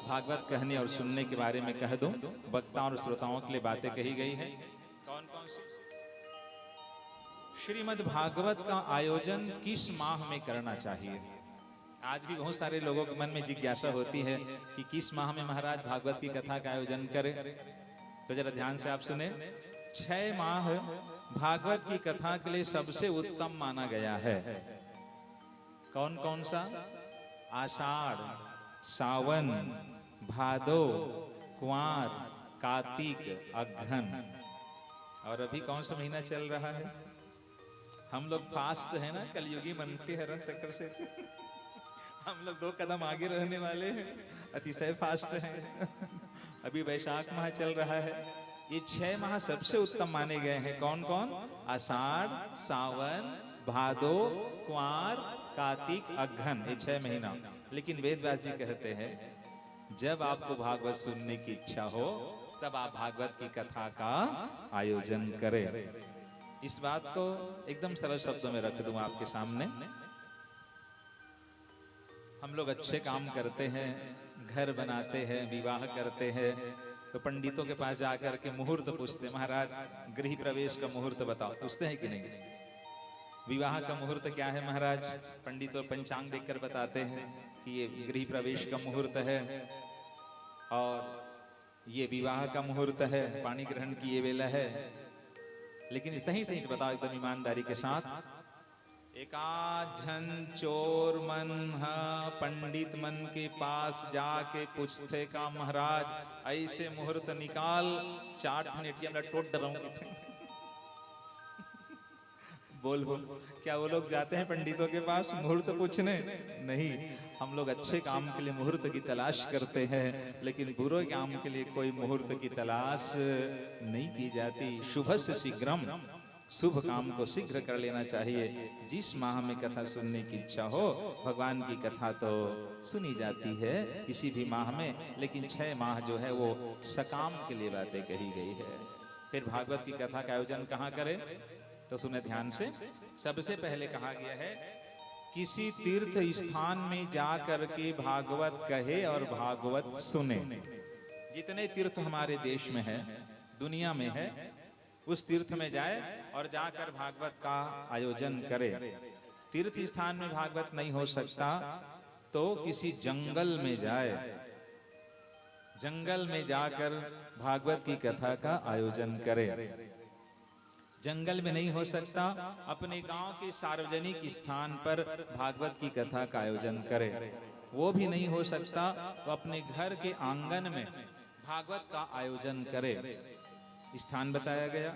भागवत कहने और सुनने के बारे में कह दूं। वक्ता और श्रोताओं के लिए बातें कही गई हैं। कौन कौन सी? श्रीमद् भागवत का आयोजन किस माह में करना चाहिए? आज भी बहुत सारे लोगों के मन में जिज्ञासा होती है कि किस माह में महाराज भागवत की कथा का आयोजन करें। तो जरा ध्यान से आप सुने। 6 माह भागवत की कथा के लिए सबसे उत्तम माना गया है। कौन कौन सा? आषाढ़, सावन, भादो, कुंवार, कार्तिक, अघ्न। और अभी कौन सा महीना चल रहा है? हम लोग फास्ट है ना, कलयुगी मन के हरण तकर से हम लोग 2 कदम आगे रहने वाले हैं, अतिशय फास्ट हैं। अभी वैशाख माह चल रहा है। ये 6 माह सबसे उत्तम माने गए हैं। कौन कौन? आषाढ़, सावन, भादो, कुंवार, कार्तिक, अघ्न, ये 6 महीना। लेकिन वेदव्यास जी कहते हैं जब आपको भागवत सुनने की इच्छा हो तब आप भागवत की कथा का आयोजन करें। इस बात को एकदम सरल शब्दों में रख दूं आपके सामने। हम लोग अच्छे काम करते हैं, घर बनाते हैं, विवाह करते हैं, तो पंडितों के पास जाकर के मुहूर्त पूछते, महाराज गृह प्रवेश का मुहूर्त बताओ, पूछते हैं कि नहीं? विवाह का मुहूर्त क्या है महाराज? पंडित और पंचांग देखकर बताते हैं कि ये गृह प्रवेश का मुहूर्त है और ये विवाह का मुहूर्त है, पाणी ग्रहण की ये वेला है। लेकिन सही सही बताओ एकदम ईमानदारी के साथ। एकाझन चोर मन पंडित मन के पास जाके पूछते का महाराज ऐसे मुहूर्त निकाल, 4 नेटिया टोट डराऊं बोल बोल। क्या वो लोग जाते हैं पंडितों के पास मुहूर्त पूछने? नहीं, हम लोग अच्छे काम के लिए मुहूर्त की तलाश करते हैं, लेकिन बुरे काम के लिए कोई मुहूर्त की तलाश नहीं की जाती। शुभस्य शीघ्रम, शुभ काम को शीघ्र कर लेना चाहिए। जिस माह में कथा सुनने की इच्छा हो, भगवान की कथा तो सुनी जाती है किसी भी माह में, लेकिन 6 माह जो है वो सकाम के लिए बातें कही गई है। फिर भागवत की कथा का आयोजन कहाँ करें? तो सुने ध्यान से। सबसे पहले कहा गया है किसी तीर्थ स्थान में जा करके भागवत कहे और भागवत सुने। जितने तीर्थ हमारे देश में है, दुनिया में है, उस तीर्थ में जाए और जाकर भागवत का आयोजन करे। तीर्थ स्थान में भागवत नहीं हो सकता तो किसी जंगल में जाए, जंगल में जाकर भागवत की कथा का आयोजन करे। जंगल में नहीं हो सकता, अपने गांव के सार्वजनिक स्थान पर भागवत की कथा का आयोजन करे। वो भी नहीं हो सकता तो अपने घर के आंगन में भागवत का आयोजन करे। स्थान बताया गया।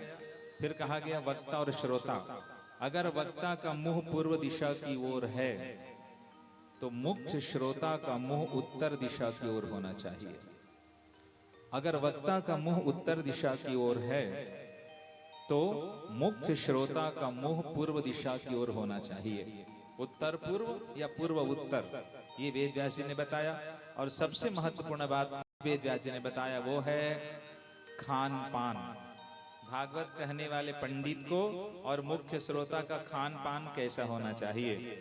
फिर कहा गया वक्ता और श्रोता। अगर वक्ता का मुंह पूर्व दिशा की ओर है तो मुख्य श्रोता का मुंह उत्तर दिशा की ओर होना चाहिए। अगर वक्ता का मुंह उत्तर दिशा की ओर है तो मुख्य श्रोता का मुंह पूर्व दिशा की ओर होना चाहिए। उत्तर पूर्व या पूर्व उत्तर, ये वेद व्यास जी ने बताया। और सबसे महत्वपूर्ण बात वेद व्यास जी ने बताया वो है खान पान। भागवत कहने वाले पंडित को और मुख्य श्रोता का खान पान कैसा होना चाहिए?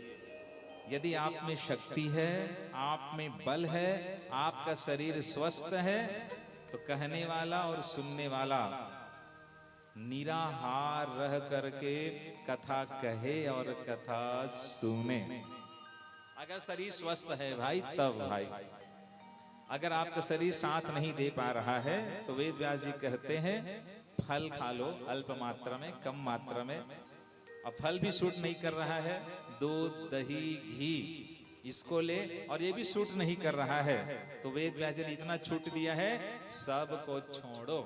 यदि आप में शक्ति है, आप में बल है, आपका शरीर स्वस्थ है, तो कहने वाला और सुनने वाला निराहार रह करके कथा कहे और कथा सुने। अगर शरीर स्वस्थ है भाई, तब भाई। अगर आपका शरीर साथ नहीं दे पा रहा है तो वेद व्यास जी कहते हैं फल खा लो अल्प मात्रा में, कम मात्रा में। अब फल भी सूट नहीं कर रहा है, दूध दही घी इसको ले, और ये भी सूट नहीं कर रहा है, तो वेद व्यास जी ने इतना छूट दिया है सबको छोड़ो।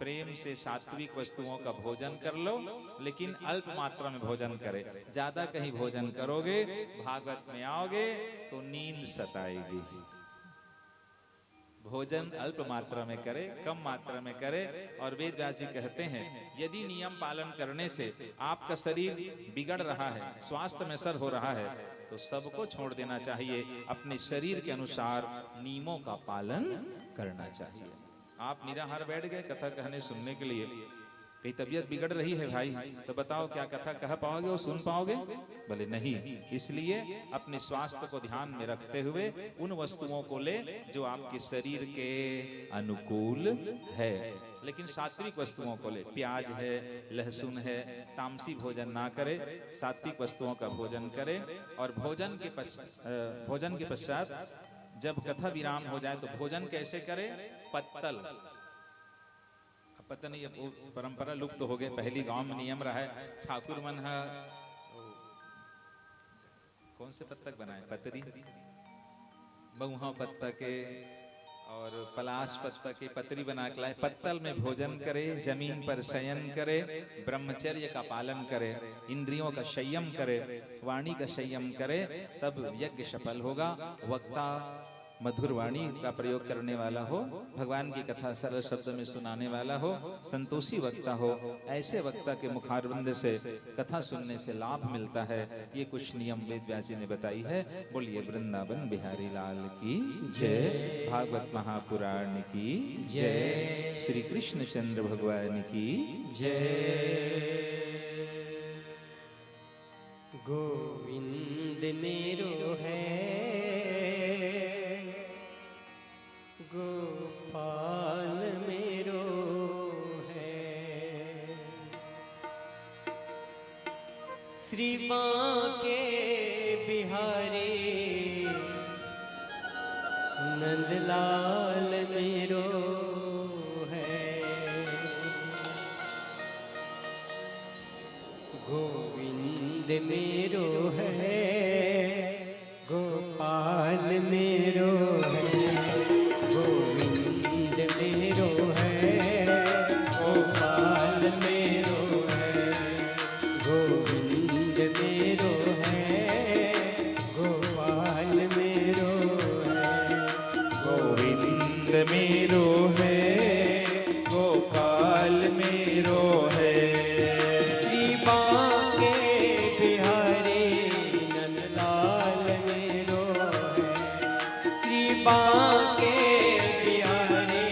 प्रेम से सात्विक वस्तुओं का भोजन कर लो, लेकिन अल्प मात्रा में भोजन करे। ज्यादा कहीं भोजन करोगे, भागवत में आओगे तो नींद सताएगी। भोजन अल्प मात्रा में करे, कम मात्रा में करे। और वेद व्यास जी कहते हैं यदि नियम पालन करने से आपका शरीर बिगड़ रहा है, स्वास्थ्य में असर हो रहा है, तो सबको छोड़ देना चाहिए। अपने शरीर के अनुसार नियमों का पालन करना चाहिए। आप निराहार बैठ गए कथा कहने सुनने के लिए, कहीं तबीयत बिगड़ रही है भाई, तो बताओ क्या कथा कह पाओगे और सुन पाओगे? बोले नहीं। इसलिए अपने स्वास्थ्य को ध्यान में रखते हुए उन वस्तुओं को ले जो आपके शरीर के अनुकूल है, लेकिन सात्विक वस्तुओं को ले। प्याज है, लहसुन है, तामसी भोजन ना करे, सात्विक वस्तुओं का भोजन करे। और भोजन के पश्चात जब कथा विराम हो जाए तो भोजन कैसे करे? पत्तल। पता नहीं अब वो परंपरा लुप्त हो गए, पहली गांव में नियम रहा है। ठाकुर मन कौन से पत्तक बनाए? पतरी, बहुहा पत्ता के और पलाश पत्ता के पतरी बना के लाए। पत्तल में भोजन करे, जमीन पर शयन करे, ब्रह्मचर्य का पालन करे, इंद्रियों का संयम करे, वाणी का संयम करे, तब यज्ञ सफल होगा। वक्ता मधुर वाणी का प्रयोग करने वाला हो, भगवान की कथा सरल शब्द में सुनाने वाला हो, संतोषी वक्ता हो। ऐसे वक्ता के मुखारविंद से कथा सुनने से लाभ मिलता है। ये कुछ नियम वेद व्यास जी ने बताई है। बोलिए वृंदावन बिहारी लाल की जय, भागवत महापुराण की जय, श्री कृष्ण चंद्र भगवान की जय। गोविंद मेरो है, गोपाल मेरो है, श्री बांके बिहारी नंदलाल मेरो है। गोविंद मेरो है, गोपाल मेरो है, गोविंद मेरो है, गोपाल मेरो है, गोविंद मेरो है, गोपाल मेरो है, गोविंद मेरो है, गोपाल मेरो है, श्री बांके बिहारी नंदलाल मेरो है, श्री बांके बिहारी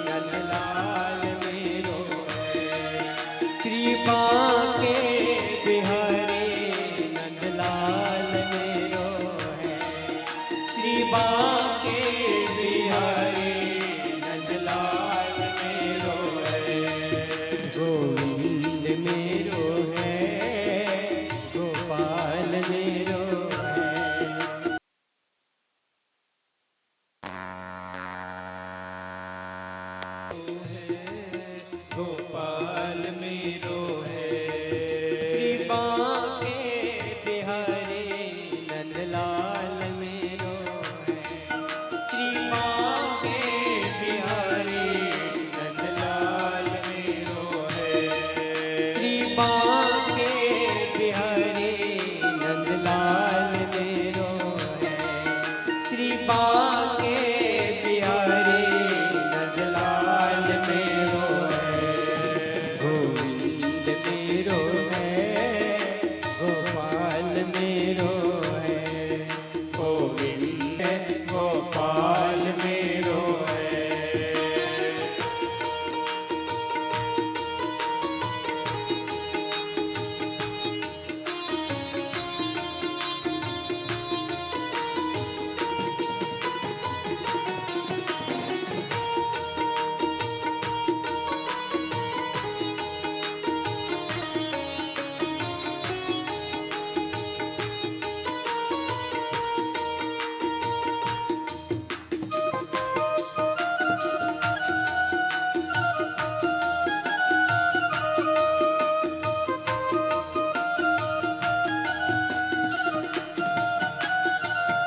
नंदलाल मेरो है, श्री बांके बिहारी नंदलाल मेरो है, श्री बांके बिहारी नंदलाल मेरो है। गोविंद मेरो है, गोपाल मेरो है। गोपाल मेरो है, श्री बांके बिहारी नंदलाल मेरो है, श्री बांके बिहारी नंदलाल मेरो है, श्री बांके बिहारी नंदलाल मेरो है, श्री बांके बिहारी नंदलाल मेरो है। गोविंद मेरो है, गोपाल मेरो है, गोविंद गोपाल मेरो है।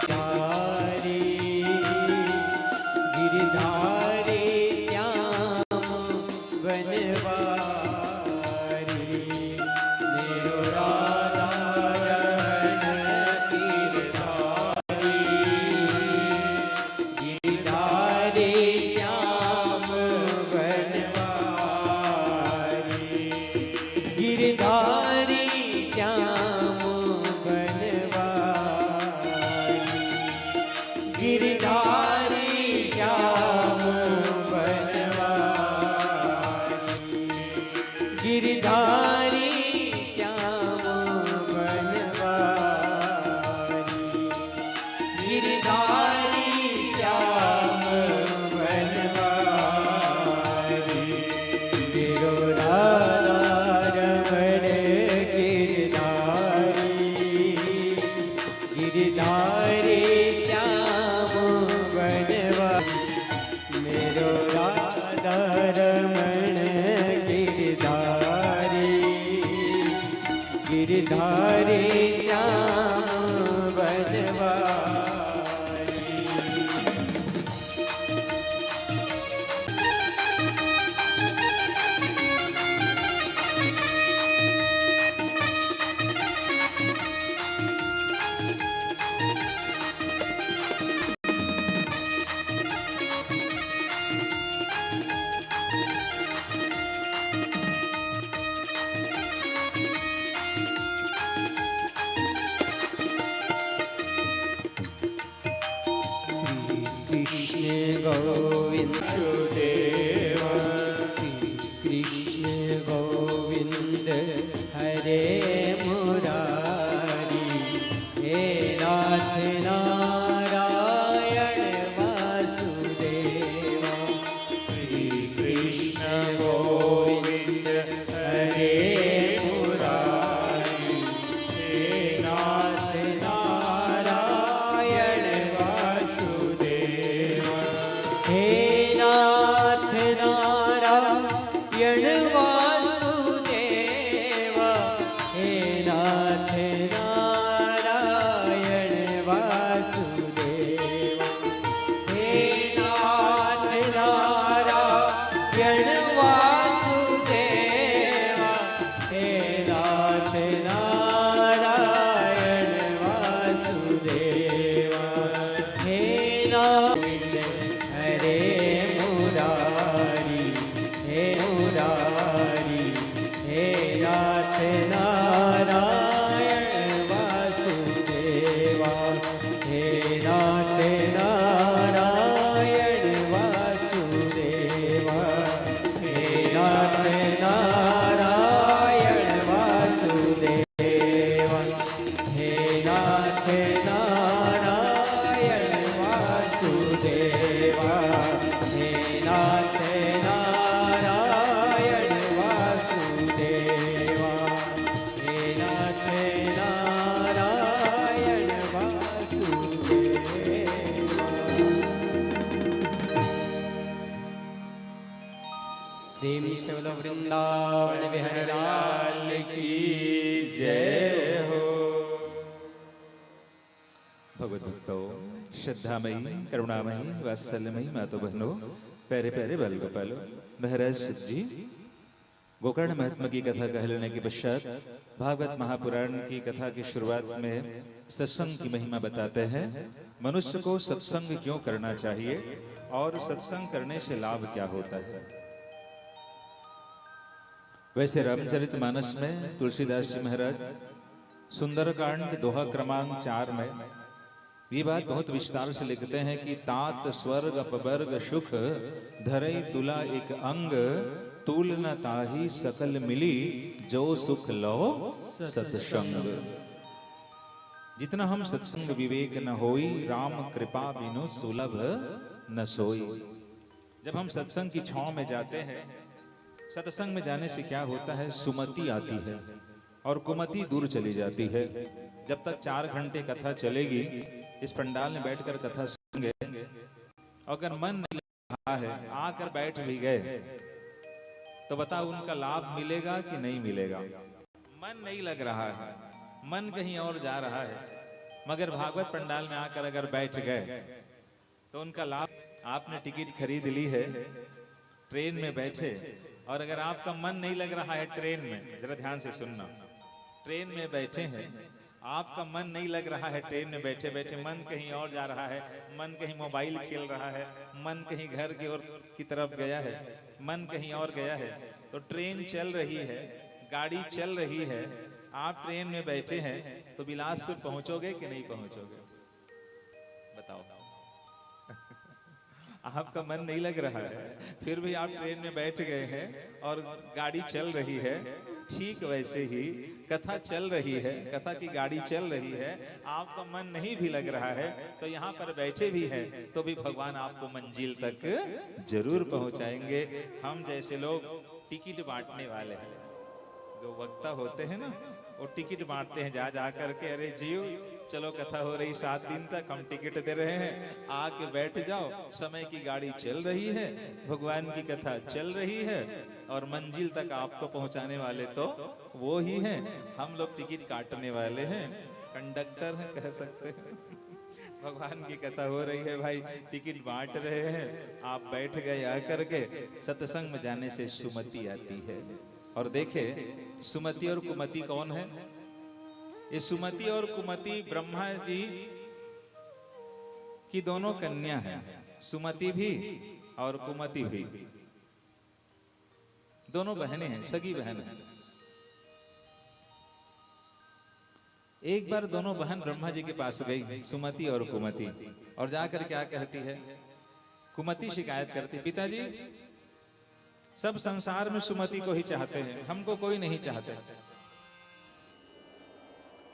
धारी गिरधारी श्याम वनवारी, मेरो राधा रमण गिरधारी, गिरधारी श्याम वनवारी, गिरधारी श्याम वनवारी, गिरधारी श्याम वनवारी, गिरधारी श्याम वनवारी, गिरधारी श्याम वनवारी, मेरो राधा रमण गिरधारी, गिरधारी श्याम वनवारी, मेरो राधा रमण गिरधारी, गिरधारी श्याम वनवारी, गोविंद वासुदेव कृष्ण गोविंद हरे मुरारी हे नाथ नारायण वासुदेवा श्री कृष्ण गोविंद हरे मुरारी हे नाथ नारायण वासुदेव हे नाथ नारायण वासुदेवा हे नाथ नारायण वासुदेवा हे नाथ नारायण वासुदेवा हे नाथ नारायण वासुदेवा हे नाथ हरे मुरारी हे मुरारी हे नाथ नारायण वासुदेवा हे नाथ नारायण वासुदेवा हे नाथ नारायण वासुदेवा हे नाथ नारायण वासुदेवा हे नाथ नारायण वासुदेवा हे नाथ नारायण वासुदेवा प्रेम से बोलो वृंदावन बिहारी लाल की जय हो। भगवत भक्तों, श्रद्धामयी, करुणामयी, वात्सल्यमयी मातो बहनों, प्यारे प्यारे बाल गोपालो, महाराज सिद्ध जी गोकर्ण महात्मा की कथा कह लेने के पश्चात भागवत महापुराण की कथा की शुरुआत में सत्संग की महिमा बताते हैं। मनुष्य को सत्संग क्यों करना चाहिए और सत्संग करने से लाभ क्या होता है। वैसे रामचरितमानस में तुलसीदास जी महाराज सुंदरकांड के दोहा क्रमांक 4 में ये बात बहुत विस्तार से लिखते हैं कि तात स्वर्ग अपवर्ग सुख धरई तुला एक अंग तुल न ताही सकल मिली जो सुख लो सत्संग। जितना हम सत्संग विवेक न होई राम कृपा बिनु सुलभ न सोई। जब हम सत्संग की छांव में जाते हैं, सत्संग में जाने से क्या होता है, सुमति आती है और कुमति दूर चली जाती है। जब तक 4 घंटे कथा चलेगी, इस पंडाल में बैठकर कथा सुनेंगे, अगर मन नहीं लग रहा है, आकर बैठ भी गए तो बताओ उनका लाभ मिलेगा कि नहीं मिलेगा। मन नहीं लग रहा है, मन कहीं और जा रहा है, मगर भागवत पंडाल में आकर अगर बैठ गए तो उनका लाभ। आपने टिकट खरीद ली है, ट्रेन में बैठे, और अगर आपका मन नहीं लग रहा है ट्रेन में, जरा ध्यान से सुनना, ट्रेन में बैठे हैं, आपका मन नहीं लग रहा है ट्रेन में बैठे बैठे, मन कहीं और जा रहा है, मन कहीं मोबाइल खेल रहा है, मन कहीं घर की ओर की तरफ गया है, मन कहीं और गया है, तो ट्रेन चल रही है, गाड़ी चल रही है, आप ट्रेन में बैठे हैं, तो बिलासपुर पहुंचोगे कि नहीं पहुंचोगे, बताओ। आपका मन नहीं लग रहा है, फिर भी आप ट्रेन में बैठ गए हैं और गाड़ी चल रही है। ठीक वैसे ही कथा चल रही है, कथा की गाड़ी चल रही है, आपका मन नहीं भी लग रहा है, तो यहाँ पर बैठे भी हैं तो भी भगवान आपको मंजिल तक जरूर पहुंचाएंगे। हम जैसे लोग टिकट बांटने वाले हैं, जो वक्ता होते हैं ना, वो टिकट बांटते हैं जा जा करके, अरे जीव चलो कथा हो रही 7 दिन तक, हम टिकट दे रहे हैं, आके बैठ जाओ, समय की गाड़ी चल रही है, भगवान की कथा चल रही है, और मंजिल तक आपको पहुंचाने वाले तो वो ही हैं। हम लोग टिकट काटने वाले हैं, कंडक्टर हैं कह सकते हैं। भगवान की कथा हो रही है भाई, टिकट बांट रहे हैं, आप बैठ गए आकर के। सत्संग में जाने से सुमति आती है। और देखे सुमति और कुमति कौन है? ये सुमति और कुमति ब्रह्मा जी की दोनों कन्या हैं, सुमति भी और कुमति भी, दोनों बहनें हैं, सगी बहन हैं। एक बार दोनों बहन ब्रह्मा जी के पास गई, सुमति और कुमति, और जाकर क्या कहती है कुमति शिकायत करती, पिताजी सब संसार में सुमति को ही चाहते हैं, हमको कोई नहीं चाहते।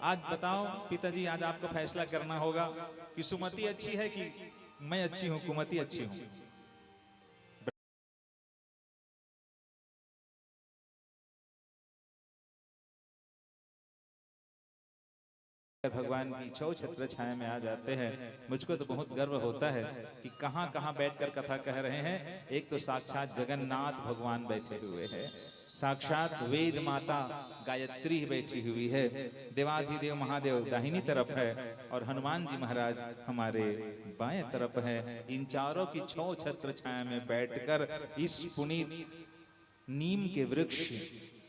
आज बताओ पिताजी, आज आपको फैसला करना होगा कि सुमति अच्छी है कि मैं अच्छी हूं, कुमति अच्छी हूं। भगवान की छो छत्र छाया में आ जाते हैं। मुझको तो बहुत गर्व होता है कि कहां कहां बैठकर कथा कह रहे हैं। एक तो साक्षात जगन्नाथ भगवान बैठे हुए हैं, साक्षात वेद माता गायत्री बैठी हुई है, देवाधिदेव महादेव दाहिनी तरफ है और हनुमान जी महाराज हमारे बाएं तरफ है। इन चारों की छो छत्र छाया में बैठकर इस पुनीत नीम के वृक्ष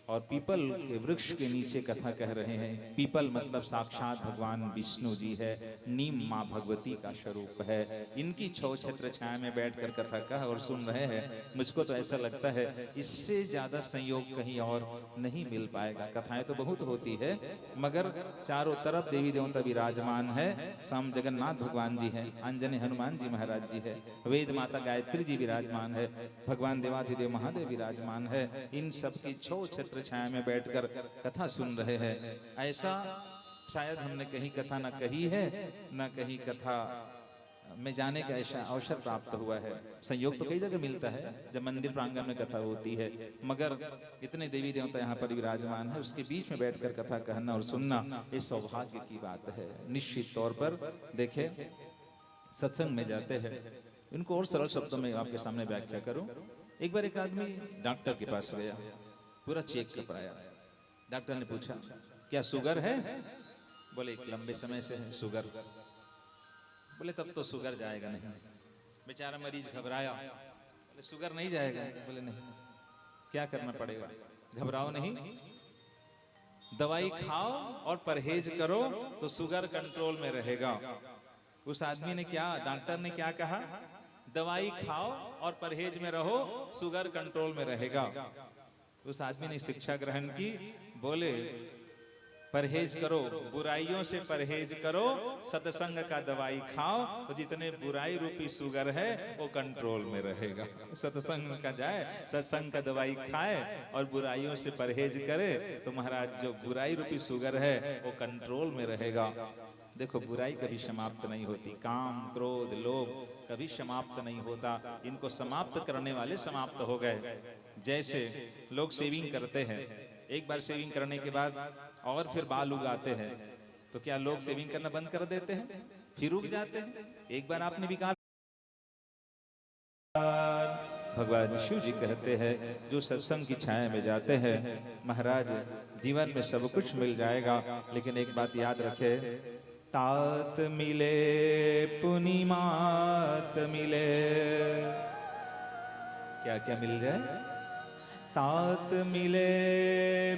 और पीपल के वृक्ष के नीचे कथा कह रहे हैं। पीपल मतलब साक्षात भगवान विष्णु जी है, नीम माँ भगवती का स्वरूप है। इनकी छो छत्र छाया में बैठकर कथा कह और सुन रहे हैं। मुझको तो ऐसा लगता है इससे ज्यादा संयोग कहीं और नहीं मिल पाएगा। कथाएं तो बहुत होती है मगर चारों तरफ देवी देवता विराजमान है। स्वामी जगन्नाथ भगवान जी हैं, आंजने हनुमान जी महाराज जी है, वेद माता गायत्री जी विराजमान है, भगवान देवाधिदेव महादेव विराजमान है। इन सब की छो छत्र छाया में बैठकर कथा सुन रहे हैं। ऐसा शायद हमने कहीं कथा न कही है न कहीं कथा में जाने का ऐसा अवसर प्राप्त हुआ है। संयोग तो कई जगह मिलता है जब मंदिर प्रांगण में कथा होती है, मगर इतने देवी देवता यहाँ पर विराजमान है, उसके बीच में बैठकर कथा कहना और सुनना ये सौभाग्य की बात है। निश्चित तौर पर देखे सत्संग में जाते हैं, इनको और सरल शब्दों में आपके सामने व्याख्या करूं। एक बार एक आदमी डॉक्टर के पास गया, पूरा चेक कराया। डॉक्टर ने पूछा क्या शुगर है? बोले एक लंबे समय से है शुगर। बोले तब तो शुगर जाएगा नहीं। बेचारा मरीज घबराया, बोले शुगर नहीं जाएगा? बोले नहीं। क्या करना पड़ेगा? घबराओ नहीं, दवाई खाओ और परहेज करो तो शुगर कंट्रोल में रहेगा। उस आदमी ने क्या, डॉक्टर ने क्या कहा? दवाई खाओ और परहेज में रहो, शुगर कंट्रोल में रहेगा। उस आदमी ने शिक्षा ग्रहण की, बोले परहेज करो, बुराइयों से परहेज करो, सत्संग का दवाई खाओ तो जितने बुराई रूपी शुगर है वो कंट्रोल में रहेगा। सत्संग का जाए, सत्संग का दवाई खाए और बुराइयों से परहेज करे तो महाराज जो बुराई रूपी शुगर है वो कंट्रोल में रहेगा। देखो बुराई कभी समाप्त नहीं होती, काम क्रोध लोभ कभी समाप्त नहीं होता। इनको समाप्त करने वाले समाप्त हो गए। जैसे लोग शेविंग करते हैं, एक बार शेविंग करने के बाद और फिर बाल उगाते हैं, तो क्या लोग शेविंग करना बंद कर देते हैं? फिर उग जाते हैं। एक बार आपने भी कहा, भगवान शिव जी कहते हैं जो सत्संग की छाया में जाते हैं महाराज जीवन में सब कुछ मिल जाएगा। लेकिन एक बात याद रखे, तात मिले पुनि मात मिले। क्या क्या मिल जाए? तात मिले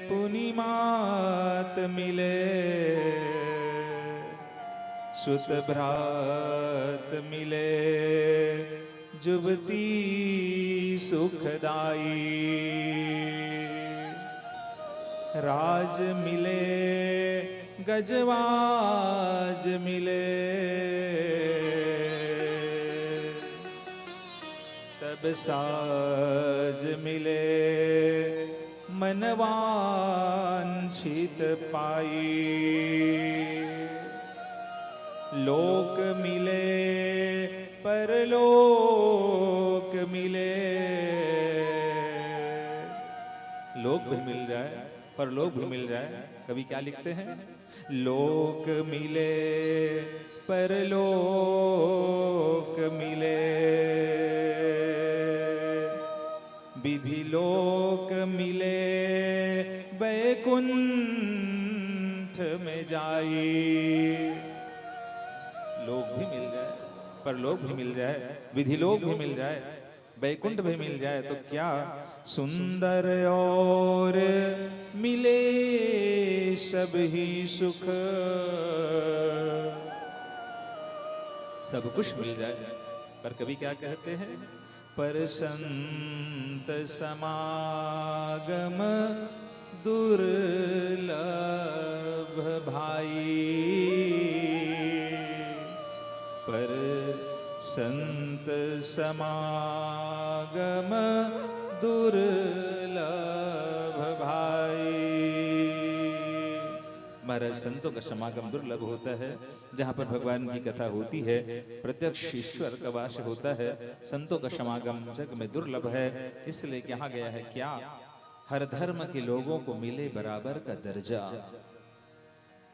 पुनि मात मिले, सुत भ्रात मिले, जुबती सुखदाई। राज मिले गजवाज मिले, सब साज मिले, मनवांछित पाई। लोक मिले परलोक मिले। लोक भी मिल जाए परलोक भी मिल जाए। कभी क्या लिखते हैं? लोक मिले परलोक मिले, विधि लोक मिले वैकुंठ में जाई। लोक भी मिल जाए, परलोक भी मिल जाए, विधि लोक भी मिल जाए, वैकुंठ भी मिल जाए तो क्या सुंदर और मिले सब ही सुख। सब कुछ मिल जाए पर कभी क्या कहते हैं? पर संत समागम दुर्लभ भाई। पर संत समागम दुर्लभ भाई। महाराज संतों का समागम दुर्लभ होता है। जहाँ पर भगवान की कथा होती है, प्रत्यक्ष ईश्वर का वास होता है। संतों का समागम जग में दुर्लभ है। इसलिए कहा गया है क्या, हर धर्म के लोगों को मिले बराबर का दर्जा,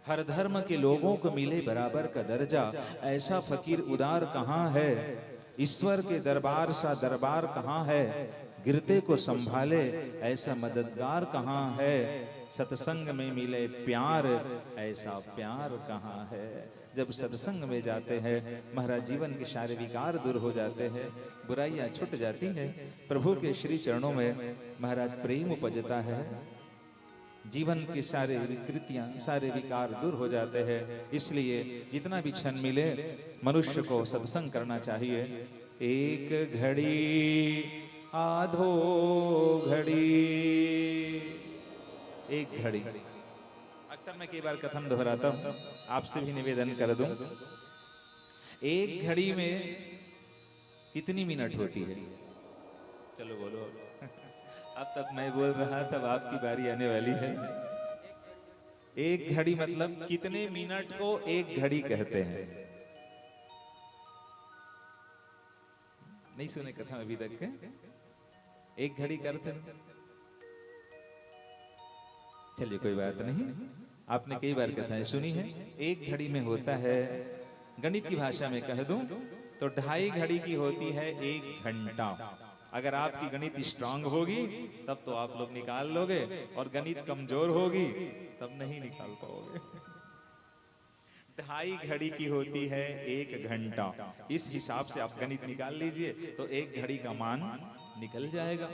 हर धर्म के लोगों को मिले बराबर का दर्जा। ऐसा फकीर उदार कहाँ है, ईश्वर के दरबार सा दरबार कहाँ है, गिरते को संभाले ऐसा मददगार कहाँ है, सत्संग में मिले प्यार ऐसा प्यार कहाँ है। जब सत्संग में जाते हैं महाराज, जीवन के सारे विकार दूर हो जाते हैं, बुराइयां छूट जाती हैं। प्रभु के श्री चरणों में महाराज प्रेम उपजता है, जीवन के सारे विकृतियां सारे विकार दूर हो जाते हैं। इसलिए जितना भी क्षण मिले मनुष्य को सत्संग करना चाहिए। एक घड़ी आधो घड़ी, एक घड़ी। अक्सर मैं कई बार कथन दोहराता हूं, आपसे भी निवेदन कर दूं, एक घड़ी में कितनी मिनट होती है? चलो बोलो। अब तक मैं बोल रहा, तब आपकी बारी आने वाली है। एक घड़ी मतलब कितने मिनट को एक घड़ी कहते हैं? नहीं सुने कथा अभी तक के? एक घड़ी करते हैं। चलिए कोई बात नहीं, आपने कई बार कथाएं सुनी है। एक घड़ी में होता है, गणित की भाषा में कह दूं तो 2.5 घड़ी की होती है 1 घंटा। अगर आपकी गणित स्ट्रांग होगी तब तो आप लोग निकाल लोगे, और गणित कमजोर होगी तब नहीं निकाल पाओगे। 2.5 घड़ी की होती है 1 घंटा। इस हिसाब से आप गणित निकाल लीजिए तो एक घड़ी का मान निकल जाएगा।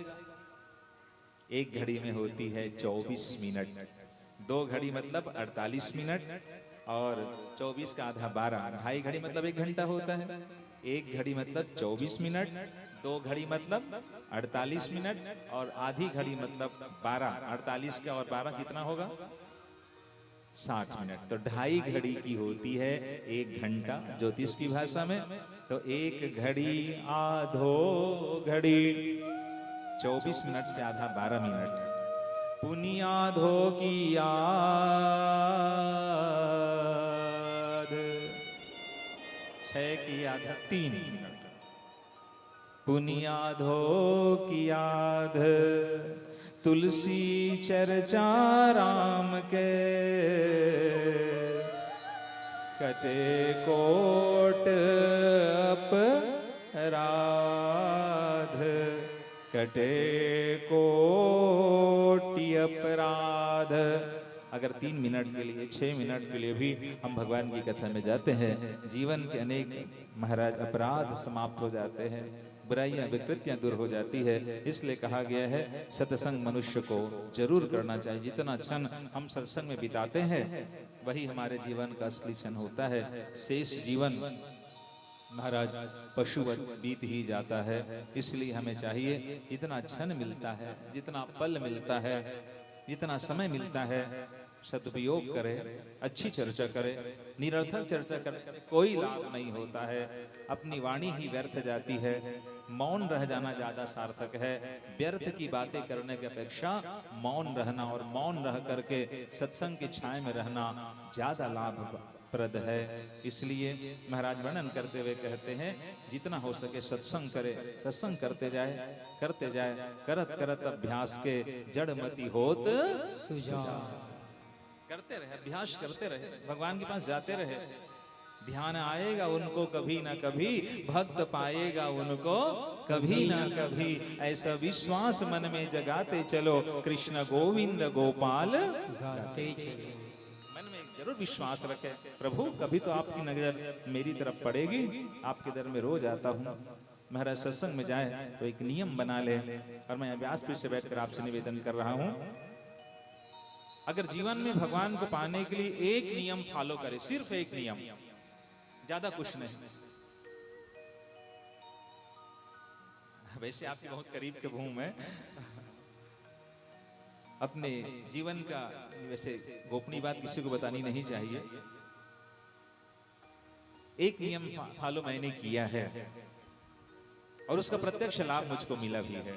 एक घड़ी में होती है 24 मिनट। 2 घड़ी मतलब 48 मिनट, और 24 का आधा 12। 2.5 घड़ी मतलब 1 घंटा होता है। एक घड़ी मतलब 24 मिनट, 2 घड़ी मतलब 48 मिनट, और आधी घड़ी मतलब 12। 48 का और 12 कितना होगा? 60 मिनट। तो 2.5 घड़ी की होती है 1 घंटा ज्योतिष की भाषा में। तो एक घड़ी आधो घड़ी, 24 मिनट से आधा 12 मिनट। पुनियाधो की याद, 6 की आधा 3 मिनट। पुनियाधो की याद, तुलसी चर्चा राम के, कटे कोट अपराध, कटे कोटि अपराध। अगर 3 मिनट के लिए, 6 मिनट के लिए भी हम भगवान की कथा में जाते हैं, जीवन के अनेक महाराज अपराध समाप्त हो जाते हैं, बुराइयां विकृतियां दूर हो जाती है। इसलिए कहा गया है सत्संग मनुष्य को जरूर करना चाहिए। जितना क्षण हम सत्संग में बिताते हैं वही हमारे जीवन का असली क्षण होता है। शेष जीवन महाराज पशुवत बीत ही जाता है। इसलिए हमें चाहिए जितना क्षण मिलता है, जितना पल मिलता है, जितना समय मिलता है, सदुपयोग करे, अच्छी चर्चा करे। निरर्थक चर्चा कर कोई लाभ नहीं होता है, अपनी वाणी ही व्यर्थ जाती है। मौन रह जाना ज्यादा सार्थक है। व्यर्थ की बातें करने की अपेक्षा मौन रहना और मौन रह करके सत्संग की छाया में रहना ज्यादा लाभप्रद है। इसलिए महाराज वर्णन करते हुए कहते हैं जितना हो सके सत्संग करे, सत्संग करते जाए, करत करत अभ्यास के जड़मति होत सुजा। करते रहे, अभ्यास करते रहे, भगवान के पास जाते रहे। ध्यान आएगा उनको कभी ना कभी, भक्त पाएगा उनको कभी ना कभी। ऐसा विश्वास मन में जगाते चलो, कृष्ण गोविंद गोपाल गाते चलो। मन में जरूर विश्वास रखे, प्रभु कभी तो आपकी नजर मेरी तरफ पड़ेगी। आपके दर में रोज आता हूँ। महाराज सत्संग में जाए तो एक नियम बना ले, और मैं व्यासपीठ से बैठकर आपसे निवेदन कर रहा हूँ, अगर जीवन में भगवान को पाने के लिए एक नियम फॉलो करे, सिर्फ एक नियम, ज्यादा कुछ नहीं। वैसे आपके बहुत करीब के हूं मैं, अपने जीवन का वैसे गोपनीय बात किसी को बतानी नहीं चाहिए। एक नियम फॉलो मैंने किया है और उसका प्रत्यक्ष लाभ मुझको मिला भी है।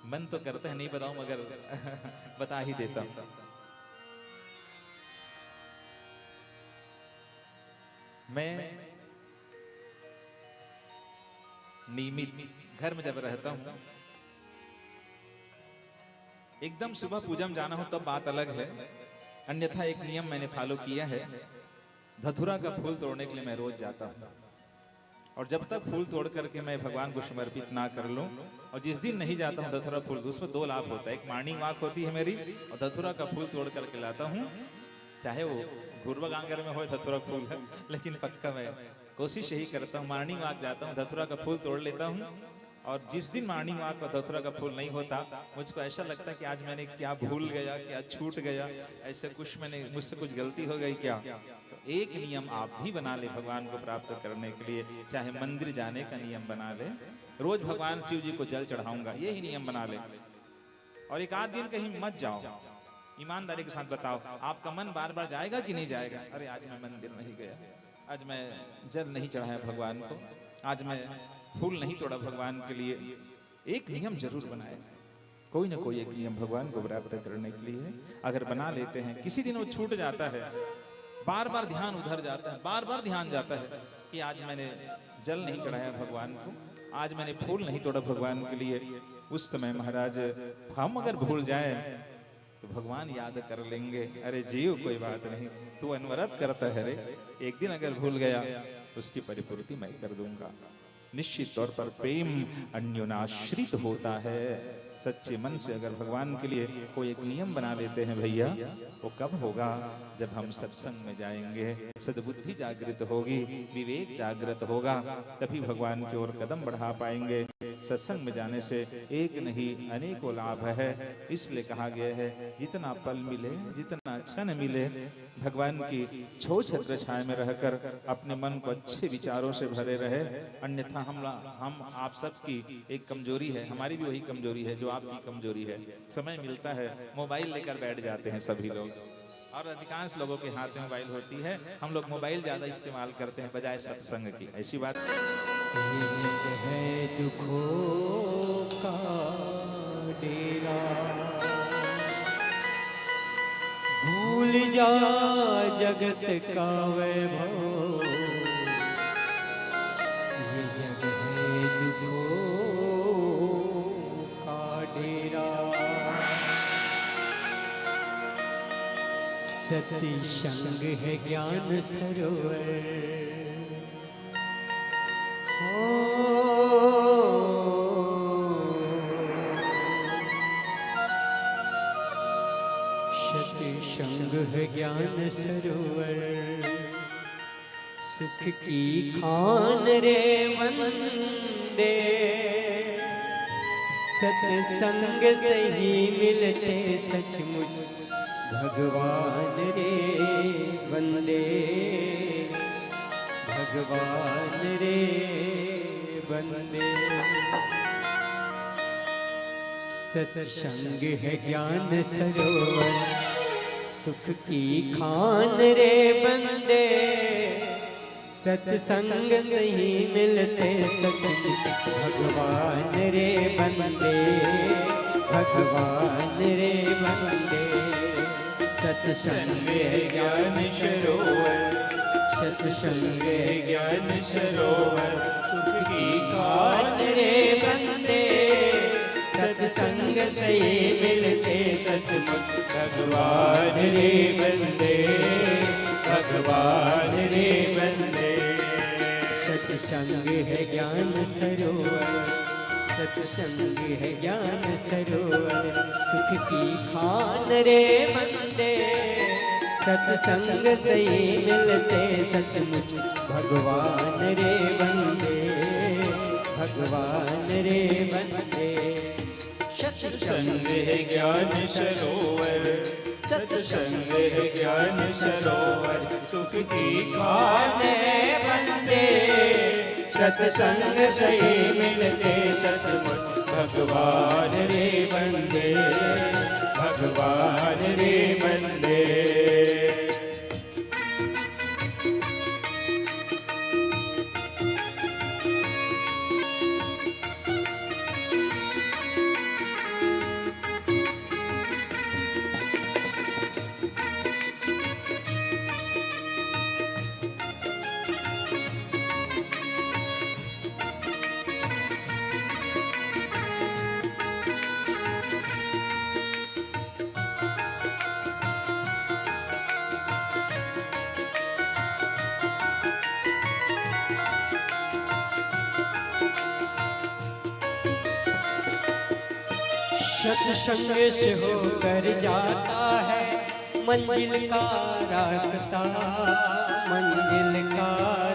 मन तो करता है नहीं बताऊं मगर बता ही देता हूं। मैं नियमित घर में जब रहता हूं, एकदम सुबह पूजा में जाना हो तब बात अलग है, अन्यथा एक नियम मैंने फॉलो किया है। धतूरा का फूल तोड़ने के लिए मैं रोज जाता हूं और जब तक फूल तोड़ करके मैं भगवान को समर्पित ना कर लूं, और जिस दिन नहीं जाता हूं धतूरा फूल, उसमें दो लाभ होता है। एक मॉर्निंग वॉक होती है मेरी, और धतूरा का फूल तोड़ करके लाता हूं, चाहे वो पूर्व आंगर में हो धतूरा फूल है, लेकिन पक्का मैं कोशिश यही करता हूँ, मॉर्निंग वॉक जाता हूँ, धतूरा का फूल तोड़ लेता हूँ। और जिस दिन मॉर्निंग वॉक पर धतूरा का फूल नहीं होता, मुझको ऐसा लगता है कि आज मैंने क्या भूल गया, क्या छूट गया, ऐसे कुछ मैंने मुझसे कुछ गलती हो गई क्या। तो एक नियम आप भी बना ले भगवान को प्राप्त करने के लिए, चाहे मंदिर जाने का नियम बना ले, रोज भगवान शिव जी को जल चढ़ाऊंगा, यही नियम बना ले। और एक आध दिन कहीं मत जाओ, ईमानदारी के साथ बताओ, आपका मन बार बार जाएगा कि नहीं जाएगा? अरे आज मैं मंदिर नहीं गया, आज मैं जल नहीं चढ़ाया भगवान को, आज मैं फूल नहीं तोड़ा भगवान के लिए। एक नियम जरूर बनाए, कोई ना कोई एक नियम भगवान को प्राप्त करने के लिए अगर बना लेते हैं, किसी दिन वो छूट जाता है, बार बार ध्यान उधर जाता है, बार बार ध्यान जाता है कि आज मैंने जल नहीं चढ़ाया भगवान को, आज मैंने फूल नहीं तोड़ा भगवान के लिए। उस समय महाराज हम अगर भूल जाए तो भगवान याद कर लेंगे, अरे जीव कोई बात नहीं, तू अनवरत करता है रे, एक दिन अगर भूल गया उसकी परिपूर्ति मैं कर दूंगा। निश्चित तौर पर प्रेम अन्योनाश्रित होता है। सच्चे मन से अगर भगवान के लिए कोई एक नियम बना लेते हैं भैया, वो कब होगा? जब हम सत्संग में जाएंगे, सद्बुद्धि जागृत होगी, विवेक जागृत होगा, तभी भगवान की ओर कदम बढ़ा पाएंगे। सत्संग में जाने से एक नहीं अनेकों लाभ है, इसलिए कहा गया है जितना पल मिले, जितना क्षण मिले, भगवान की छो छत्र छाया में रहकर अपने मन को अच्छे विचारों से भरे रहे। अन्यथा हम आप सबकी एक कमजोरी है, हमारी भी वही कमजोरी है जो आपकी कमजोरी है। समय मिलता है मोबाइल लेकर बैठ जाते हैं सभी लोग, और अधिकांश लोगों के हाथ में मोबाइल होती है, हम लोग मोबाइल ज्यादा इस्तेमाल करते हैं बजाय सत्संग की। ऐसी बात है दुखों का डेरा, भूल जा जगत का वैभव, ये जग है दुखों का डेरा। सती संग है ज्ञान सरोवर, सती संग है ज्ञान सरोवर, सुख की खान रे वंदे, सत्संग से ही मिलते सचमुच भगवान रे वंदे, भगवान रे वंदे। सत्संग है ज्ञान सरोवर, सुख की खान रे बंदे, सत्संग नहीं मिलते सचमुच भगवान रे बंदे, भगवान रे बंदे। सत्संग है ज्ञान सरोवर, सत्संग है ज्ञान सरोवर, सुख की खान रे बंदे, सत्संग से मिलते सचमुच भगवान रे बंदे, भगवान रे बंदे। सत्संग है ज्ञान सरोवर, सत्संग है ज्ञान सरोवर, सुख की खान रे बंदे, सत्संग से मिलते सचमुच भगवान रे बंदे, भगवान रे बंदे। सत्संग है ज्ञान सरोवर, सत्संग है ज्ञान सरोवर, सुख की खान रे बंदे, सत्संग से मिलते सचमुच भगवान रे बंदे, भगवान रे बंदे। सत्संग से होकर जाता है मंजिल का रास्ता, मंजिल का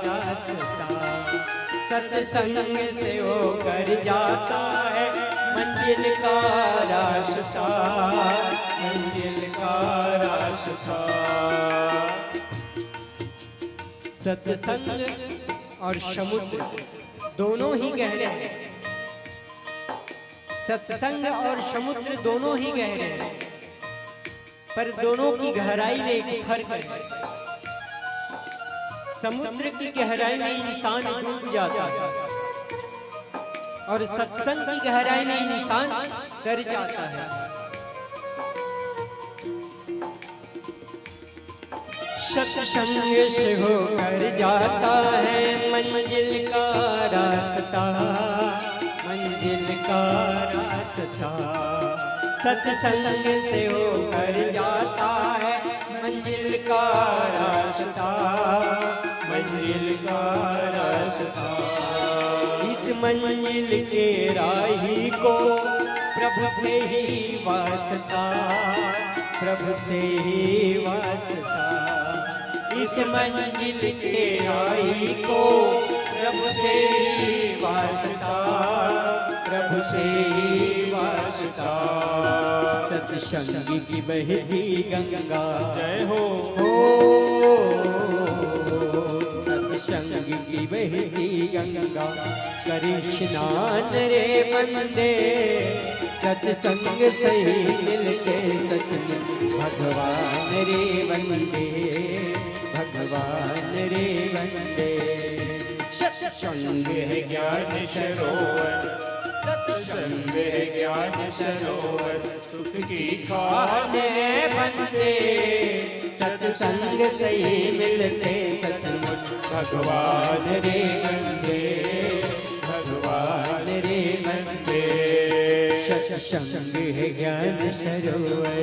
रास्ता। सत्संग से होकर जाता है मंजिल का रास्ता, मंजिल का रास्ता। सत्संग और समुद्र दोनों ही गहरे हैं, सत्संग और समुद्र दोनों ही गहरे हैं, पर दोनों की गहराई में एक फर्क है। समुद्र की गहराई में इंसान डूब जाता है और सत्संग की गहराई में इंसान कर जाता है। सत्संग से होकर जाता है मंजिल का रास्ता, मंजिल का रास्ता। सत्संग से होकर जाता है मंजिल का रास्ता, मंजिल का रास्ता। इस मंजिल के राही को प्रभु से ही वास्ता, प्रभु से ही वास्ता। इस मंजिल के राही को प्रभु से ही वास्ता, प्रभु से ही वास्ता। सत्संग की बहती गंगा जय हो, सत्संग की बहती गंगा करी स्नान रे बंदे। सत्संग से मिलके सचमुच भगवान रे बंदे, भगवान रे बंदे। सत्संग है ज्ञान सरोवर, सत्संग है ज्ञान सरोवर। सुख की खान है बंदे, सत्संग से मिलते सचमुच भगवान रे बंदे, भगवान रे बंदे। सत्संग है ज्ञान सरोवर।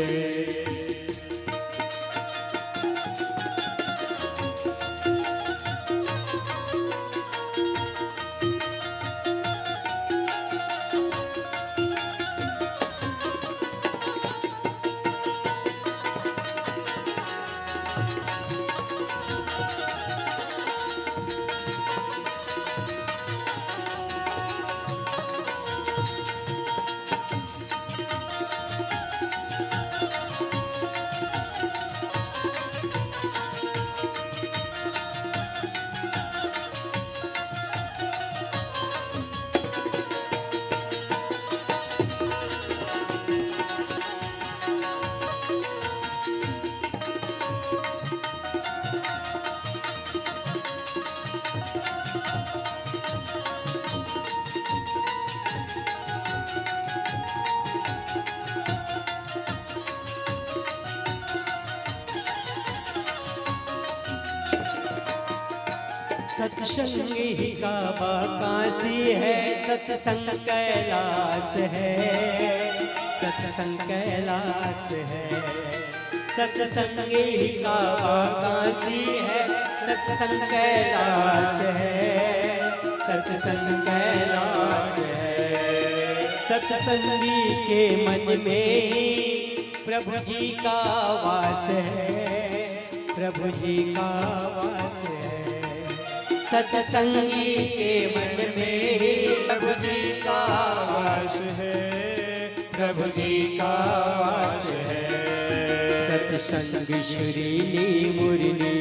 सत्संग ही काबा काशी है, सत्संग कैलाश है, सत्संग कैलाश है। सत्संग ही काबा काशी है, सत्संग कैलाश है, सत्संग कैलाश है। सत्संगी के मन में ही प्रभु जी का वास है, प्रभु जी का वास है। सत्संगी के मन में ही प्रभु जी का वास है, प्रभु जी का वास है। सत्संग सुरीली मुरली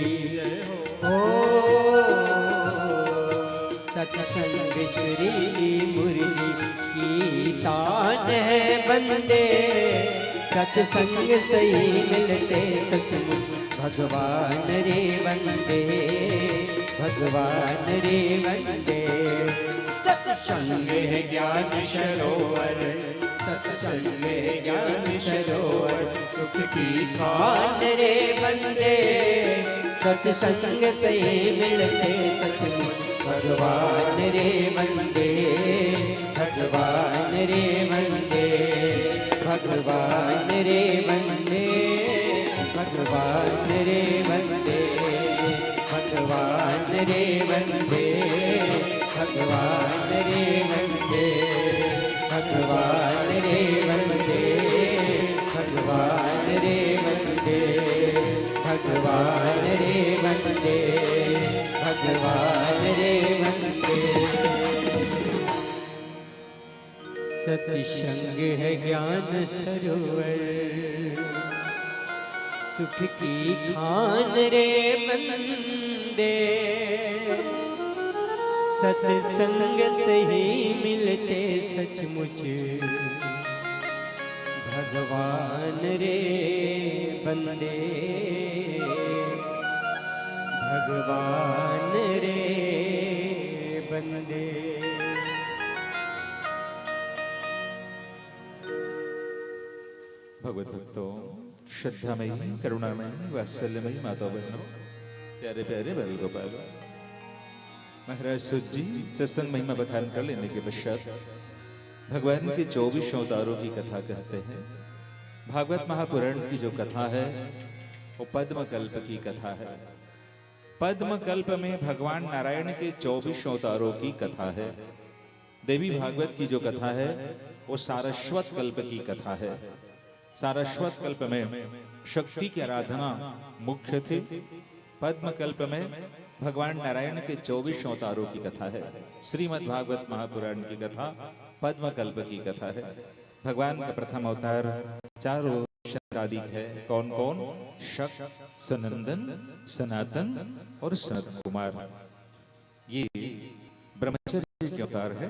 हो, सत्संग सुरीली मुरली की तान है बंदे। सत्संग सही मिलते सचमुच भगवान रे वंदे, भगवान रे वंदे। सत्संग है ज्ञान सरोवर, सत्संग है ज्ञान सरोवर, सुख की खान रे वंदे, सत्संग सही मिलते सचमुच भगवान रे वंदे, भगवान रे वंदे, भगवान रे वंदे, भगवान रे वंदे, भगवान रे वंदे, भगवान रे वंदे, भगवान रे वंदे, भगवान रे वंदे, भगवान रे वंदे, भगवान रे वंदे। सत्संग है ज्ञान सरोवर, सुख की खान रे बंदे, सत्संग से ही मिलते सचमुच भगवान रे बंदे, भगवान रे बंदे। भगवत भक्तों, श्रद्धामयी, करुणामयी, वात्सल्यमयी माता बहनों, प्यारे प्यारे बाल गोपाल, महाराज सुत जी सत्संग महिमा बखान कर लेने के पश्चात भगवान के 24 अवतारों की कथा कहते हैं। भागवत महापुराण की जो कथा है वो पद्मकल्प की कथा है। पद्मकल्प में भगवान नारायण के 24 अवतारों की कथा है। देवी भागवत की जो कथा है वो सारस्वत कल्प की कथा है। सारस्वत कल्प में शक्ति की आराधना मुख्य थी। पद्मकल्प में भगवान नारायण के 24 अवतारों की कथा है। श्रीमद् भागवत महापुराण की कथा पद्मकल्प की कथा है। भगवान का प्रथम अवतार चारों शताधिक है। कौन कौन? शक, सनंदन, सनातन और सनत कुमार। ये ब्रह्मचर्य के अवतार है।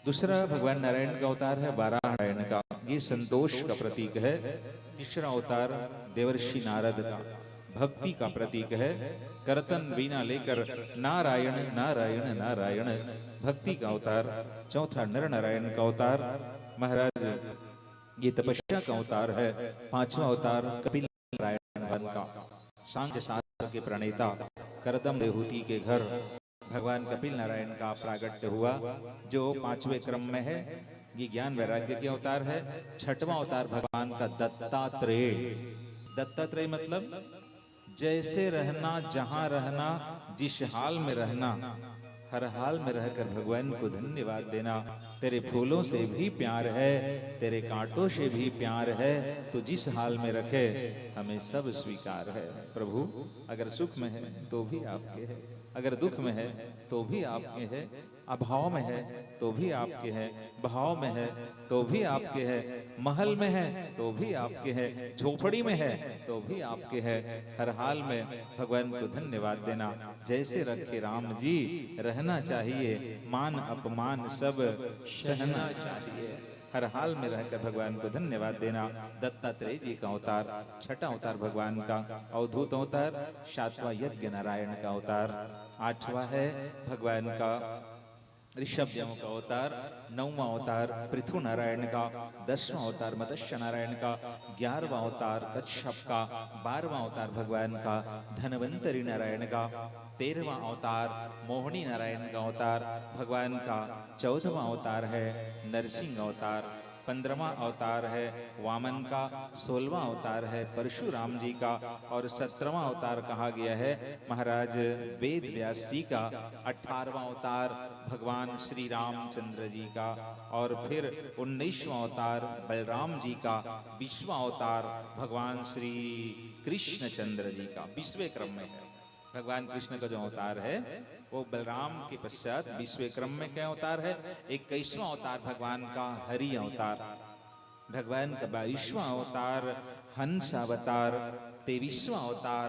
दूसरा भगवान नारायण का अवतार है वाराह नारायण का, ये संतोष का प्रतीक है। तीसरा अवतार देवर्षि नारद का, भक्ति का प्रतीक है। करतन वीणा लेकर नारायण नारायण नारायण, भक्ति का अवतार। चौथा नर नारायण का अवतार, महाराज ये तपस्या का अवतार है। पांचवा अवतार कपिल नारायण का, सांख्य शास्त्र के प्रणेता। करदम देहूति के घर भगवान कपिल नारायण का प्रागट्य हुआ, जो 5वें क्रम में है। ये ज्ञान वैराग्य के अवतार है। छठवां अवतार भगवान का दत्तात्रेय। दत्तात्रेय मतलब जैसे रहना, जहां रहना, जिस हाल में रहना, हर हाल में रहकर भगवान को धन्यवाद देना। तेरे फूलों से भी प्यार है, तेरे कांटों से भी प्यार है, तो जिस हाल में रखे हमें सब स्वीकार है। प्रभु अगर सुख में है तो भी आपके है, अगर दुख में है तो भी आपके है, अभाव में है तो भी आपके है, भाव में है तो भी आपके है, महल में है तो भी आपके है, झोपड़ी में है तो भी आपके है। हर हाल में भगवान को धन्यवाद देना। जैसे रखे राम जी रहना चाहिए, मान अपमान सब सहना चाहिए। हर हाल में रहकर भगवान को धन्यवाद देना। दत्तात्रेय जी का अवतार। छठा अवतार भगवान का अवधूत अवतार। सातवां यज्ञ नारायण का अवतार। आठवां है भगवान का ऋषभदेव का अवतार। नौवां अवतार पृथु नारायण का। 10वां अवतार मत्स्य नारायण का। 11वां अवतार कच्छप का। 12वां अवतार भगवान का धनवंतरी नारायण का। 13वां अवतार मोहिनी नारायण का अवतार भगवान का। 14वां अवतार है नरसिंह अवतार। 15वां अवतार है वामन का। 16वां अवतार है परशुराम जी का। और 17वां अवतार कहा गया है महाराज वेद व्यास जी का। 18वां अवतार भगवान श्री रामचंद्र जी का। और फिर 19वां अवतार बलराम जी का। 20वां अवतार भगवान श्री कृष्णचंद्र जी का। 20वें क्रम में है भगवान कृष्ण का जो अवतार है वो बलराम के पश्चात 20वें क्रम में क्या अवतार है। 21वां अवतार भगवान का हरि अवतार। भगवान का 22वां अवतार हंस अवतार। 23वां अवतार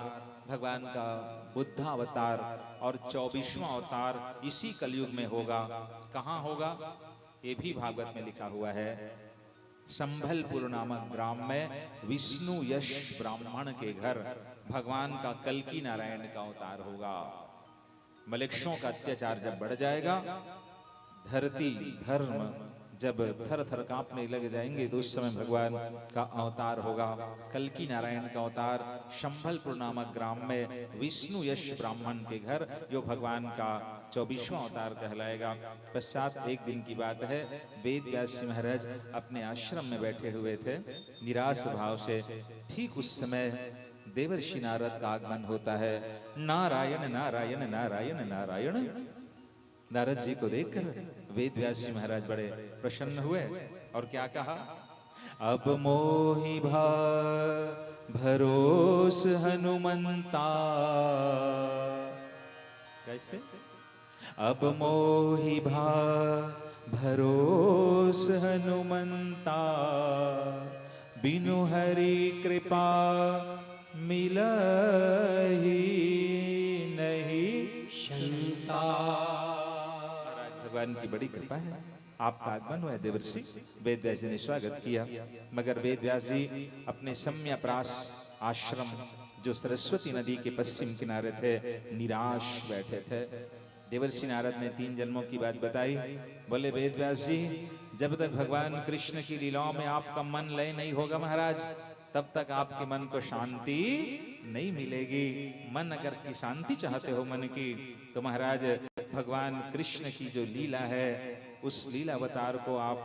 भगवान का बुद्ध अवतार। और 24वां अवतार इसी कलयुग में होगा। कहाँ होगा ये भी भागवत में लिखा हुआ है। संभलपुर नामक ग्राम में विष्णु यश ब्राह्मण के घर भगवान का कल्की नारायण का अवतार होगा। मलेक्षों का अत्याचार जब बढ़ जाएगा, धरती धर्म जब थर थर कांपने लग जाएंगे, तो उस समय भगवान का अवतार होगा। कल्की नारायण का अवतार संभलपुर नामक ग्राम में विष्णु यश ब्राह्मण के घर, जो भगवान का 24वां अवतार कहलाएगा। पश्चात एक दिन की बात है, वेद व्यास महाराज अपने आश्रम में बैठे हुए थे निराश भाव से। ठीक उस समय देवर्षि नारद का आगमन होता है। नारायण नारायण नारायण नारायण। नारद जी को देखकर वेद व्यास जी महाराज बड़े प्रसन्न हुए और क्या कहा? अब मोहि भरोस हनुमंता। कैसे? अब मोहि भरोस हनुमंता, बिनु हरि कृपा मिलहि नहीं शंका। भगवान की बड़ी कृपा है, आपका आगमन हुआ है देवर्षि। वेद व्यास जी ने स्वागत किया, मगर वेद व्यास जी अपने सम्यप्रास आश्रम जो सरस्वती नदी के पश्चिम किनारे थे, निराश बैठे थे। देवर्षि नारद ने 3 जन्मों की बात बताई। बोले वेद व्यास जी, जब तक भगवान कृष्ण की लीलाओं में आपका मन लय नहीं होगा महाराज, तब तक आपके मन को शांति नहीं मिलेगी। मन अगर की शांति चाहते हो मन की, तो महाराज भगवान कृष्ण की जो लीला है, उस लीला अवतार को आप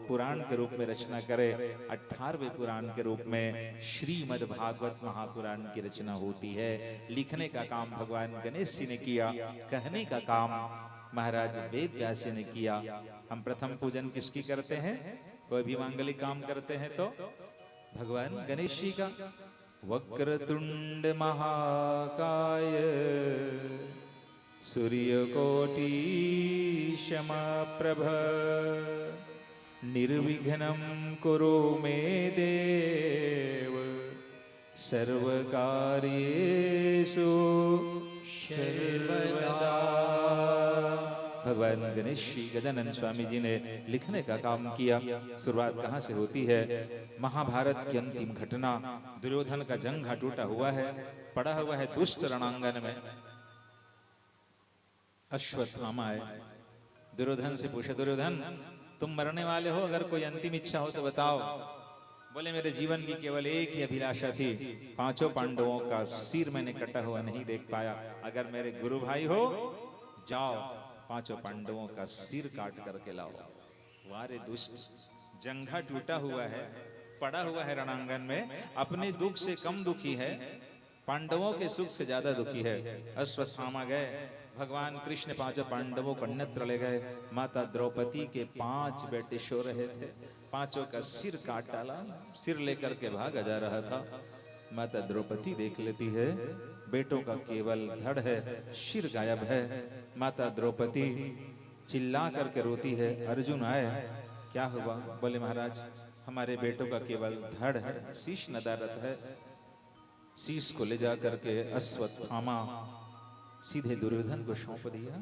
पुराण के रूप में रचना करें। 18वें पुराण के रूप में श्रीमद् भागवत महापुराण की रचना होती है। लिखने का काम भगवान गणेश जी ने किया, कहने का काम महाराज वेद व्यास जी ने किया। हम प्रथम पूजन किसकी करते हैं? कोई भी मांगलिक काम करते हैं तो भगवान गणेश जी का। वक्रतुंड महाकाय सूर्यकोटि समप्रभ, निर्विघ्नं कुरु मे देव, सर्वकार्येषु सर्वदा। भगवान गणेश जी गजानन स्वामी जी ने लिखने का काम किया। शुरुआत कहाँ से होती है? महाभारत की अंतिम घटना, दुर्योधन का जंघा टूटा हुआ है, पड़ा हुआ है दुष्ट रणांगन में। अश्वत्थामा है, दुर्योधन से पूछे, दुर्योधन तुम मरने वाले हो, अगर कोई अंतिम इच्छा हो तो बताओ। बोले मेरे जीवन की केवल एक ही अभिलाषा थी, 5 पांडवों का सिर मैंने कटा हुआ नहीं देख पाया। अगर मेरे गुरु भाई हो, जाओ 5 पांडवों का सिर काट करके लाओ। वारे दुष्ट, जंघा टूटा हुआ है, पड़ा हुआ है रणांगन में, अपने दुख से कम दुखी है, पांडवों के सुख से ज्यादा दुखी है। अश्वत्थामा गए, भगवान कृष्ण 5 पांडवों को अन्यत्र ले गए। माता द्रौपदी के 5 बेटे सो रहे थे, 5 का सिर काट डाला, सिर लेकर के भागा जा रहा था। माता द्रौपदी देख लेती है, बेटों का केवल धड़ है, सिर गायब है। माता द्रौपदी चिल्ला करके रोती है। अर्जुन आए, क्या हुआ? बोले महाराज हमारे बेटों का केवल धड़ है, शीश नदारत है। शीश को ले जा करके अश्वत्थामा सीधे दुर्योधन को सौंप दिया।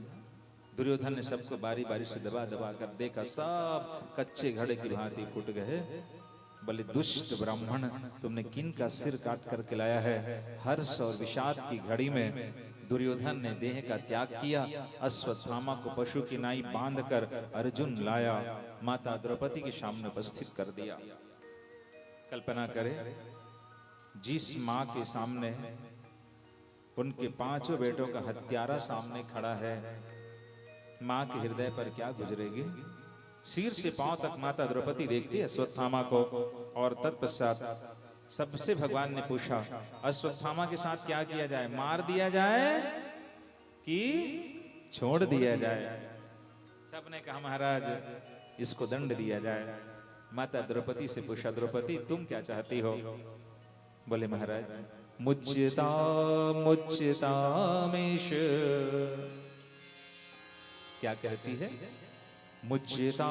दुर्योधन ने सबको बारी बारी से दबा दबा कर देखा, सब कच्चे घड़े की भांति फूट गए। बोले दुष्ट ब्राह्मण, तुमने किन का सिर काट करके लाया है? हर्ष और विषाद की घड़ी में दुर्योधन ने देह का त्याग किया। अश्वत्थामा को पशु की नाई बांधकर अर्जुन लाया, माता द्रौपदी के सामने उपस्थित कर दिया। कल्पना करें, जिस माँ के सामने उनके 5 बेटों का हत्यारा सामने खड़ा है, माँ के हृदय पर क्या गुजरेगी? सिर से पांव तक माता द्रौपदी देखती है अश्वत्थामा को। और तत्पश्चात सबसे भगवान ने पूछा, अश्वत्थामा के साथ क्या किया जाए? मार दिया जाए कि छोड़ दिया जाए? सबने कहा महाराज इसको दंड दिया जाए। माता द्रौपदी से पूछा, द्रौपदी तुम क्या चाहती हो? बोले महाराज मुच्यता मुच्यतामेश। क्या कहती है? मुच्यता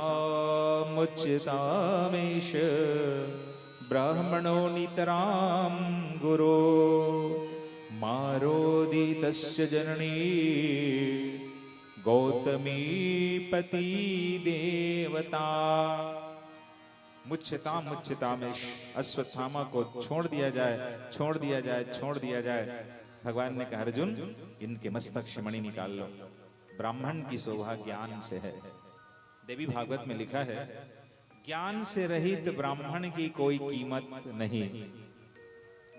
मुच्यतामेश, ब्राह्मणो नितराम गुरो, मारोदितस्य जननी गौतमी पति देवता। मुच्छताम मुच्छतामेश, अश्वत्थामा को छोड़ दिया जाए, छोड़ दिया जाए, छोड़ दिया जाए। भगवान ने कहा अर्जुन इनके मस्तक से मणि निकाल लो। ब्राह्मण की शोभा ज्ञान से है। देवी भागवत में लिखा है ज्ञान से रहित ब्राह्मण की कोई कीमत नहीं,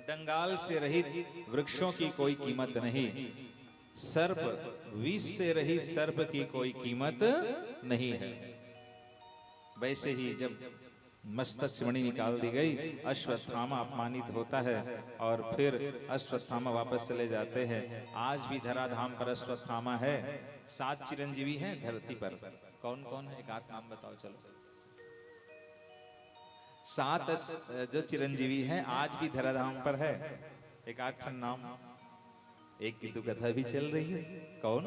दंगाल से रहित वृक्षों की कोई कीमत नहीं, सर्प विष से रहित सर्प की कोई कीमत नहीं है। वैसे ही जब मस्तक से मणि निकाल दी गई, अश्वत्थामा अपमानित होता है और फिर अश्वत्थामा वापस चले जाते हैं। आज भी धराधाम पर अश्वत्थामा है। 7 चिरंजीवी हैं धरती पर। कौन कौन है? एक आध नाम बताओ चलो। 7 जो चिरंजीवी हैं आज भी धराधाम पर है। एक आठ नाम, एक की तो कथा भी चल रही है। कौन?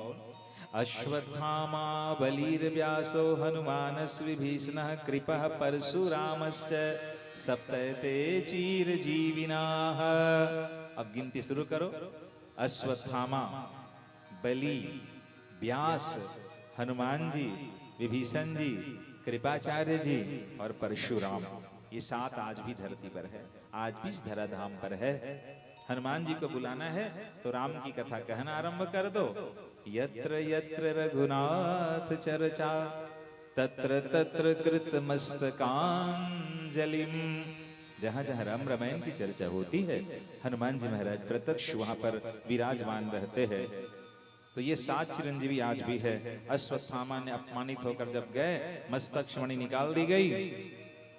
अश्वत्थामा बलिर्व्यासो हनुमानस्विभीषणः कृपः परशुरामश्च सप्तैते चिरजीविनाः। अब गिनती शुरू करो। अश्वत्थामा, बलि, व्यास, हनुमान जी, विभीषण जी, कृपाचार्य जी और परशुराम, ये 7 आज भी धरती पर है, आज भी इस धराधाम पर है। हनुमान जी को बुलाना है तो राम की कथा कहना आरंभ कर दो। यत्र यत्र रघुनाथ चर्चा तत्र तत्र कृत मस्तकांजलिम। जहां जहां राम रामायण की चर्चा होती है हनुमान जी महाराज प्रत्यक्ष वहां पर विराजमान रहते हैं। तो ये 7 चिरंजीवी आज भी है। अश्वत्थामा ने अपमानित होकर जब गए, मस्तक से मणि निकाल दी गई।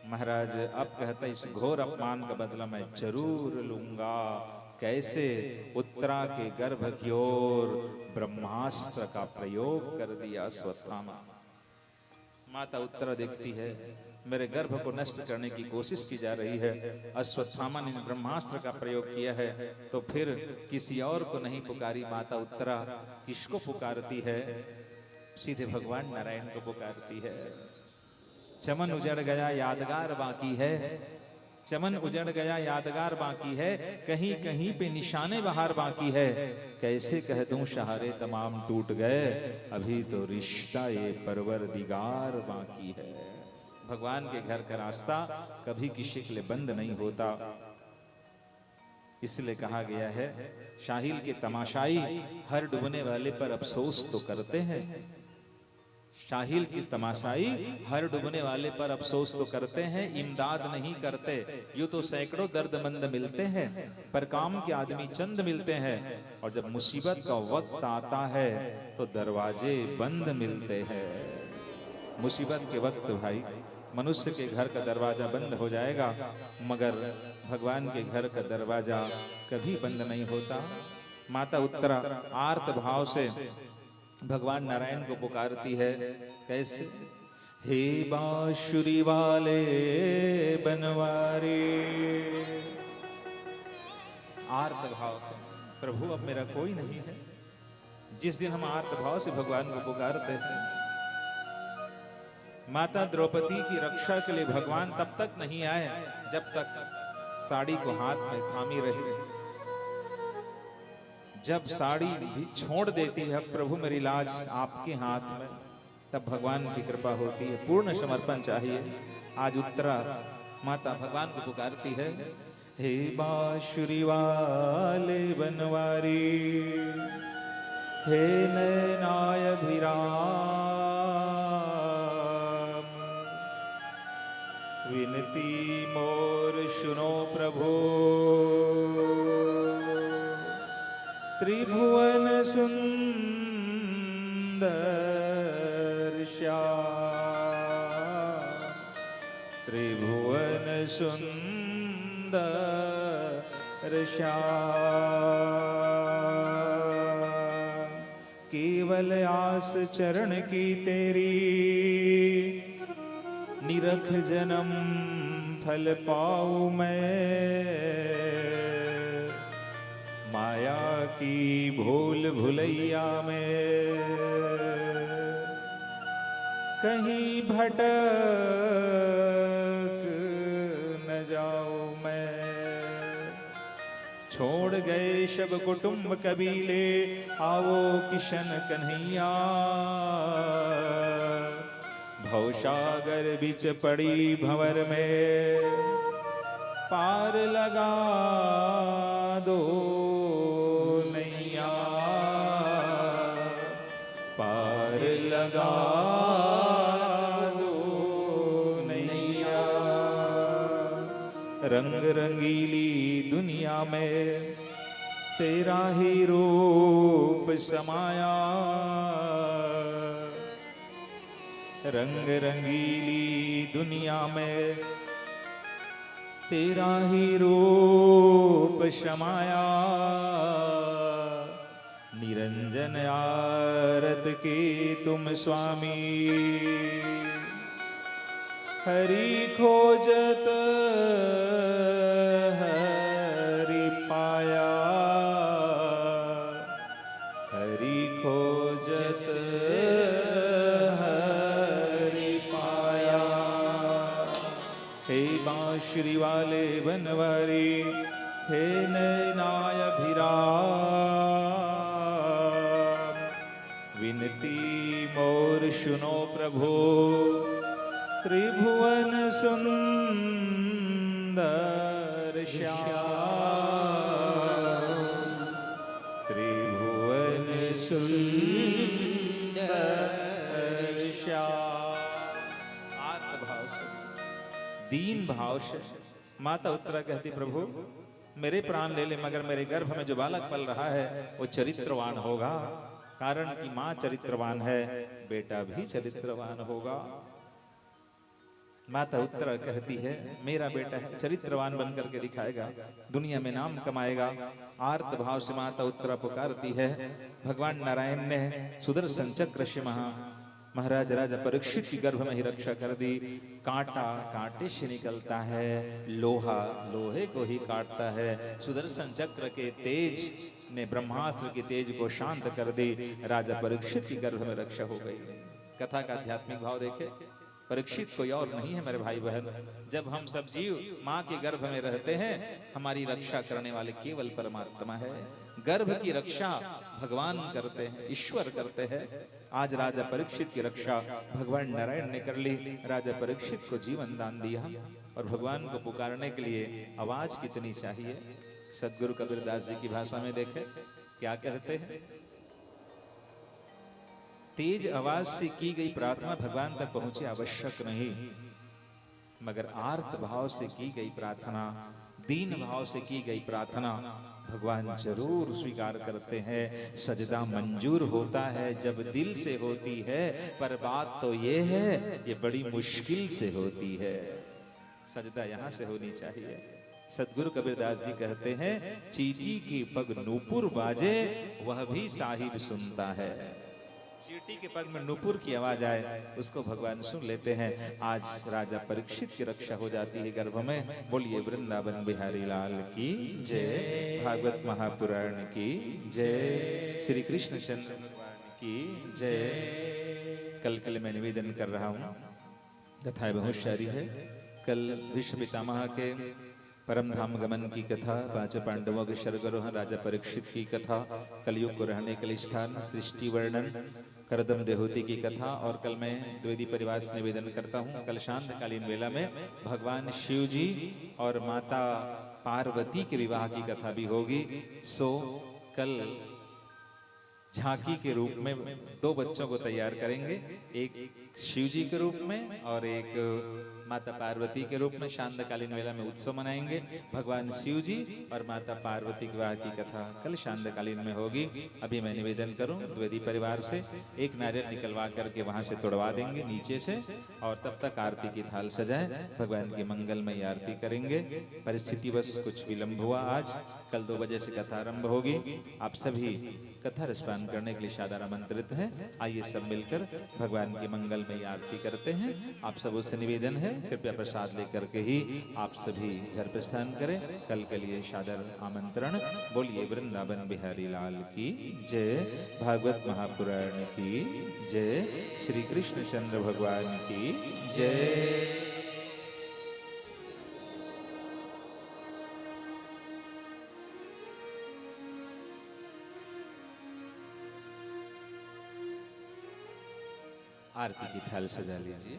महाराज अब कहता इस घोर अपमान का बदला मैं जरूर लूंगा। कैसे? उत्तरा के गर्भ की ओर ब्रह्मास्त्र का प्रयोग कर दिया अश्वत्थामा। माता उत्तरा देखती है मेरे गर्भ को नष्ट करने की कोशिश की जा रही है। अश्वत्थामा ने ब्रह्मास्त्र का प्रयोग किया है तो फिर किसी और को नहीं पुकारी माता उत्तरा, किसको पुकारती है? सीधे भगवान नारायण को पुकारती है। चमन उजड़ गया यादगार बाकी है, चमन उजड़ गया यादगार बाकी है, कहीं कहीं पे निशाने बहार बाकी है। कैसे कह दूं सहारे तमाम टूट गए, अभी तो रिश्ता ये परवरदिगार बाकी है। भगवान के घर का रास्ता कभी किसी के लिए बंद नहीं होता। इसलिए कहा गया है शाहिल के तमाशाई हर डूबने वाले पर अफसोस तो करते हैं। शाहिल की तमाशाई हर डूबने वाले पर अफसोस तो करते हैं, इमदाद नहीं करते। यूं तो सैकड़ों दर्दमंद मिलते हैं पर काम के आदमी चंद मिलते हैं, और जब मुसीबत का वक्त आता है तो दरवाजे बंद मिलते हैं। मुसीबत के वक्त भाई मनुष्य के घर का दरवाजा बंद हो जाएगा, मगर भगवान के घर का दरवाजा कभी बंद नहीं होता। माता उत्तरा आर्त भाव से भगवान नारायण को पुकारती है। कैसे? हे बांसुरी वाले बनवारे। आर्त भाव से, प्रभु अब मेरा कोई नहीं है। जिस दिन हम आर्त भाव से भगवान को पुकारते हैं, माता द्रौपदी की रक्षा के लिए भगवान तब तक नहीं आए जब तक साड़ी को हाथ में थामी रहे। जब साड़ी भी छोड़ देती है प्रभु मेरी लाज आपके हाथ में, तब भगवान की कृपा होती है। पूर्ण समर्पण चाहिए। आज उत्तरा माता भगवान को पुकारती है। हे बांसुरी वाले बनवारी, हे नयनाय भिराम, विनती मोर सुनो प्रभु, त्रिभुवन सुंदर श्याम, त्रिभुवन सुंदर श्याम। केवल आस चरण की तेरी, निरख जन्म फल पाऊं मैं। माया की भूल भुलैया में कहीं भटक न जाऊं मैं। छोड़ गए सब कुटुंब कबीले, आओ किशन कन्हैया। भवसागर बीच पड़ी भंवर में पार लगा दो नैया, पार लगा दो नैया। रंग रंगीली दुनिया में तेरा ही रूप समाया, रंग रंगीली दुनिया में तेरा ही रूप समाया। निरंजन आरत की तुम स्वामी, हरि खोजत हरि पाया, हरि खोजत हरि पाया। हे बांसुरी वाले बनवारी, हे नैनाभिराम, विनती मोर सुनो प्रभु, त्रिभुवन सुंदर श्याम, त्रिभुवन सुंदर श्याम। आत्मभाव से, दीन भाव से माता उत्तरा कहती, प्रभु मेरे प्राण ले ले, मगर मेरे गर्भ में जो बालक पल रहा है वो चरित्रवान होगा। कारण कि मां चरित्रवान है, बेटा भी चरित्रवान होगा। माता उत्तरा कहती है, मेरा बेटा है, चरित्रवान बनकर के दिखाएगा, दुनिया में नाम कमाएगा। आर्त भाव से माता उत्तरा पुकारती है। भगवान नारायण ने सुदर्शन चक्र से महाराज राजा परीक्षित की गर्भ में ही रक्षा कर दी। कांटा कांटे से निकलता है, लोहा लोहे को ही काटता है। सुदर्शन चक्र के तेज ने ब्रह्मास्त्र के तेज को शांत कर दी। राजा परीक्षित की गर्भ में रक्षा हो गई। कथा का आध्यात्मिक भाव देखे, परीक्षित कोई और नहीं है मेरे भाई बहन। जब हम सब जीव माँ के गर्भ में रहते हैं, हमारी रक्षा करने वाले केवल परमात्मा है। गर्भ की रक्षा भगवान करते हैं, ईश्वर करते हैं। आज राजा परीक्षित की रक्षा भगवान नारायण ने कर ली। राजा परीक्षित को जीवन दान दिया और भगवान को पुकारने के लिए आवाज कितनी चाहिए। सदगुरु कबीरदास जी की भाषा में देखें क्या कहते हैं। तेज आवाज से की गई प्रार्थना भगवान तक पहुंचे आवश्यक नहीं, मगर आर्त भाव से की गई प्रार्थना, दीन भाव से की गई प्रार्थना भगवान जरूर स्वीकार करते हैं। सजदा मंजूर होता है जब दिल से होती है, पर बात तो ये है ये बड़ी मुश्किल से होती है। सजदा यहां से होनी चाहिए। सदगुरु कबीरदास जी कहते हैं, चीटी की पग नूपुर बाजे वह भी साहिब सुनता है। चीटी के पग में नूपुर की आवाज आए उसको भगवान सुन लेते हैं। आज राजा परीक्षित की रक्षा हो जाती है गर्भ में। बोलिए वृंदावन बिहारी लाल की जय, भागवत महापुराण की जय, श्री कृष्ण चंद्र भगवान की जय। कल मैं निवेदन कर रहा हूँ, कथा बहुत सारी है। कल विश्व पितामह के परम धाम गमन की कथा, पांच पांडवों के शरगरोहण, राजा परीक्षित की कथा, कलयुग को रहने के लिए स्थान, सृष्टि वर्णन, करदम देहूति की कथा। और कल मैं द्विवेदी परिवार से निवेदन करता हूँ, कल शांतकालीन वेला में भगवान शिव जी और माता पार्वती के विवाह की कथा भी होगी। सो कल झांकी के रूप में दो बच्चों को तैयार करेंगे, एक शिव जी के रूप में और एक माता पार्वती के रूप में। शांतकालीन वेला में उत्सव मनाएंगे। भगवान शिव जी और माता पार्वती विवाह की कथा कल शांतकालीन में होगी। अभी मैं निवेदन करूं द्विवेदी परिवार से, एक नारियल निकलवा करके वहां से तोड़वा देंगे नीचे से, और तब तक आरती की थाल सजाए, भगवान की मंगलमय आरती करेंगे। परिस्थिति बस कुछ विलंब हुआ आज, कल 2 बजे से कथा आरंभ होगी। आप सभी कथा रसपान करने के लिए सादर आमंत्रित हैं। आइए सब मिलकर भगवान की मंगलमय आरती करते हैं। आप सब उससे निवेदन है, कृपया प्रसाद लेकर के ही आप सभी घर प्रस्थान करें। कल के लिए सादर आमंत्रण। बोलिए वृंदावन बिहारी लाल की जय, भागवत महापुराण की जय, श्री कृष्ण चंद्र भगवान की जय। आरती की थाल सजा लीजिए।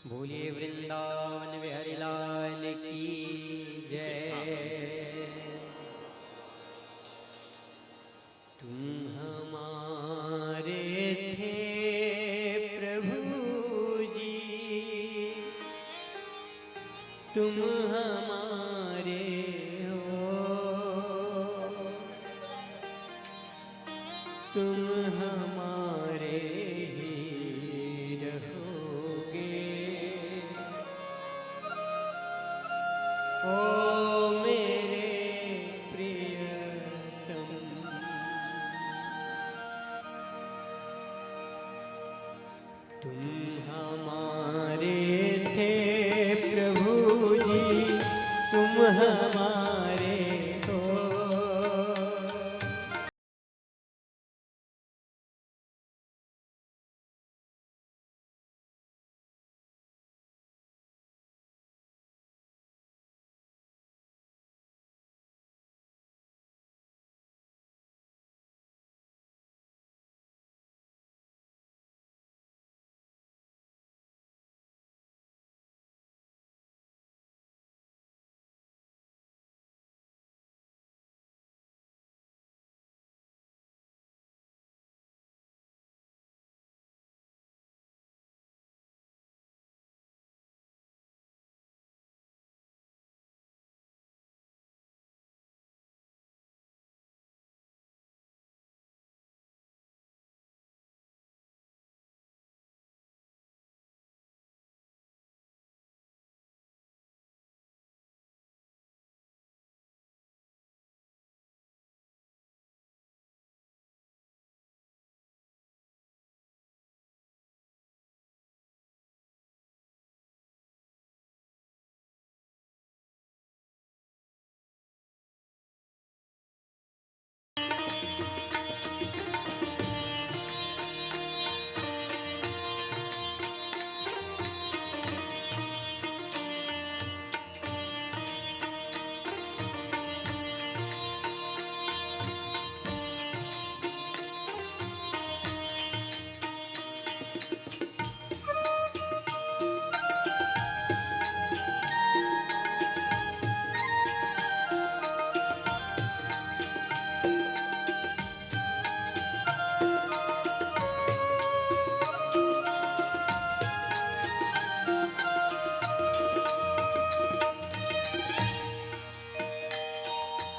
बोलिए वृंदावन बिहारी लाल की जय। तुम हमारे थे प्रभु जी, तुम हमारे हो, तुम हमारे ही रहोगे। ओ मेरे प्रियतम, तुम हमारे थे प्रभु जी, तुम हमारे हो।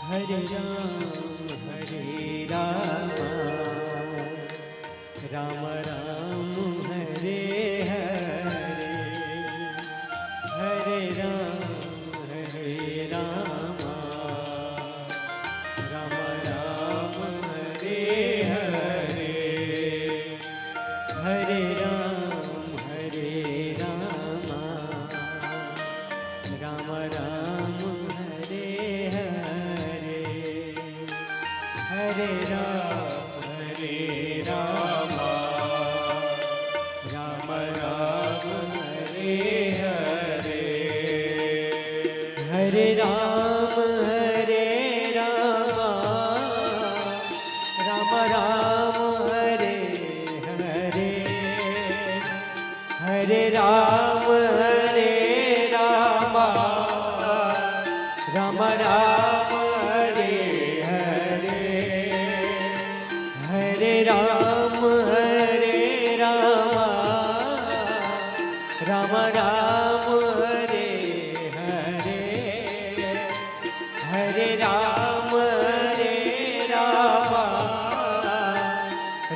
हरे राम राम राम हरे हरे, हरे राम राम राम हरे हरे, हरे राम राम राम हरे हरे, हरे राम राम राम हरे हरे, हरे राम राम राम हरे हरे, हरे राम राम राम हरे हरे, हरे राम राम राम हरे हरे, हरे राम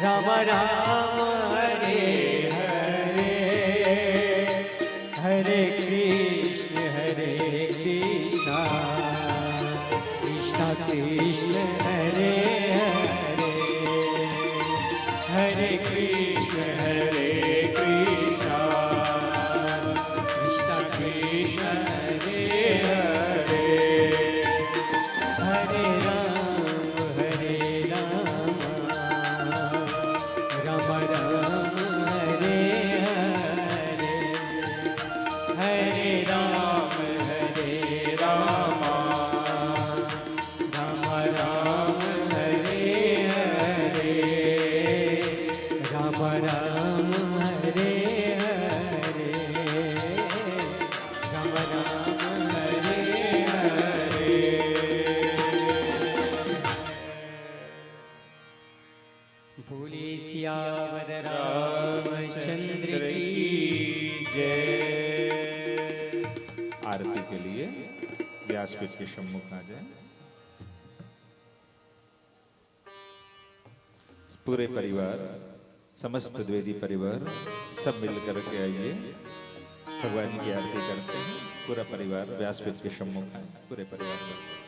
राम राम हरे हरे, हरे कृष्ण कृष्ण कृष्ण हरे हरे, हरे कृष्ण कृष्ण कृष्ण हरे हरे, हरे राम राम हरे हरे, राम राम हरे हरे, राम राम हरे हरे। बोले सियावर रामचंद्र की। जय। आरती के लिए व्यासपीठ के सम्मुख आ जाए। पूरे परिवार, समस्त द्विवेदी परिवार सब मिलकर के आइए, भगवान की आरती करते हैं। पूरा परिवार व्यासपीठ के सम्मुख आए, पूरे परिवार करते हैं।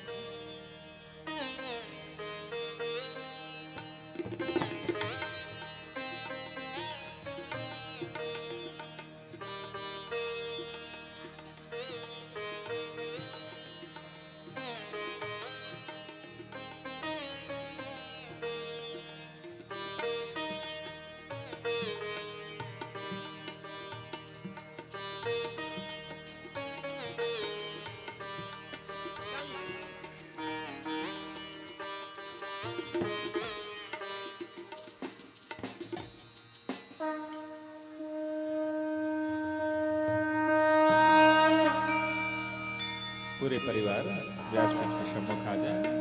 पूरे परिवार व्यासपीठ के सम्मुख आ जाए।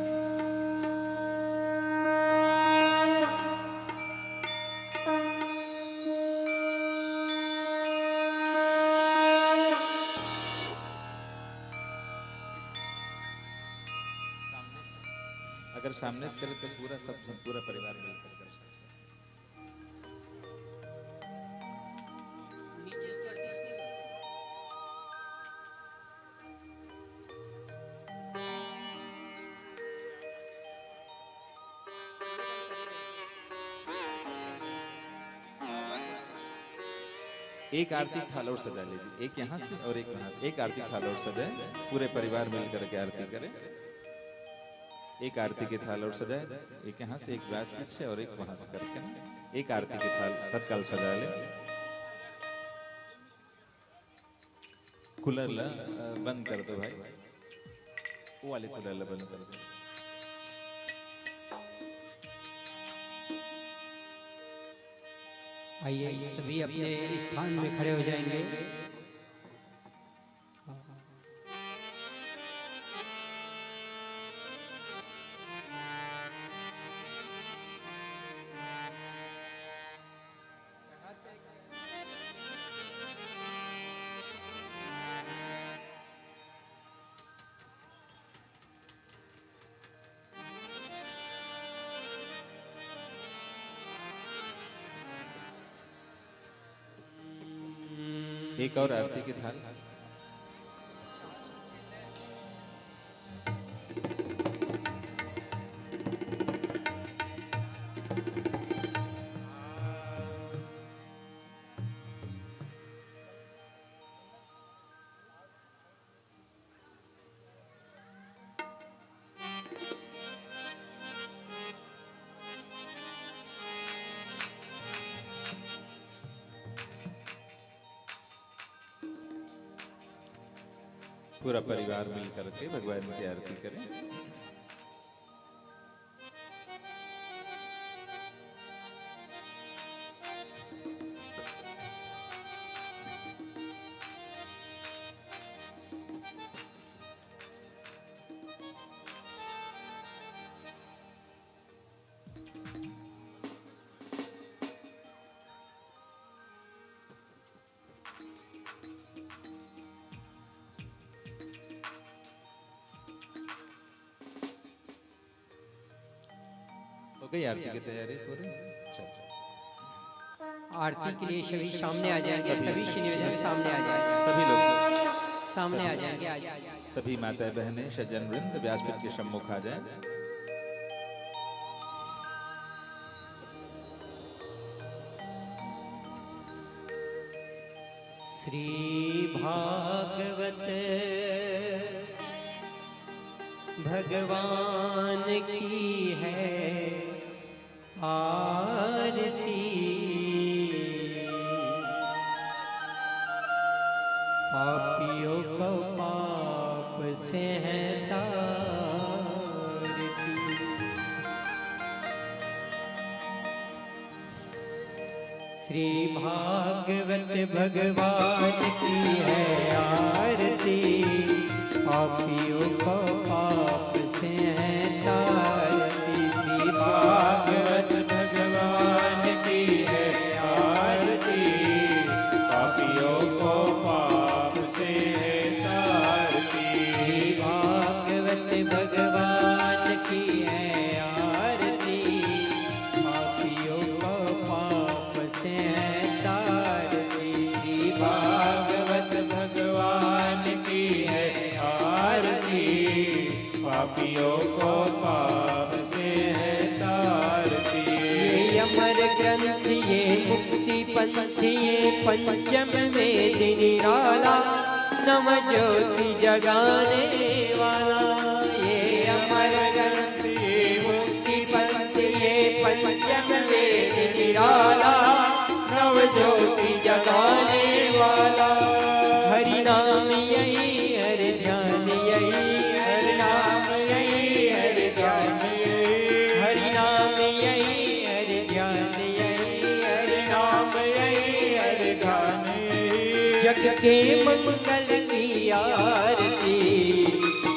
अगर सामने से करे तो पूरा पूरा परिवार मिलकर कर सकते हैं। एक आरती थाल और सजा लीजिए, एक यहाँ से और एक यहाँ से। एक आरती थाल और सजाए, पूरे परिवार मिलकर के आरती करें। एक आरती की थाल और सजाए, एक यहाँ से, एक व्यासपीठ से और एक वहां से करके एक आरती की थाल तत्काल सजा ले। कूलर ला बंद कर दो भाई, वो वाले कूलर ला बंद कर दो। आइए सभी अपने स्थान में खड़े हो जाएंगे। एक और आरती की थाल। पूरा परिवार मिलकर के भगवान की आरती करें। हो गई आरती की तैयारी पूरी। आरती के लिए सभी सामने आ जाएंगे, सभी श्री निवेदन सामने आ जाएंगे, सभी लोग सामने आ जाएंगे। सभी माता बहनें सज्जन वृंद व्यासपीठ के सम्मुख आ जाएं। श्री भागवत भगवान की है आरती, पापियों को पाप से है तारती। श्री भागवत भगवान की है आरती, पापियों को पाप से है तारती। श्री भागवत भगवान की है आरती, पापियों को पाप से है तारती। श्री भागवत भगवान की है आरती, पापियों को पाप से है तारती। श्री भागवत भगवान की है आरती, पापियों को पाप से है तारती। ये अमर ग्रंथ ये मुक्ति पंथ ये पंचम वेद निराला, नव ज्योति जगाने वाला। ये अमर ग्रंथ ये मुक्ति पंथ ये पंचम वेद निराला, नव ज्योति जगाने वाला। हरि नाम यही हरि ध्यान यही, हरि नाम यही हरि ध्यान यही, हरि नाम यही हरि ध्यान यही, हरि नाम यही हरि ध्यान यही। जग के मंगल की आरती,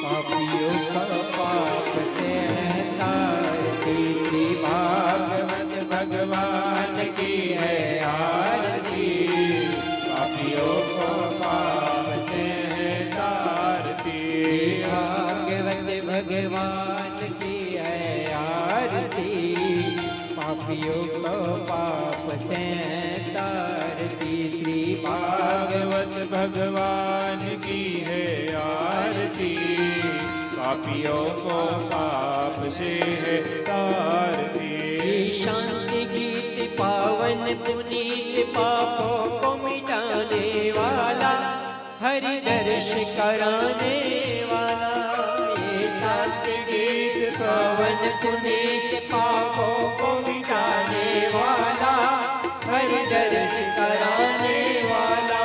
पापियों का पाप से है तारती। श्री भागवत भगवान की है आरती, पापियों को पाप से है तारती। भागवत भगवान की है आरती, पापियों को पाप से तारती। श्री भागवत भगवान की है आरती, पापियों को पाप से है तारती। शांति गीत पावन पुनीत पापों को मिटाने वाला, हरि दर्श कराने वाला। ये शांति गीत पावन पुनीत पापों को मिटाने वाला, हरि दर्श कराने वाला।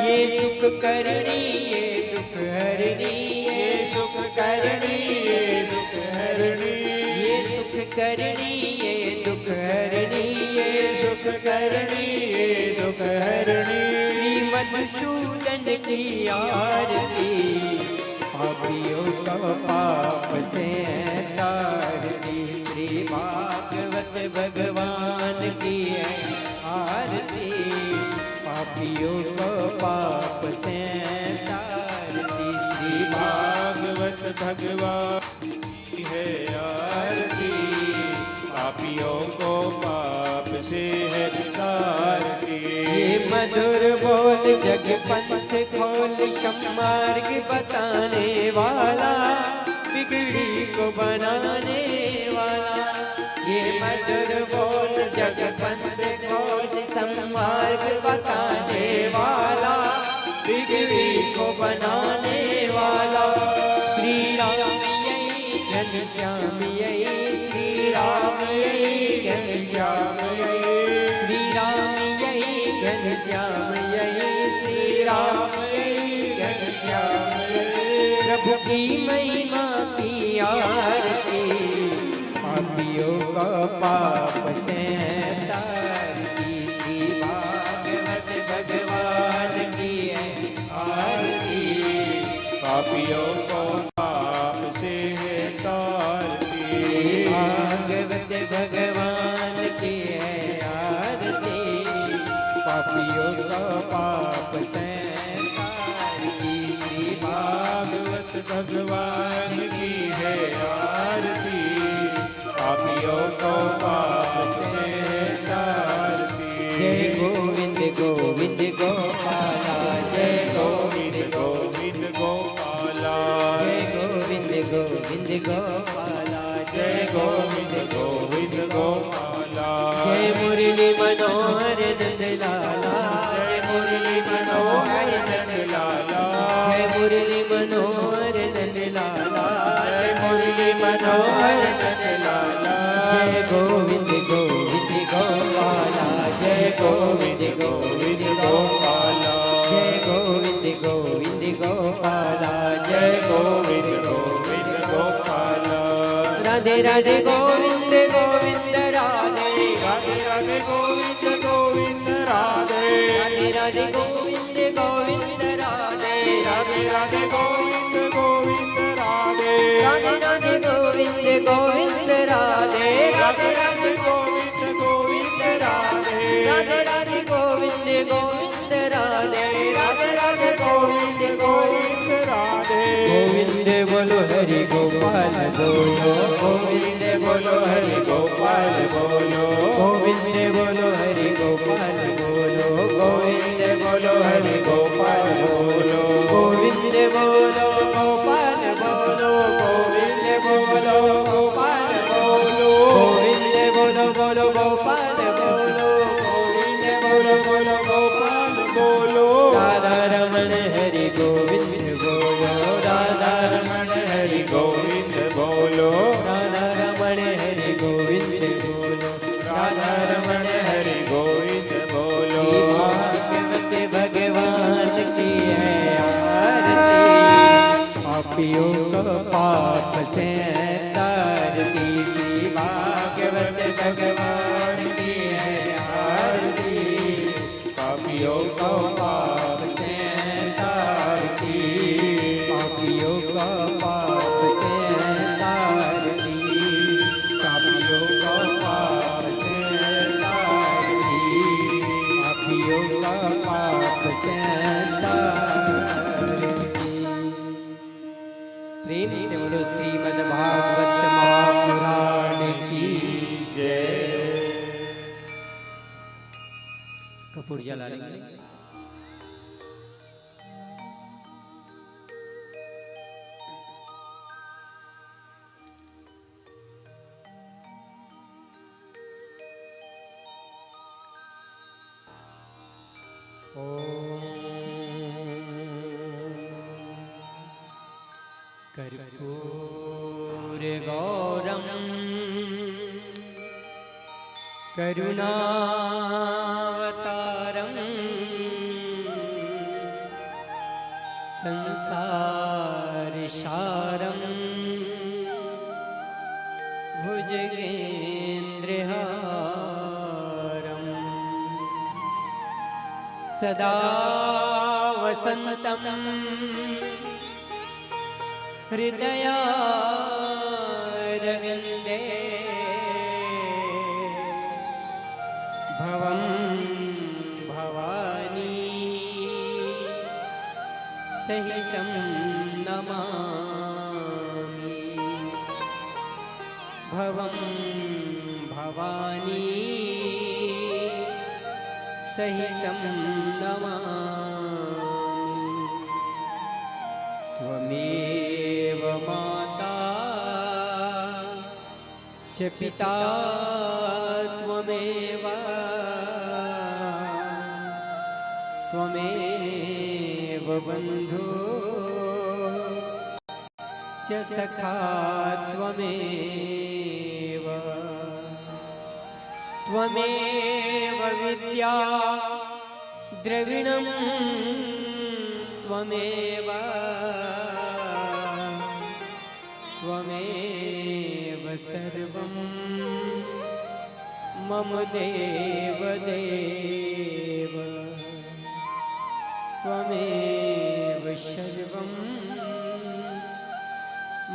ये सुख करनी ये दुख हरनी, ये सुख करनी ये दुख हरनी, ये सुख करनी ये दुख हरनी, ये सुख करनी ये दुख हरनी। श्री मधुसूदन की आरती, पापियों का पाप से है तारती। श्री भागवत भगवान की है आरती, पापियों को पाप से है तारती। श्री भागवत भगवान की है आरती, पापियों को पाप से है तारती। ये मधुर बोल जग पंथ खोल, सम्मार्ग बताने वाला, बिगड़ी को बनाने वाला। ये मधुर बोल जग पंथ खोल, सम्मार्ग बताने वाला, बिगड़ी को बनाने वाला। श्री राम यही घनश्याम यही, श्री राम यही घनश्याम यही, श्री राम यही घनश्याम यही, श्री राम यही घनश्याम यही। प्रभु की महिमा की आरती, पापियों का पाप से तारती। श्री भागवत भगवान की है आरती, पापियों को पाप से है तारती। भागवत भगवान की है आरती, पापियों का पाप से तारती। श्री भागवत भगवान की है आरती, पापियों को पाप से है तारती। जय गोविंद गोविंद गोपाला, जय गोविंद गोविंद गोपाला, जय गोविंद गोविंद गोपाला, जय गोविंद गोविंद गोपाला। जय मुरली मनोहर नंद लाला, जय मुरली मनोहर नंद लाला, जय मुरली मनोहर नंद लाला, जय मुरली मनोहर नंद लाला। जय गोविंद गोविंद गोपाला, जय गोविंद गोविंद गोपाला, जय गोविंद गोविंद गोपाला, जय गोविंद गोविंद गोपाला। राधे राधे गोविंद गोविंद राधे, राधे राधे गोविंद गोविंद राधे राधे गोविंद गोविंद राधे राधे राधे गोविंद गोविंद राधे राधे राधे गोविंद गोविंद राधे राधे राधे गोविंद गोविंद राधे राधे राधे गोविंद गोविंद राधे राधे राधे गोविंद गोविंद राधे गोविंद बोलो हरि गोपाल बोलो गोविंद बोलो हरि गोपाल बोलो गोविंद बोलो हरि गोपाल बोलो गोविंद बोलो हरि गोपाल बोलो गोविंद बोलो गोपाल बोलो गोविंद बोलो गोपाल बोलो गोविंद बोलो बोलो गोपाल बोलो गोविंद बोलो बोलो गोपाल बोलो राधा रमण हरि गोविंद बोलो राधा रमण हरि गोविंद बोलो राधा रमण हरि गोविंद बोलो राधा रमण हरि गोविंद बोलो भागवत भगवान की है आरती पापियों को पाप से तारती भागवत भगवान की है आरती पापियों को पाप से तारती पापियों का पाप से तारती पापियों को पाप से तारती पापियों का पाप से तारती। प्रेम से बोलो श्रीमद् भागवत महापुराण की जय कपूर जला लेंगे। कर्पूर गौरम करुणावतारम संसार सारम भुजगेन्द्रहारम सदा वसन्तं हृदयारविन्दे भवं भवानी सहितं नमामि भवं भवानी सहितं नमामि त्वमेव माता च पिता त्वमेव त्वमेव बन्धु च सखा त्वमेव त्वमेव विद्या द्रविणं त्वमेव त्वमेव सर्वं मम देव देव त्वमेव सर्वं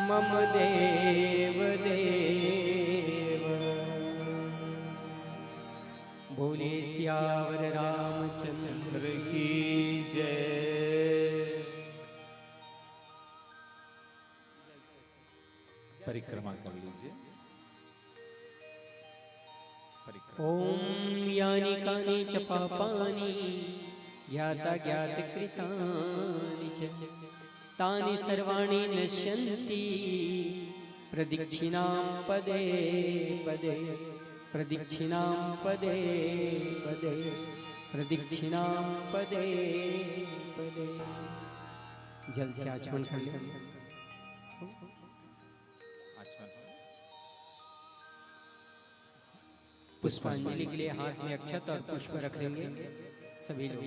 मम देव देव। बोले सियावर रामचंद्र की जय। परिक्रमा कर लीजिए। ओम यानि कानि च पापानि ज्ञाता ज्ञात कृतानि च तानि सर्वाणि नश्यन्ति प्रदक्षिणां पदे पदे प्रदक्षिणां पदे पदे प्रदक्षिणां पदे पदे। जल से आचमन कर लें। पुष्पांजलि के लिए हाथ में अक्षत और पुष्प रख लेंगे सभी लोग।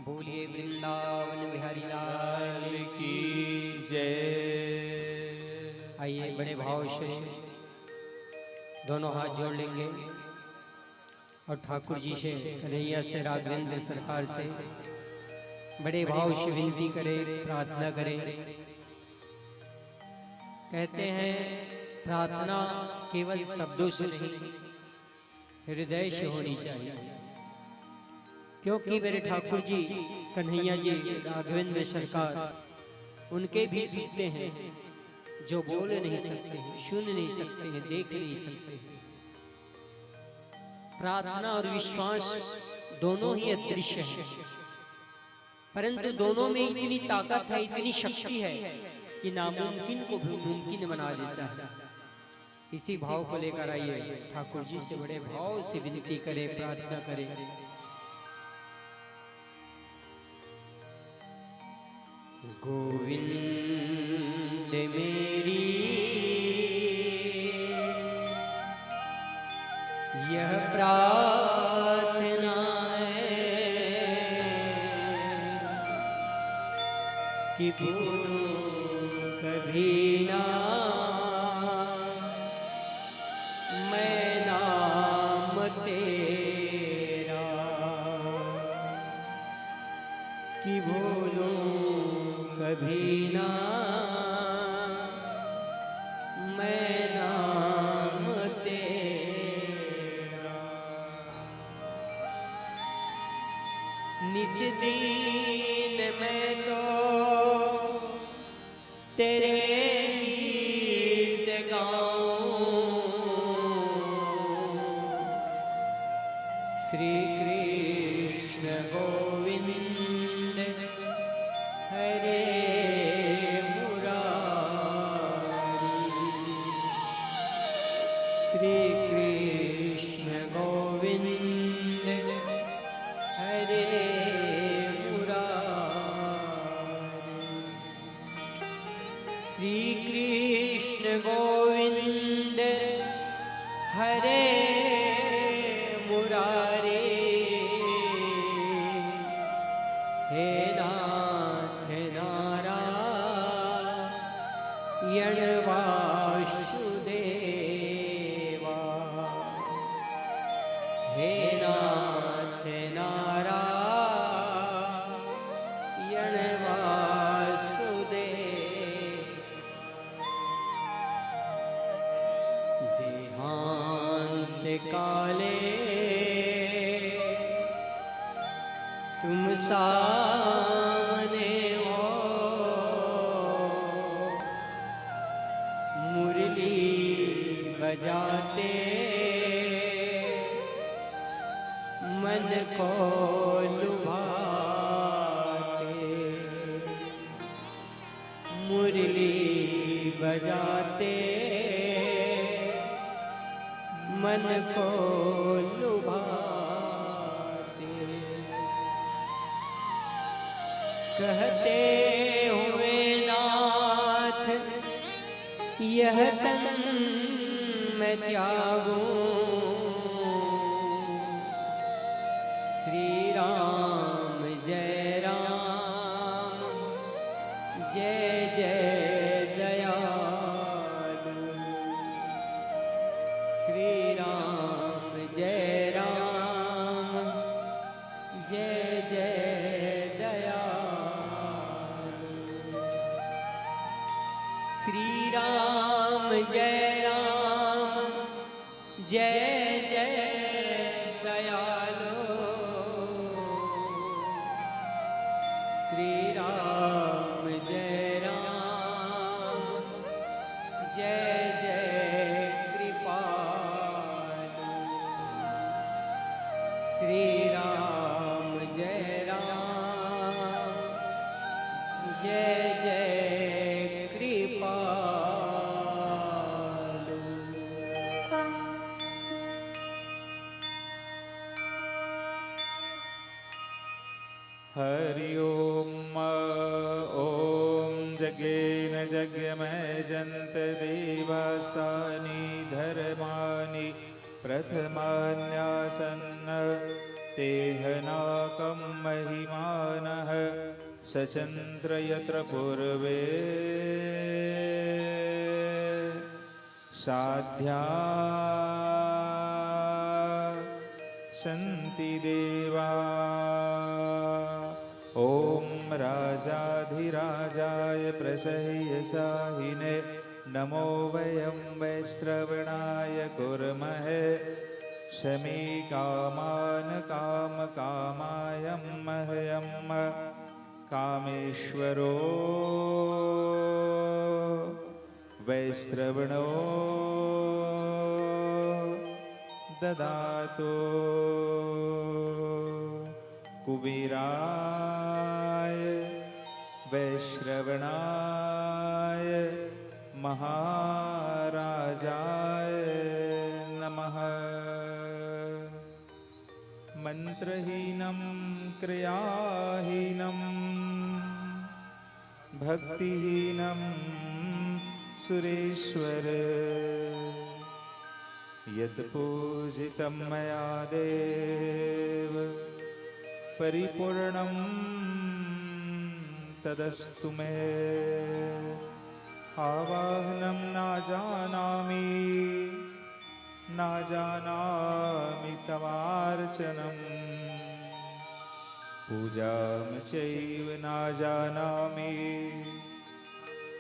बोलिए वृंदावन बिहारी लाल की जय। आइए बड़े भाव से दोनों हाथ जोड़ लेंगे और ठाकुर जी से, कन्हैया से, राघवेंद्र सरकार से बड़े भाव से विनती करें, प्रार्थना करें। कहते हैं प्रार्थना केवल शब्दों से नहीं, हृदय से होनी चाहिए, क्योंकि मेरे ठाकुर जी, कन्हैया जी, राघवेंद्र सरकार उनके भी सुनते हैं जो बोल नहीं सकते हैं, सुन नहीं सकते हैं, देख नहीं सकते हैं। प्रार्थना और विश्वास दोनों ही अदृश्य है, परंतु दोनों में इतनी ताकत है, इतनी शक्ति है कि नामुमकिन को भी मुमकिन बना देता है। इसी भाव को लेकर आइए ठाकुर जी से बड़े भाव से विनती करें, प्रार्थना करें। गोविंद मेरी यह प्रार्थना है कि भूलो कभी ना मैं नाम तेरा, कि भूलो कभी ना मैं नाम तेरा। निस दिन मैं तो तेरे गीत गाऊं, श्री कृष्ण गोविंद हरे श्री कृष्ण गोविंद हरे मुरारी। श्री कृष्ण गोविंद हरे मुरारी। हे नाथ नारायण वासुदेवा, हे नाथ नारायण वासुदेव। देहांत काले तुम सामने हो, मुरली बजाते मन को लुभाते, मुरली बजाते मन को लुभाते। कहते हुए नाथ यह तन मैं त्यागूं, श्री राम जय राम जय जय दयालु। श्री राम जय राम जय जय दयालु। श्री राम जय राम जय जय दयालु। श्री राम जय राम जय जय कृपालु। श्री राम जय राम जय जय कृपालु। हरि ओम ओम जगेन जगमय जंत देवास्तानि धर्माणि प्रथमान्यासन्न तेहनाकं महिमानः सचन्द्र यत्र पूर्वे साध्या सन्ति देवा। ॐ राजाधिराजाय प्रसह्यसाहिने नमो वयं वैश्रवणाय कुर्महे शमी कामान् कामकामायं मह्यं कामेश्वरो वैश्रवणो ददातु कुबेराय वैश्रवणाय महाराजाय नमः। मंत्रहीनं क्रियाहीनं भक्तिहीनं सुरेश्वर यत्पूजितं मया देव परिपूर्णं तदस्तु मे। आवाहनं न जानामि तवार्चनं पूजां चैव न जानामि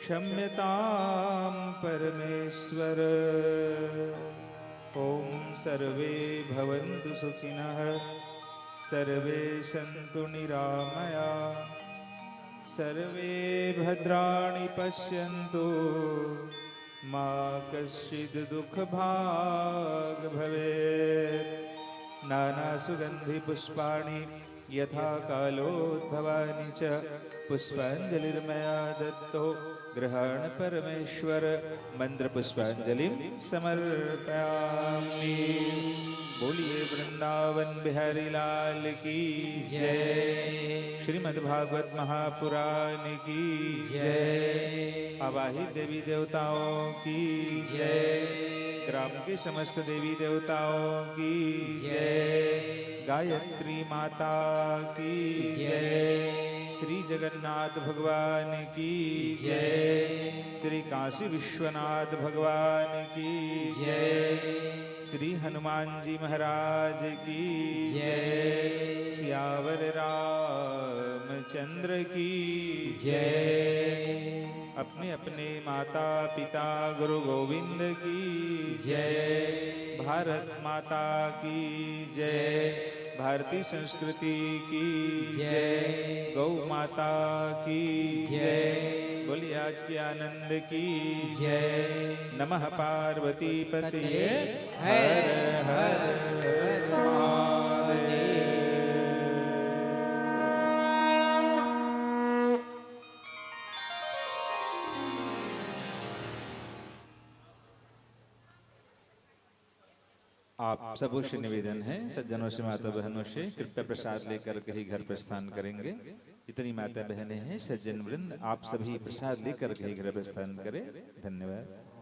क्षम्यतां परमेश्वर। ॐ सर्वे भवन्तु सुखिनः सर्वे सन्तु निरामया सर्वे भद्राणि पश्यन्तु मा कश्चित् दुःखभाग् भवेत्। नानासुगन्धिपुष्पाणि यथा कालोद्भवानि च पुष्पाञ्जलिर्मया दत्तो गृहाण परमेश्वर। मंत्रपुष्पांजलिं समर्पयामि। बोलिए वृंदावन बिहारी लाल की जय। श्रीमद्भागवत महापुराण की जय। आवाहित देवी देवताओं की जय। ग्राम के समस्त देवी देवताओं की जय। गायत्री माता की जय। श्री जगन्नाथ भगवान की जय। श्री काशी विश्वनाथ भगवान की जय। श्री हनुमान जी महाराज की जय। सियावर रामचंद्र की जय। अपने अपने माता पिता गुरु गोविंद की जय। भारत माता की जय। भारतीय संस्कृति की जय। गौ माता की जय। बोलिए आज के आनंद की जय। नमः पार्वती पते हर हर महादेव। आप सबों से निवेदन है, सज्जनों से, माता बहनों से, कृपया प्रसाद लेकर के ही घर प्रस्थान करेंगे। इतनी माता बहनें हैं, सज्जन वृंद, आप सभी प्रसाद लेकर के ही घर प्रस्थान करें। धन्यवाद।